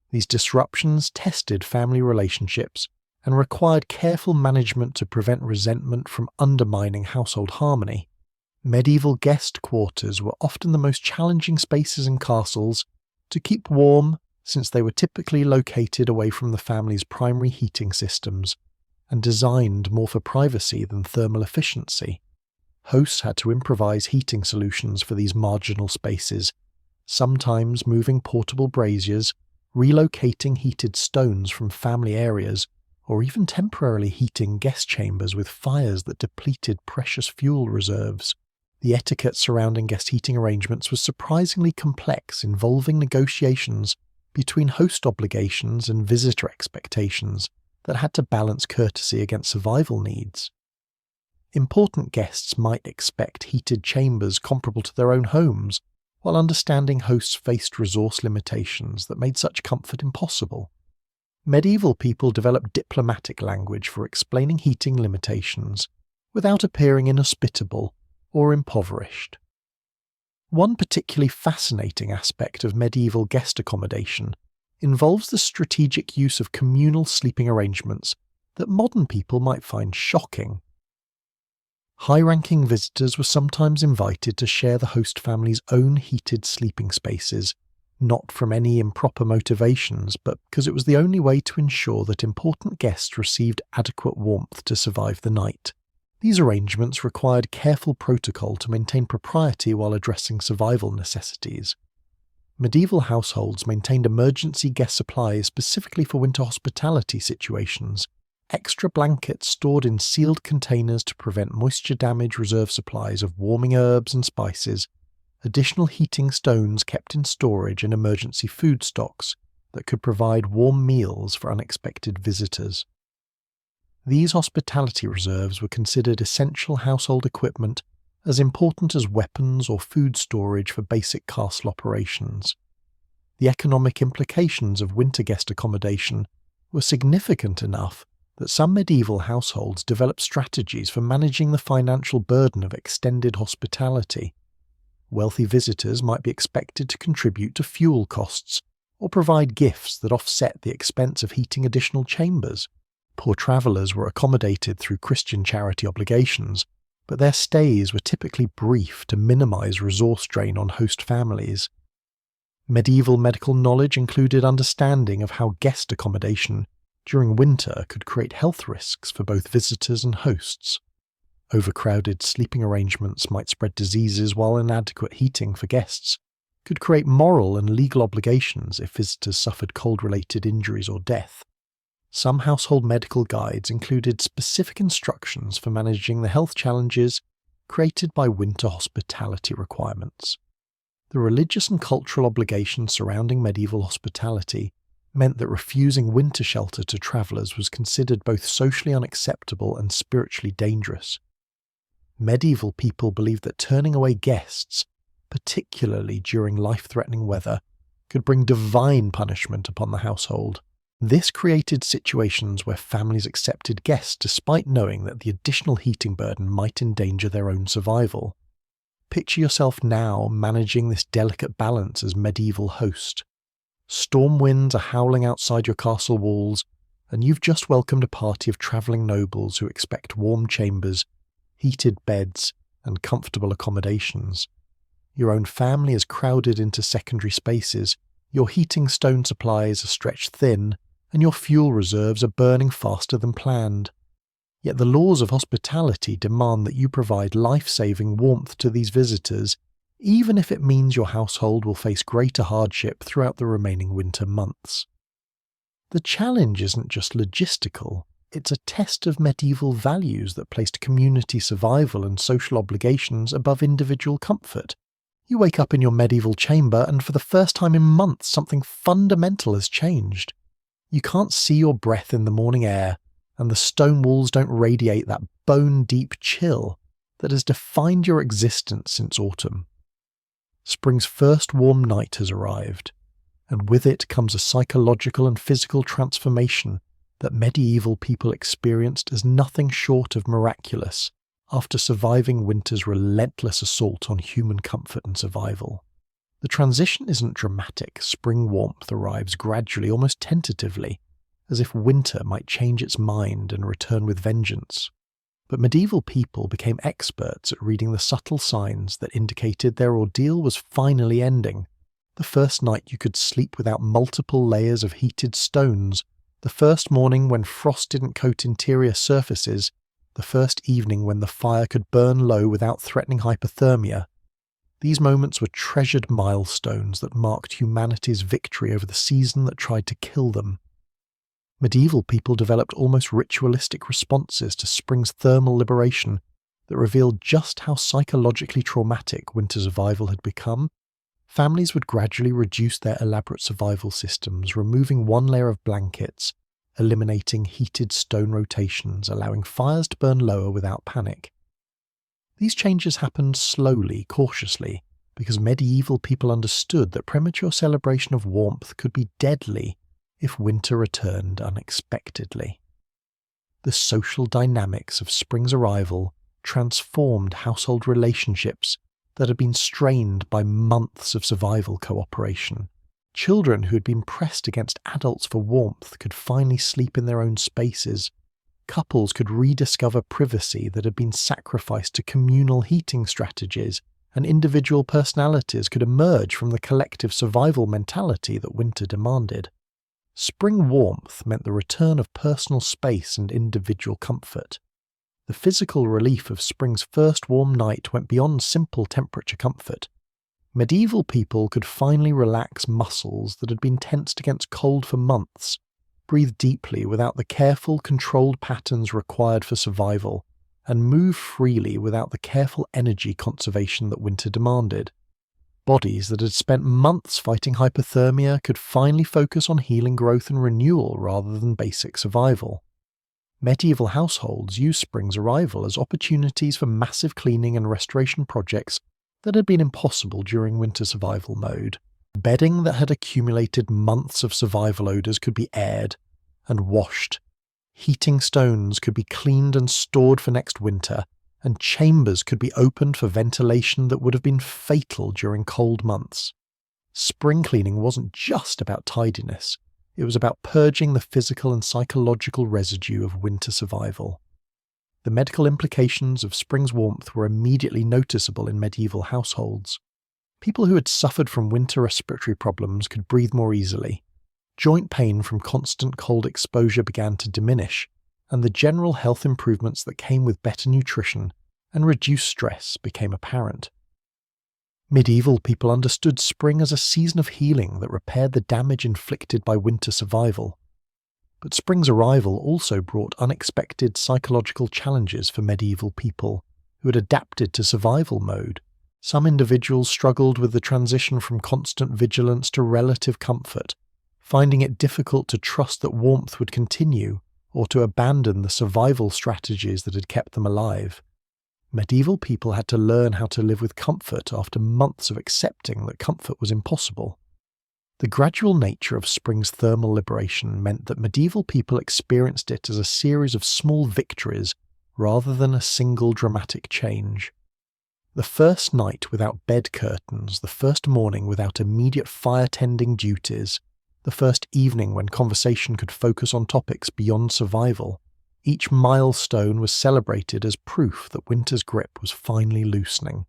These disruptions tested family relationships and required careful management to prevent resentment from undermining household harmony. Medieval guest quarters were often the most challenging spaces in castles to keep warm, since they were typically located away from the family's primary heating systems and designed more for privacy than thermal efficiency. Hosts had to improvise heating solutions for these marginal spaces, sometimes moving portable braziers, relocating heated stones from family areas, or even temporarily heating guest chambers with fires that depleted precious fuel reserves. The etiquette surrounding guest heating arrangements was surprisingly complex, involving negotiations between host obligations and visitor expectations that had to balance courtesy against survival needs. Important guests might expect heated chambers comparable to their own homes, while understanding hosts faced resource limitations that made such comfort impossible. Medieval people developed diplomatic language for explaining heating limitations without appearing inhospitable or impoverished. One particularly fascinating aspect of medieval guest accommodation involves the strategic use of communal sleeping arrangements that modern people might find shocking. High-ranking visitors were sometimes invited to share the host family's own heated sleeping spaces, not from any improper motivations, but because it was the only way to ensure that important guests received adequate warmth to survive the night. These arrangements required careful protocol to maintain propriety while addressing survival necessities. Medieval households maintained emergency guest supplies specifically for winter hospitality situations. Extra blankets stored in sealed containers to prevent moisture damage, reserve supplies of warming herbs and spices, additional heating stones kept in storage, and emergency food stocks that could provide warm meals for unexpected visitors. These hospitality reserves were considered essential household equipment, as important as weapons or food storage for basic castle operations. The economic implications of winter guest accommodation were significant enough that some medieval households developed strategies for managing the financial burden of extended hospitality. Wealthy visitors might be expected to contribute to fuel costs or provide gifts that offset the expense of heating additional chambers. Poor travellers were accommodated through Christian charity obligations, but their stays were typically brief to minimise resource drain on host families. Medieval medical knowledge included understanding of how guest accommodation during winter could create health risks for both visitors and hosts. Overcrowded sleeping arrangements might spread diseases, while inadequate heating for guests could create moral and legal obligations if visitors suffered cold-related injuries or death. Some household medical guides included specific instructions for managing the health challenges created by winter hospitality requirements. The religious and cultural obligations surrounding medieval hospitality meant that refusing winter shelter to travellers was considered both socially unacceptable and spiritually dangerous. Medieval people believed that turning away guests, particularly during life-threatening weather, could bring divine punishment upon the household. This created situations where families accepted guests despite knowing that the additional heating burden might endanger their own survival. Picture yourself now managing this delicate balance as medieval host. Storm winds are howling outside your castle walls, and you've just welcomed a party of travelling nobles who expect warm chambers, heated beds, and comfortable accommodations. Your own family is crowded into secondary spaces, your heating stone supplies are stretched thin, and your fuel reserves are burning faster than planned. Yet the laws of hospitality demand that you provide life-saving warmth to these visitors, even if it means your household will face greater hardship throughout the remaining winter months. The challenge isn't just logistical, it's a test of medieval values that placed community survival and social obligations above individual comfort. You wake up in your medieval chamber and for the first time in months something fundamental has changed. You can't see your breath in the morning air, and the stone walls don't radiate that bone-deep chill that has defined your existence since autumn. Spring's first warm night has arrived, and with it comes a psychological and physical transformation that medieval people experienced as nothing short of miraculous after surviving winter's relentless assault on human comfort and survival. The transition isn't dramatic. Spring warmth arrives gradually, almost tentatively, as if winter might change its mind and return with vengeance. But medieval people became experts at reading the subtle signs that indicated their ordeal was finally ending. The first night you could sleep without multiple layers of heated stones, the first morning when frost didn't coat interior surfaces, the first evening when the fire could burn low without threatening hypothermia. These moments were treasured milestones that marked humanity's victory over the season that tried to kill them. Medieval people developed almost ritualistic responses to spring's thermal liberation that revealed just how psychologically traumatic winter survival had become. Families would gradually reduce their elaborate survival systems, removing one layer of blankets, eliminating heated stone rotations, allowing fires to burn lower without panic. These changes happened slowly, cautiously, because medieval people understood that premature celebration of warmth could be deadly if winter returned unexpectedly. The social dynamics of spring's arrival transformed household relationships that had been strained by months of survival cooperation. Children who had been pressed against adults for warmth could finally sleep in their own spaces. Couples could rediscover privacy that had been sacrificed to communal heating strategies, and individual personalities could emerge from the collective survival mentality that winter demanded. Spring warmth meant the return of personal space and individual comfort. The physical relief of spring's first warm night went beyond simple temperature comfort. Medieval people could finally relax muscles that had been tensed against cold for months, breathe deeply without the careful, controlled patterns required for survival, and move freely without the careful energy conservation that winter demanded. Bodies that had spent months fighting hypothermia could finally focus on healing growth and renewal rather than basic survival. Medieval households used spring's arrival as opportunities for massive cleaning and restoration projects that had been impossible during winter survival mode. Bedding that had accumulated months of survival odours could be aired and washed. Heating stones could be cleaned and stored for next winter, and chambers could be opened for ventilation that would have been fatal during cold months. Spring cleaning wasn't just about tidiness, it was about purging the physical and psychological residue of winter survival. The medical implications of spring's warmth were immediately noticeable in medieval households. People who had suffered from winter respiratory problems could breathe more easily. Joint pain from constant cold exposure began to diminish, and the general health improvements that came with better nutrition and reduced stress became apparent. Medieval people understood spring as a season of healing that repaired the damage inflicted by winter survival. But spring's arrival also brought unexpected psychological challenges for medieval people who had adapted to survival mode. Some individuals struggled with the transition from constant vigilance to relative comfort, finding it difficult to trust that warmth would continue or to abandon the survival strategies that had kept them alive. Medieval people had to learn how to live with comfort after months of accepting that comfort was impossible. The gradual nature of spring's thermal liberation meant that medieval people experienced it as a series of small victories rather than a single dramatic change. The first night without bed curtains, the first morning without immediate fire-tending duties, the first evening when conversation could focus on topics beyond survival. Each milestone was celebrated as proof that winter's grip was finally loosening.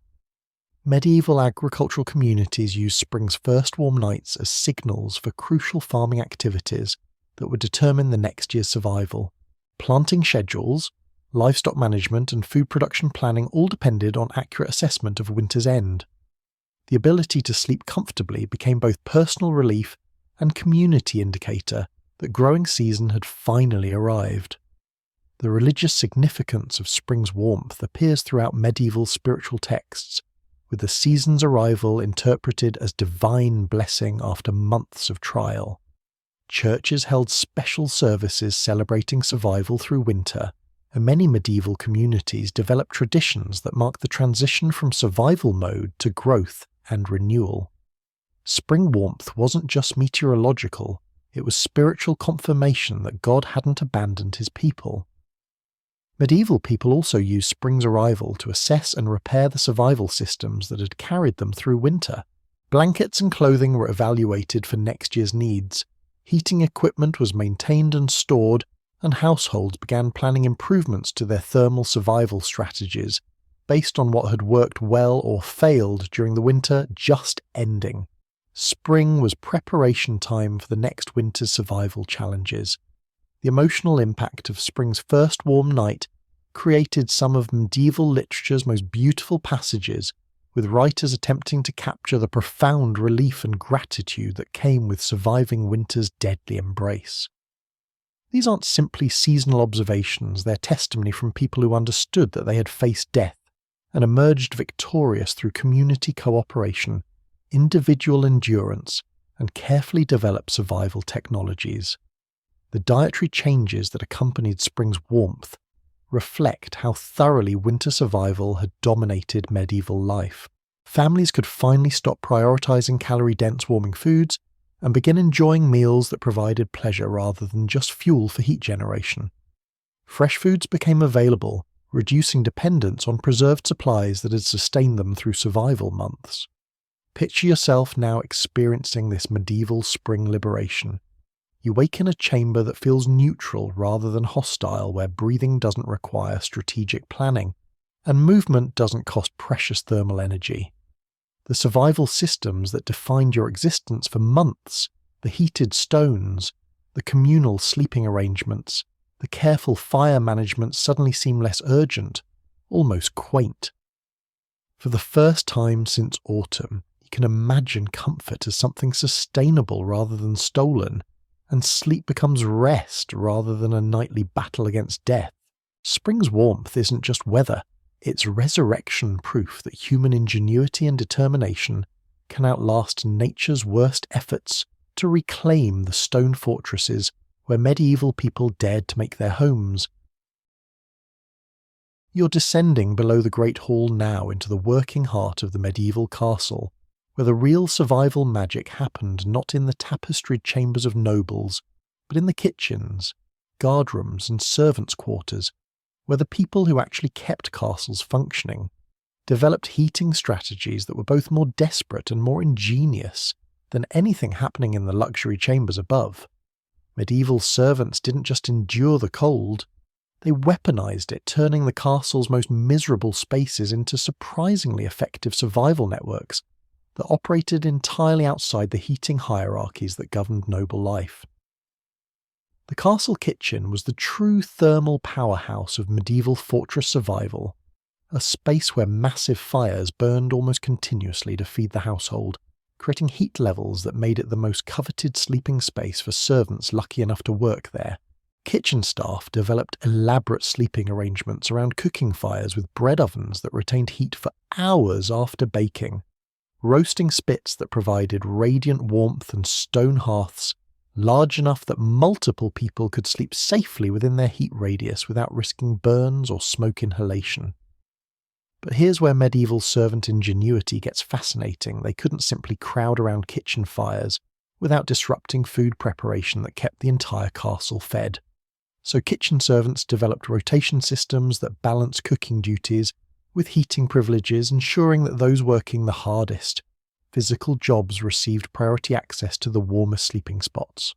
Medieval agricultural communities used spring's first warm nights as signals for crucial farming activities that would determine the next year's survival. Planting schedules, livestock management, and food production planning all depended on accurate assessment of winter's end. The ability to sleep comfortably became both personal relief and community indicator that growing season had finally arrived. The religious significance of spring's warmth appears throughout medieval spiritual texts, with the season's arrival interpreted as divine blessing after months of trial. Churches held special services celebrating survival through winter, and many medieval communities developed traditions that mark the transition from survival mode to growth and renewal. Spring warmth wasn't just meteorological, it was spiritual confirmation that God hadn't abandoned his people. Medieval people also used spring's arrival to assess and repair the survival systems that had carried them through winter. Blankets and clothing were evaluated for next year's needs, heating equipment was maintained and stored, and households began planning improvements to their thermal survival strategies, based on what had worked well or failed during the winter just ending. Spring was preparation time for the next winter's survival challenges. The emotional impact of spring's first warm night created some of medieval literature's most beautiful passages, with writers attempting to capture the profound relief and gratitude that came with surviving winter's deadly embrace. These aren't simply seasonal observations, they're testimony from people who understood that they had faced death and emerged victorious through community cooperation, individual endurance, and carefully developed survival technologies. The dietary changes that accompanied spring's warmth reflect how thoroughly winter survival had dominated medieval life. Families could finally stop prioritizing calorie-dense warming foods and begin enjoying meals that provided pleasure rather than just fuel for heat generation. Fresh foods became available, reducing dependence on preserved supplies that had sustained them through survival months. Picture yourself now experiencing this medieval spring liberation. You wake in a chamber that feels neutral rather than hostile, where breathing doesn't require strategic planning, and movement doesn't cost precious thermal energy. The survival systems that defined your existence for months, the heated stones, the communal sleeping arrangements, the careful fire management suddenly seem less urgent, almost quaint. For the first time since autumn, you can imagine comfort as something sustainable rather than stolen, and sleep becomes rest rather than a nightly battle against death. Spring's warmth isn't just weather, it's resurrection proof that human ingenuity and determination can outlast nature's worst efforts to reclaim the stone fortresses where medieval people dared to make their homes. You're descending below the Great Hall now into the working heart of the medieval castle, where the real survival magic happened not in the tapestried chambers of nobles, but in the kitchens, guardrooms, and servants' quarters, where the people who actually kept castles functioning developed heating strategies that were both more desperate and more ingenious than anything happening in the luxury chambers above. Medieval servants didn't just endure the cold, they weaponized it, turning the castle's most miserable spaces into surprisingly effective survival networks that operated entirely outside the heating hierarchies that governed noble life. The castle kitchen was the true thermal powerhouse of medieval fortress survival. a space where massive fires burned almost continuously to feed the household, creating heat levels that made it the most coveted sleeping space for servants lucky enough to work there. Kitchen staff developed elaborate sleeping arrangements around cooking fires with bread ovens that retained heat for hours after baking, roasting spits that provided radiant warmth and stone hearths large enough that multiple people could sleep safely within their heat radius without risking burns or smoke inhalation. But here's where medieval servant ingenuity gets fascinating. They couldn't simply crowd around kitchen fires without disrupting food preparation that kept the entire castle fed. So kitchen servants developed rotation systems that balanced cooking duties with heating privileges, ensuring that those working the hardest physical jobs received priority access to the warmest sleeping spots.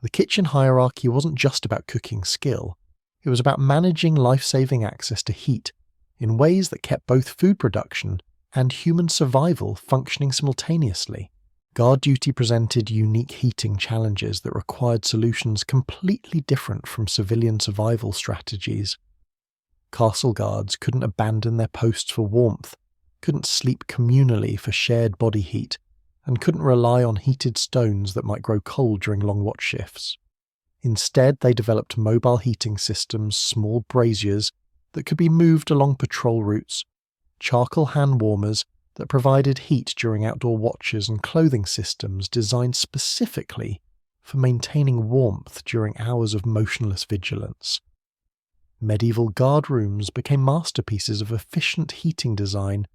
The kitchen hierarchy wasn't just about cooking skill, it was about managing life-saving access to heat in ways that kept both food production and human survival functioning simultaneously. Guard duty presented unique heating challenges that required solutions completely different from civilian survival strategies. Castle guards couldn't abandon their posts for warmth, couldn't sleep communally for shared body heat, and couldn't rely on heated stones that might grow cold during long watch shifts. Instead, they developed mobile heating systems, small braziers that could be moved along patrol routes, charcoal hand warmers that provided heat during outdoor watches, and clothing systems designed specifically for maintaining warmth during hours of motionless vigilance. Medieval guard rooms became masterpieces of efficient heating design,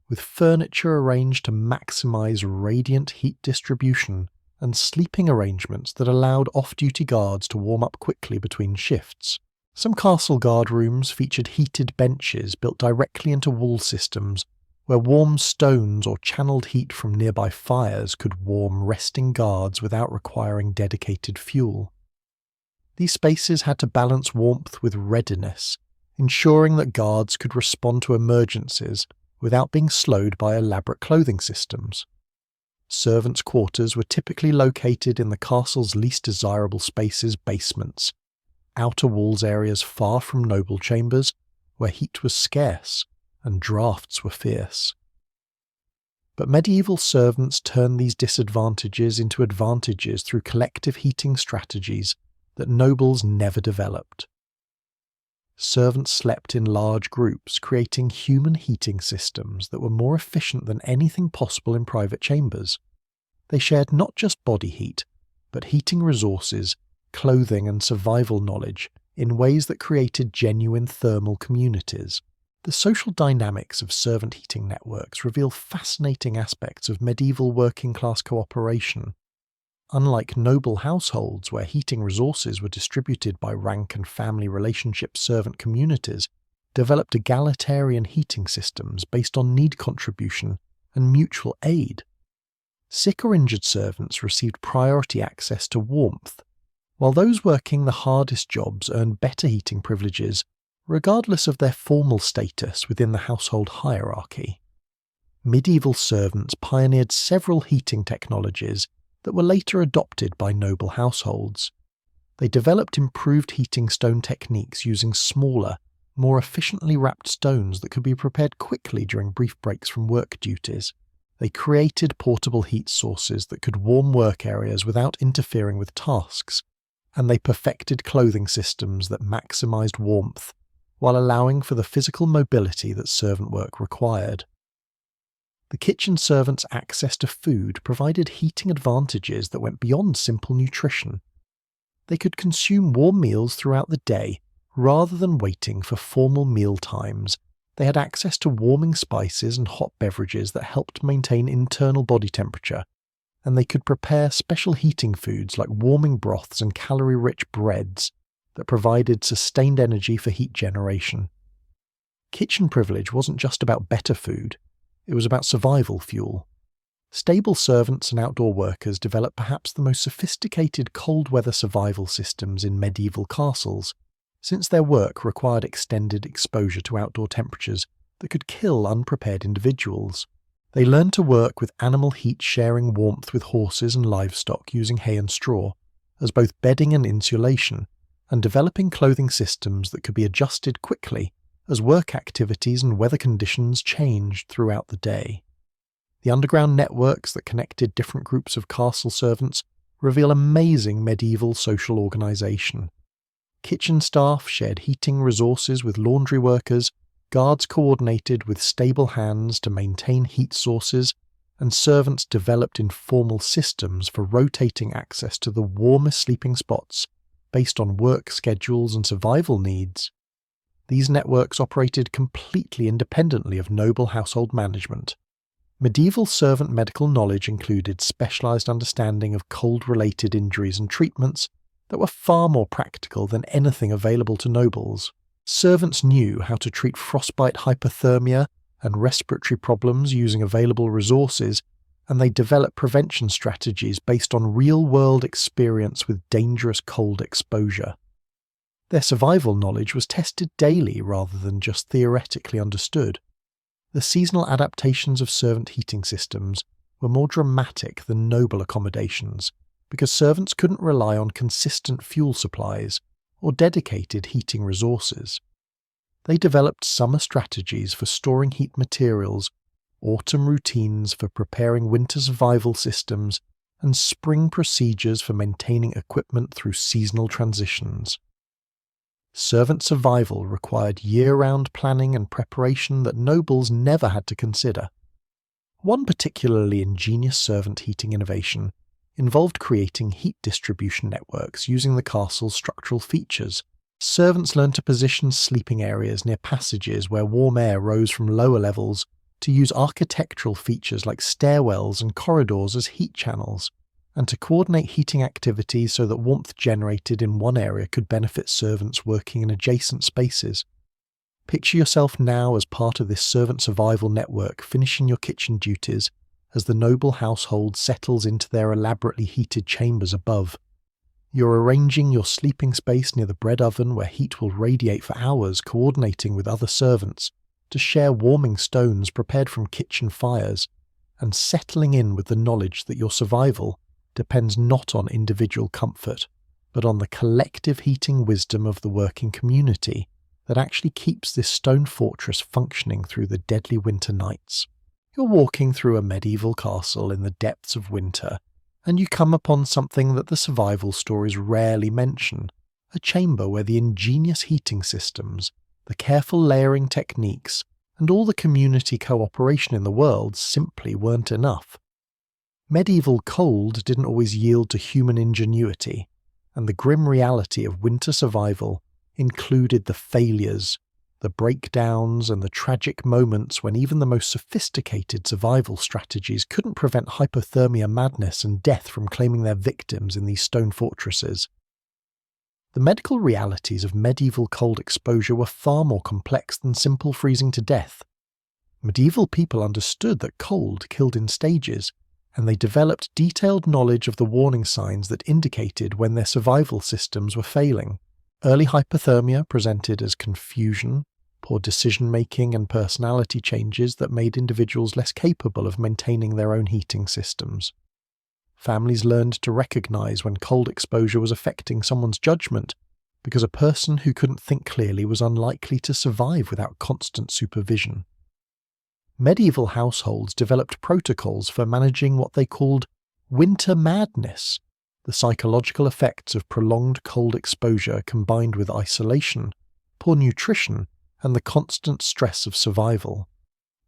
with furniture arranged to maximize radiant heat distribution and sleeping arrangements that allowed off-duty guards to warm up quickly between shifts. Some castle guard rooms featured heated benches built directly into wall systems, where warm stones or channeled heat from nearby fires could warm resting guards without requiring dedicated fuel. These spaces had to balance warmth with readiness, ensuring that guards could respond to emergencies without being slowed by elaborate clothing systems. Servants' quarters were typically located in the castle's least desirable spaces, basements, outer walls areas far from noble chambers, where heat was scarce and drafts were fierce. But medieval servants turned these disadvantages into advantages through collective heating strategies that nobles never developed. Servants slept in large groups, creating human heating systems that were more efficient than anything possible in private chambers. They shared not just body heat, but heating resources, clothing and survival knowledge in ways that created genuine thermal communities. The social dynamics of servant heating networks reveal fascinating aspects of medieval working-class cooperation. Unlike noble households where heating resources were distributed by rank and family relationship, servant communities developed egalitarian heating systems based on need contribution and mutual aid. Sick or injured servants received priority access to warmth, while those working the hardest jobs earned better heating privileges regardless of their formal status within the household hierarchy. Medieval servants pioneered several heating technologies that were later adopted by noble households. They developed improved heating stone techniques using smaller, more efficiently wrapped stones that could be prepared quickly during brief breaks from work duties. They created portable heat sources that could warm work areas without interfering with tasks, and they perfected clothing systems that maximized warmth while allowing for the physical mobility that servant work required. The kitchen servants' access to food provided heating advantages that went beyond simple nutrition. They could consume warm meals throughout the day rather than waiting for formal meal times. They had access to warming spices and hot beverages that helped maintain internal body temperature, and they could prepare special heating foods like warming broths and calorie-rich breads that provided sustained energy for heat generation. Kitchen privilege wasn't just about better food, it was about survival fuel. Stable servants and outdoor workers developed perhaps the most sophisticated cold-weather survival systems in medieval castles, since their work required extended exposure to outdoor temperatures that could kill unprepared individuals. They learned to work with animal heat, sharing warmth with horses and livestock using hay and straw, as both bedding and insulation, and developing clothing systems that could be adjusted quickly as work activities and weather conditions changed throughout the day. The underground networks that connected different groups of castle servants reveal amazing medieval social organisation. Kitchen staff shared heating resources with laundry workers, guards coordinated with stable hands to maintain heat sources, and servants developed informal systems for rotating access to the warmest sleeping spots based on work schedules and survival needs. These networks operated completely independently of noble household management. Medieval servant medical knowledge included specialised understanding of cold-related injuries and treatments that were far more practical than anything available to nobles. Servants knew how to treat frostbite, hypothermia, and respiratory problems using available resources, and they developed prevention strategies based on real-world experience with dangerous cold exposure. Their survival knowledge was tested daily rather than just theoretically understood. The seasonal adaptations of servant heating systems were more dramatic than noble accommodations because servants couldn't rely on consistent fuel supplies or dedicated heating resources. They developed summer strategies for storing heat materials, autumn routines for preparing winter survival systems, and spring procedures for maintaining equipment through seasonal transitions. Servant survival required year-round planning and preparation that nobles never had to consider. One particularly ingenious servant heating innovation involved creating heat distribution networks using the castle's structural features. Servants learned to position sleeping areas near passages where warm air rose from lower levels, to use architectural features like stairwells and corridors as heat channels, and to coordinate heating activities so that warmth generated in one area could benefit servants working in adjacent spaces. Picture yourself now as part of this servant survival network finishing your kitchen duties as the noble household settles into their elaborately heated chambers above. You're arranging your sleeping space near the bread oven where heat will radiate for hours, coordinating with other servants to share warming stones prepared from kitchen fires, and settling in with the knowledge that your survival depends not on individual comfort, but on the collective heating wisdom of the working community that actually keeps this stone fortress functioning through the deadly winter nights. You're walking through a medieval castle in the depths of winter, and you come upon something that the survival stories rarely mention, a chamber where the ingenious heating systems, the careful layering techniques, and all the community cooperation in the world simply weren't enough. Medieval cold didn't always yield to human ingenuity, and the grim reality of winter survival included the failures, the breakdowns, and the tragic moments when even the most sophisticated survival strategies couldn't prevent hypothermia madness and death from claiming their victims in these stone fortresses. The medical realities of medieval cold exposure were far more complex than simple freezing to death. Medieval people understood that cold killed in stages, and they developed detailed knowledge of the warning signs that indicated when their survival systems were failing. Early hypothermia presented as confusion, poor decision-making, and personality changes that made individuals less capable of maintaining their own heating systems. Families learned to recognize when cold exposure was affecting someone's judgment, because a person who couldn't think clearly was unlikely to survive without constant supervision. Medieval households developed protocols for managing what they called winter madness, the psychological effects of prolonged cold exposure combined with isolation, poor nutrition, and the constant stress of survival.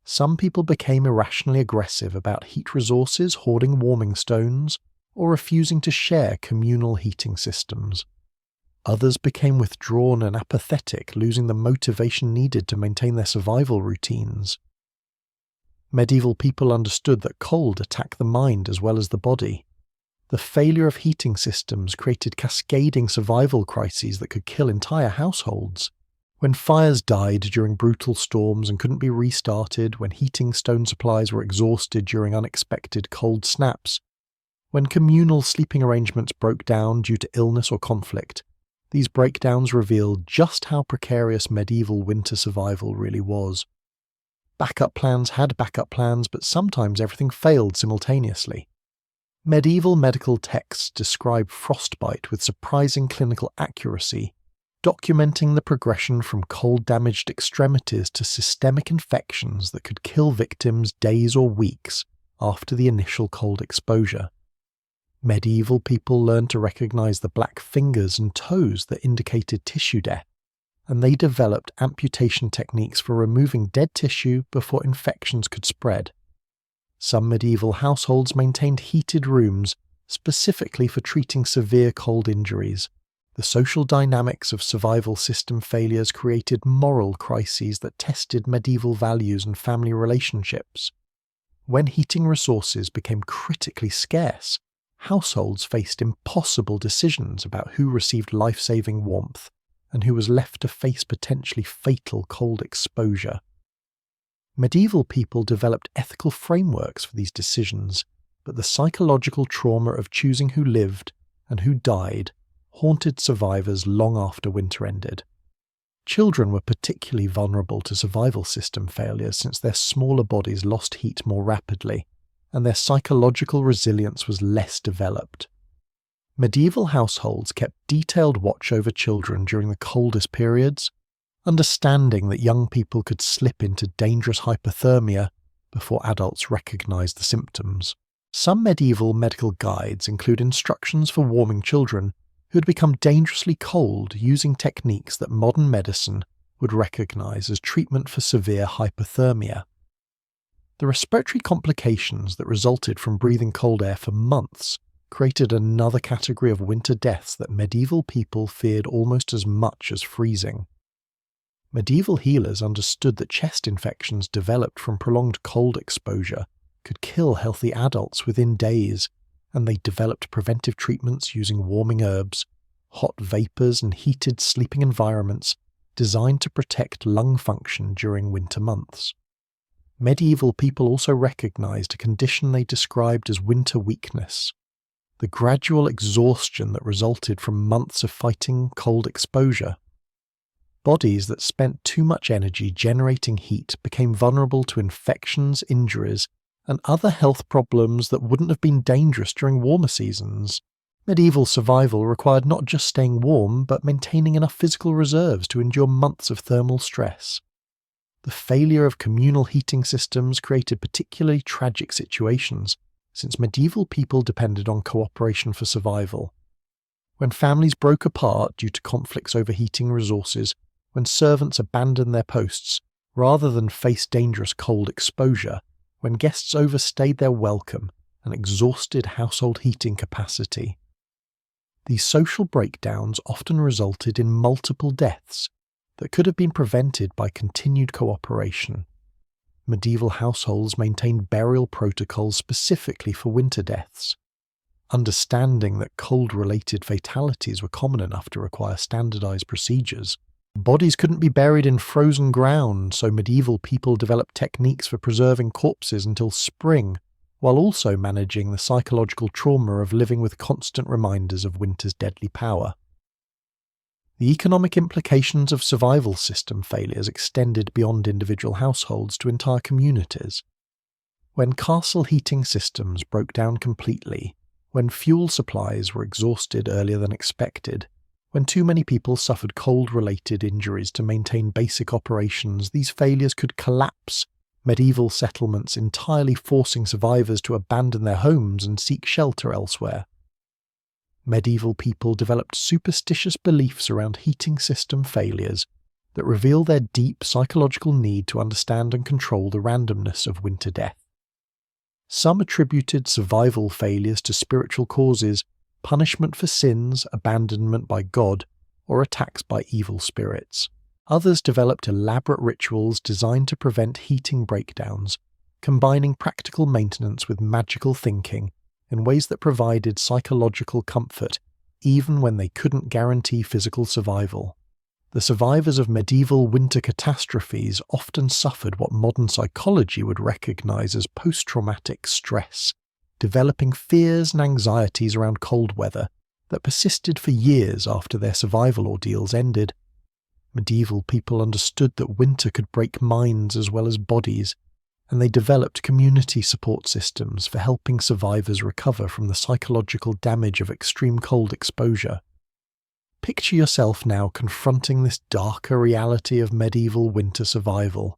Some people became irrationally aggressive about heat resources, hoarding warming stones, or refusing to share communal heating systems. Others became withdrawn and apathetic, losing the motivation needed to maintain their survival routines. Medieval people understood that cold attacked the mind as well as the body. The failure of heating systems created cascading survival crises that could kill entire households. When fires died during brutal storms and couldn't be restarted, when heating stone supplies were exhausted during unexpected cold snaps, when communal sleeping arrangements broke down due to illness or conflict, these breakdowns revealed just how precarious medieval winter survival really was. Backup plans had backup plans, but sometimes everything failed simultaneously. Medieval medical texts describe frostbite with surprising clinical accuracy, documenting the progression from cold-damaged extremities to systemic infections that could kill victims days or weeks after the initial cold exposure. Medieval people learned to recognize the black fingers and toes that indicated tissue death, and they developed amputation techniques for removing dead tissue before infections could spread. Some medieval households maintained heated rooms specifically for treating severe cold injuries. The social dynamics of survival system failures created moral crises that tested medieval values and family relationships. When heating resources became critically scarce, households faced impossible decisions about who received life-saving warmth and who was left to face potentially fatal cold exposure. Medieval people developed ethical frameworks for these decisions, but the psychological trauma of choosing who lived and who died haunted survivors long after winter ended. Children were particularly vulnerable to survival system failures since their smaller bodies lost heat more rapidly, and their psychological resilience was less developed. Medieval households kept detailed watch over children during the coldest periods, understanding that young people could slip into dangerous hypothermia before adults recognized the symptoms. Some medieval medical guides include instructions for warming children who had become dangerously cold using techniques that modern medicine would recognize as treatment for severe hypothermia. The respiratory complications that resulted from breathing cold air for months created another category of winter deaths that medieval people feared almost as much as freezing. Medieval healers understood that chest infections developed from prolonged cold exposure could kill healthy adults within days, and they developed preventive treatments using warming herbs, hot vapors, and heated sleeping environments designed to protect lung function during winter months. Medieval people also recognized a condition they described as winter weakness, the gradual exhaustion that resulted from months of fighting cold exposure. Bodies that spent too much energy generating heat became vulnerable to infections, injuries, and other health problems that wouldn't have been dangerous during warmer seasons. Medieval survival required not just staying warm, but maintaining enough physical reserves to endure months of thermal stress. The failure of communal heating systems created particularly tragic situations, since medieval people depended on cooperation for survival. When families broke apart due to conflicts over heating resources, when servants abandoned their posts rather than face dangerous cold exposure, when guests overstayed their welcome and exhausted household heating capacity. These social breakdowns often resulted in multiple deaths that could have been prevented by continued cooperation. Medieval households maintained burial protocols specifically for winter deaths. Understanding that cold-related fatalities were common enough to require standardized procedures, bodies couldn't be buried in frozen ground, so medieval people developed techniques for preserving corpses until spring, while also managing the psychological trauma of living with constant reminders of winter's deadly power. The economic implications of survival system failures extended beyond individual households to entire communities. When castle heating systems broke down completely, when fuel supplies were exhausted earlier than expected, when too many people suffered cold-related injuries to maintain basic operations, these failures could collapse medieval settlements, entirely forcing survivors to abandon their homes and seek shelter elsewhere. Medieval people developed superstitious beliefs around heating system failures that reveal their deep psychological need to understand and control the randomness of winter death. Some attributed survival failures to spiritual causes, punishment for sins, abandonment by God, or attacks by evil spirits. Others developed elaborate rituals designed to prevent heating breakdowns, combining practical maintenance with magical thinking in ways that provided psychological comfort even when they couldn't guarantee physical survival. The survivors of medieval winter catastrophes often suffered what modern psychology would recognize as post-traumatic stress, developing fears and anxieties around cold weather that persisted for years after their survival ordeals ended. Medieval people understood that winter could break minds as well as bodies, and they developed community support systems for helping survivors recover from the psychological damage of extreme cold exposure. Picture yourself now confronting this darker reality of medieval winter survival.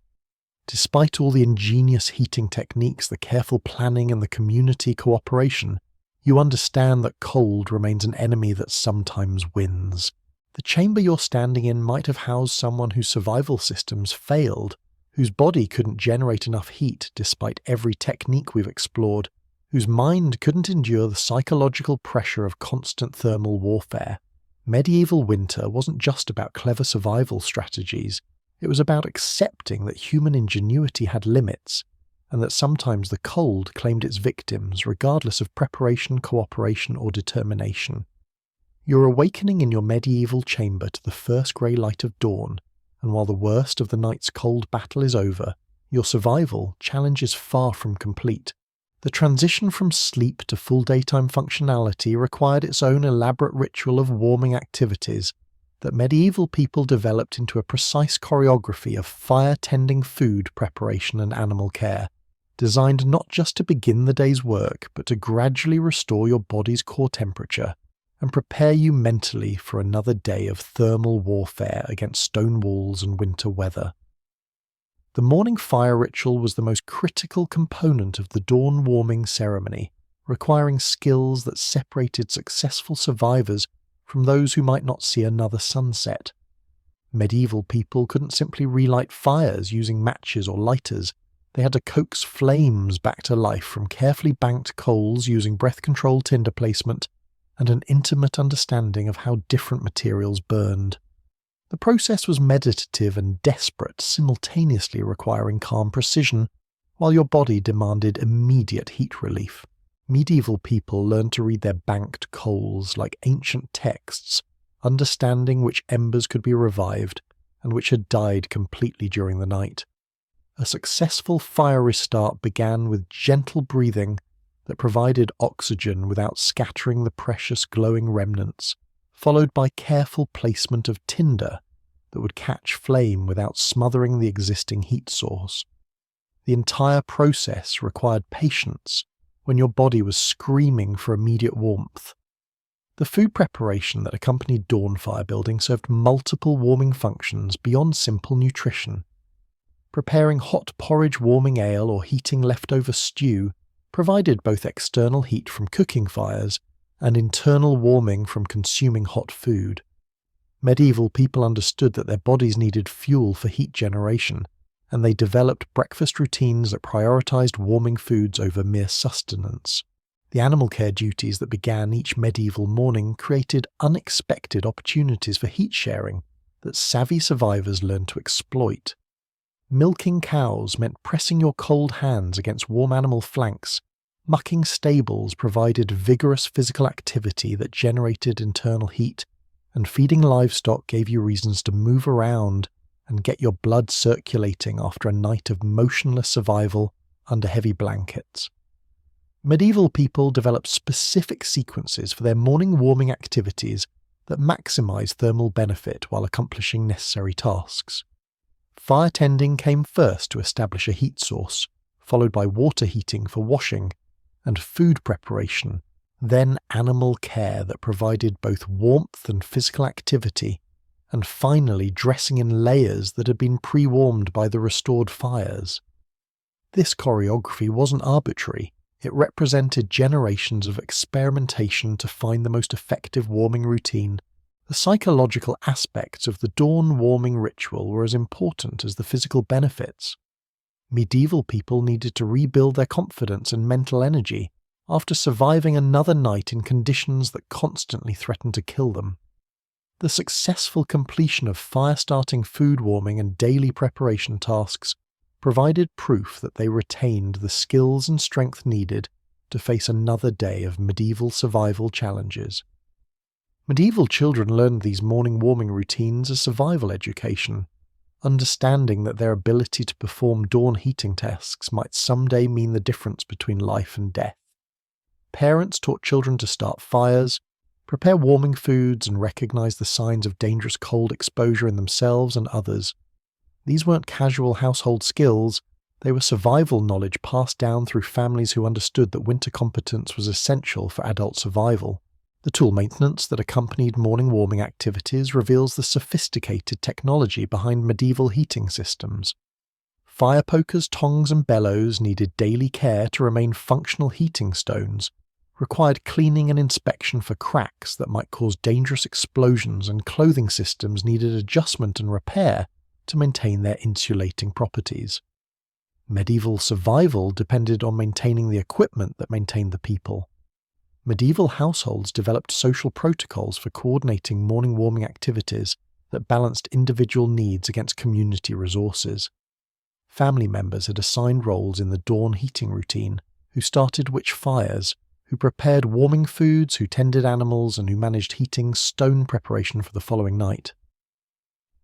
Despite all the ingenious heating techniques, the careful planning and the community cooperation, you understand that cold remains an enemy that sometimes wins. The chamber you're standing in might have housed someone whose survival systems failed, whose body couldn't generate enough heat despite every technique we've explored, whose mind couldn't endure the psychological pressure of constant thermal warfare. Medieval winter wasn't just about clever survival strategies. It was about accepting that human ingenuity had limits, and that sometimes the cold claimed its victims regardless of preparation, cooperation, or determination. You're awakening in your medieval chamber to the first grey light of dawn, and while the worst of the night's cold battle is over, your survival challenge is far from complete. The transition from sleep to full daytime functionality required its own elaborate ritual of warming activities that medieval people developed into a precise choreography of fire-tending food preparation and animal care, designed not just to begin the day's work, but to gradually restore your body's core temperature and prepare you mentally for another day of thermal warfare against stone walls and winter weather. The morning fire ritual was the most critical component of the dawn warming ceremony, requiring skills that separated successful survivors from those who might not see another sunset. Medieval people couldn't simply relight fires using matches or lighters. They had to coax flames back to life from carefully banked coals using breath-controlled tinder placement and an intimate understanding of how different materials burned. The process was meditative and desperate, simultaneously requiring calm precision, while your body demanded immediate heat relief. Medieval people learned to read their banked coals like ancient texts, understanding which embers could be revived and which had died completely during the night. A successful fire restart began with gentle breathing that provided oxygen without scattering the precious glowing remnants, followed by careful placement of tinder that would catch flame without smothering the existing heat source. The entire process required patience when your body was screaming for immediate warmth. The food preparation that accompanied dawn fire building served multiple warming functions beyond simple nutrition. Preparing hot porridge warming ale or heating leftover stew provided both external heat from cooking fires and internal warming from consuming hot food. Medieval people understood that their bodies needed fuel for heat generation, and they developed breakfast routines that prioritized warming foods over mere sustenance. The animal care duties that began each medieval morning created unexpected opportunities for heat sharing that savvy survivors learned to exploit. Milking cows meant pressing your cold hands against warm animal flanks. Mucking stables provided vigorous physical activity that generated internal heat, and feeding livestock gave you reasons to move around and get your blood circulating after a night of motionless survival under heavy blankets. Medieval people developed specific sequences for their morning warming activities that maximized thermal benefit while accomplishing necessary tasks. Fire tending came first to establish a heat source, followed by water heating for washing, and food preparation, then animal care that provided both warmth and physical activity, and finally dressing in layers that had been pre-warmed by the restored fires. This choreography wasn't arbitrary. It represented generations of experimentation to find the most effective warming routine. The psychological aspects of the dawn warming ritual were as important as the physical benefits. Medieval people needed to rebuild their confidence and mental energy after surviving another night in conditions that constantly threatened to kill them. The successful completion of fire-starting, food warming, and daily preparation tasks provided proof that they retained the skills and strength needed to face another day of medieval survival challenges. Medieval children learned these morning warming routines as survival education, understanding that their ability to perform dawn heating tasks might someday mean the difference between life and death. Parents taught children to start fires, prepare warming foods, and recognize the signs of dangerous cold exposure in themselves and others. These weren't casual household skills, they were survival knowledge passed down through families who understood that winter competence was essential for adult survival. The tool maintenance that accompanied morning warming activities reveals the sophisticated technology behind medieval heating systems. Fire pokers, tongs and bellows needed daily care to remain functional heating stones, required cleaning and inspection for cracks that might cause dangerous explosions, and clothing systems needed adjustment and repair to maintain their insulating properties. Medieval survival depended on maintaining the equipment that maintained the people. Medieval households developed social protocols for coordinating morning warming activities that balanced individual needs against community resources. Family members had assigned roles in the dawn heating routine, who started which fires, who prepared warming foods, who tended animals, and who managed heating stone preparation for the following night.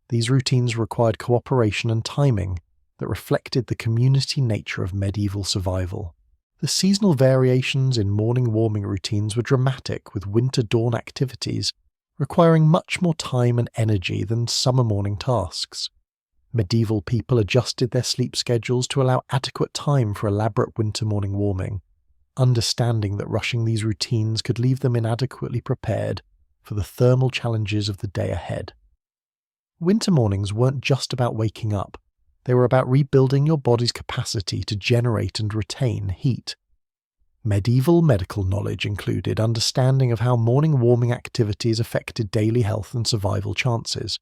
These routines required cooperation and timing that reflected the community nature of medieval survival. The seasonal variations in morning warming routines were dramatic, with winter dawn activities requiring much more time and energy than summer morning tasks. Medieval people adjusted their sleep schedules to allow adequate time for elaborate winter morning warming, understanding that rushing these routines could leave them inadequately prepared for the thermal challenges of the day ahead. Winter mornings weren't just about waking up. They were about rebuilding your body's capacity to generate and retain heat. Medieval medical knowledge included understanding of how morning warming activities affected daily health and survival chances.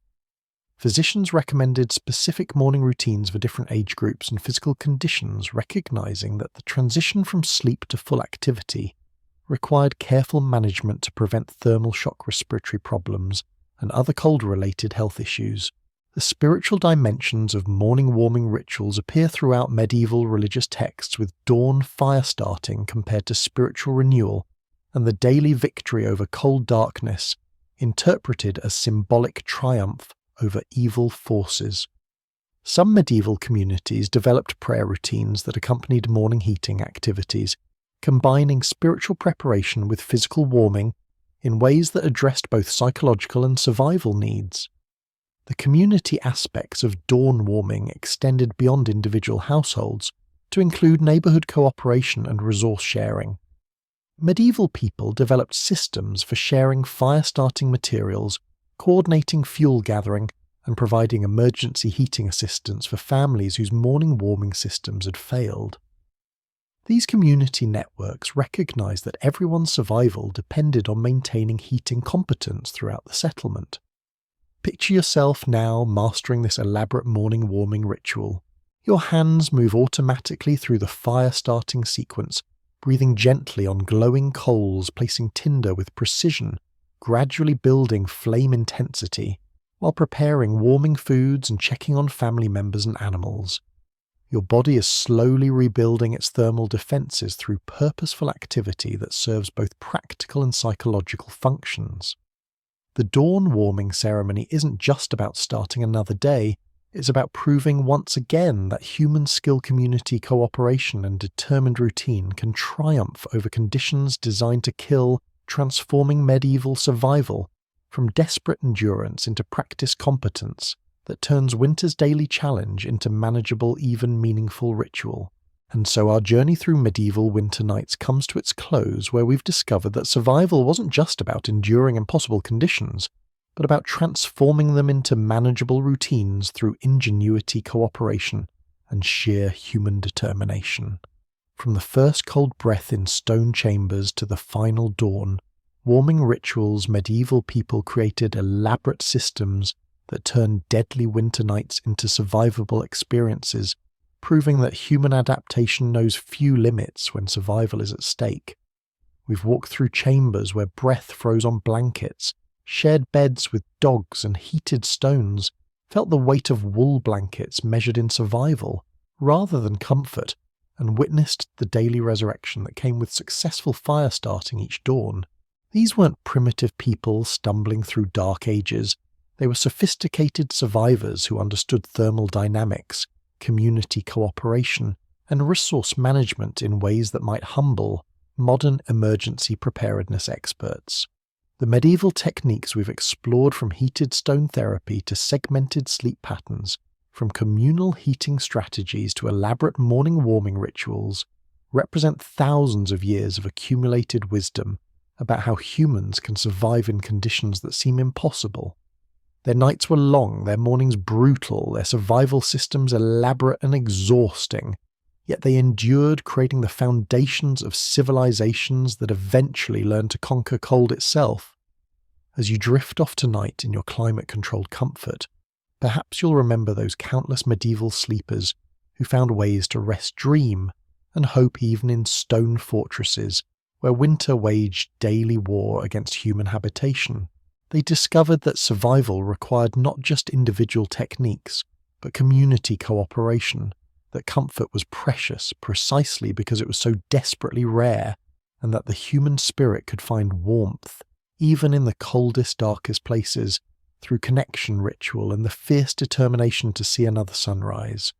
Physicians recommended specific morning routines for different age groups and physical conditions, recognizing that the transition from sleep to full activity required careful management to prevent thermal shock respiratory problems and other cold-related health issues. The spiritual dimensions of morning warming rituals appear throughout medieval religious texts, with dawn fire starting compared to spiritual renewal and the daily victory over cold darkness interpreted as symbolic triumph over evil forces. Some medieval communities developed prayer routines that accompanied morning heating activities, combining spiritual preparation with physical warming in ways that addressed both psychological and survival needs. The community aspects of dawn warming extended beyond individual households to include neighborhood cooperation and resource sharing. Medieval people developed systems for sharing fire-starting materials, coordinating fuel gathering, and providing emergency heating assistance for families whose morning warming systems had failed. These community networks recognized that everyone's survival depended on maintaining heating competence throughout the settlement. Picture yourself now mastering this elaborate morning warming ritual. Your hands move automatically through the fire-starting sequence, breathing gently on glowing coals, placing tinder with precision, gradually building flame intensity, while preparing warming foods and checking on family members and animals. Your body is slowly rebuilding its thermal defenses through purposeful activity that serves both practical and psychological functions. The dawn warming ceremony isn't just about starting another day, it's about proving once again that human skill, community cooperation, and determined routine can triumph over conditions designed to kill, transforming medieval survival from desperate endurance into practiced competence that turns winter's daily challenge into manageable, even meaningful ritual. And so our journey through medieval winter nights comes to its close, where we've discovered that survival wasn't just about enduring impossible conditions, but about transforming them into manageable routines through ingenuity, cooperation, and sheer human determination. From the first cold breath in stone chambers to the final dawn, warming rituals, medieval people created elaborate systems that turned deadly winter nights into survivable experiences, proving that human adaptation knows few limits when survival is at stake. We've walked through chambers where breath froze on blankets, shared beds with dogs and heated stones, felt the weight of wool blankets measured in survival rather than comfort, and witnessed the daily resurrection that came with successful fire starting each dawn. These weren't primitive people stumbling through dark ages. They were sophisticated survivors who understood thermal dynamics, community cooperation, and resource management in ways that might humble modern emergency preparedness experts. The medieval techniques we've explored, from heated stone therapy to segmented sleep patterns, from communal heating strategies to elaborate morning warming rituals, represent thousands of years of accumulated wisdom about how humans can survive in conditions that seem impossible. Their nights were long, their mornings brutal, their survival systems elaborate and exhausting, yet they endured, creating the foundations of civilizations that eventually learned to conquer cold itself. As you drift off tonight in your climate-controlled comfort, perhaps you'll remember those countless medieval sleepers who found ways to rest dream and hope even in stone fortresses where winter waged daily war against human habitation. They discovered that survival required not just individual techniques, but community cooperation, that comfort was precious precisely because it was so desperately rare, and that the human spirit could find warmth, even in the coldest, darkest places, through connection ritual and the fierce determination to see another sunrise.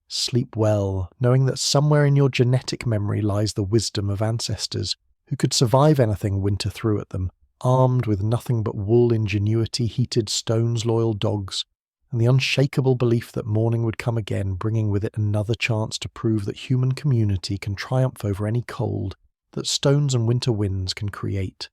Sleep well, knowing that somewhere in your genetic memory lies the wisdom of ancestors who could survive anything winter threw at them, armed with nothing but wool ingenuity, heated stones, loyal dogs, and the unshakable belief that morning would come again, bringing with it another chance to prove that human community can triumph over any cold that stones and winter winds can create.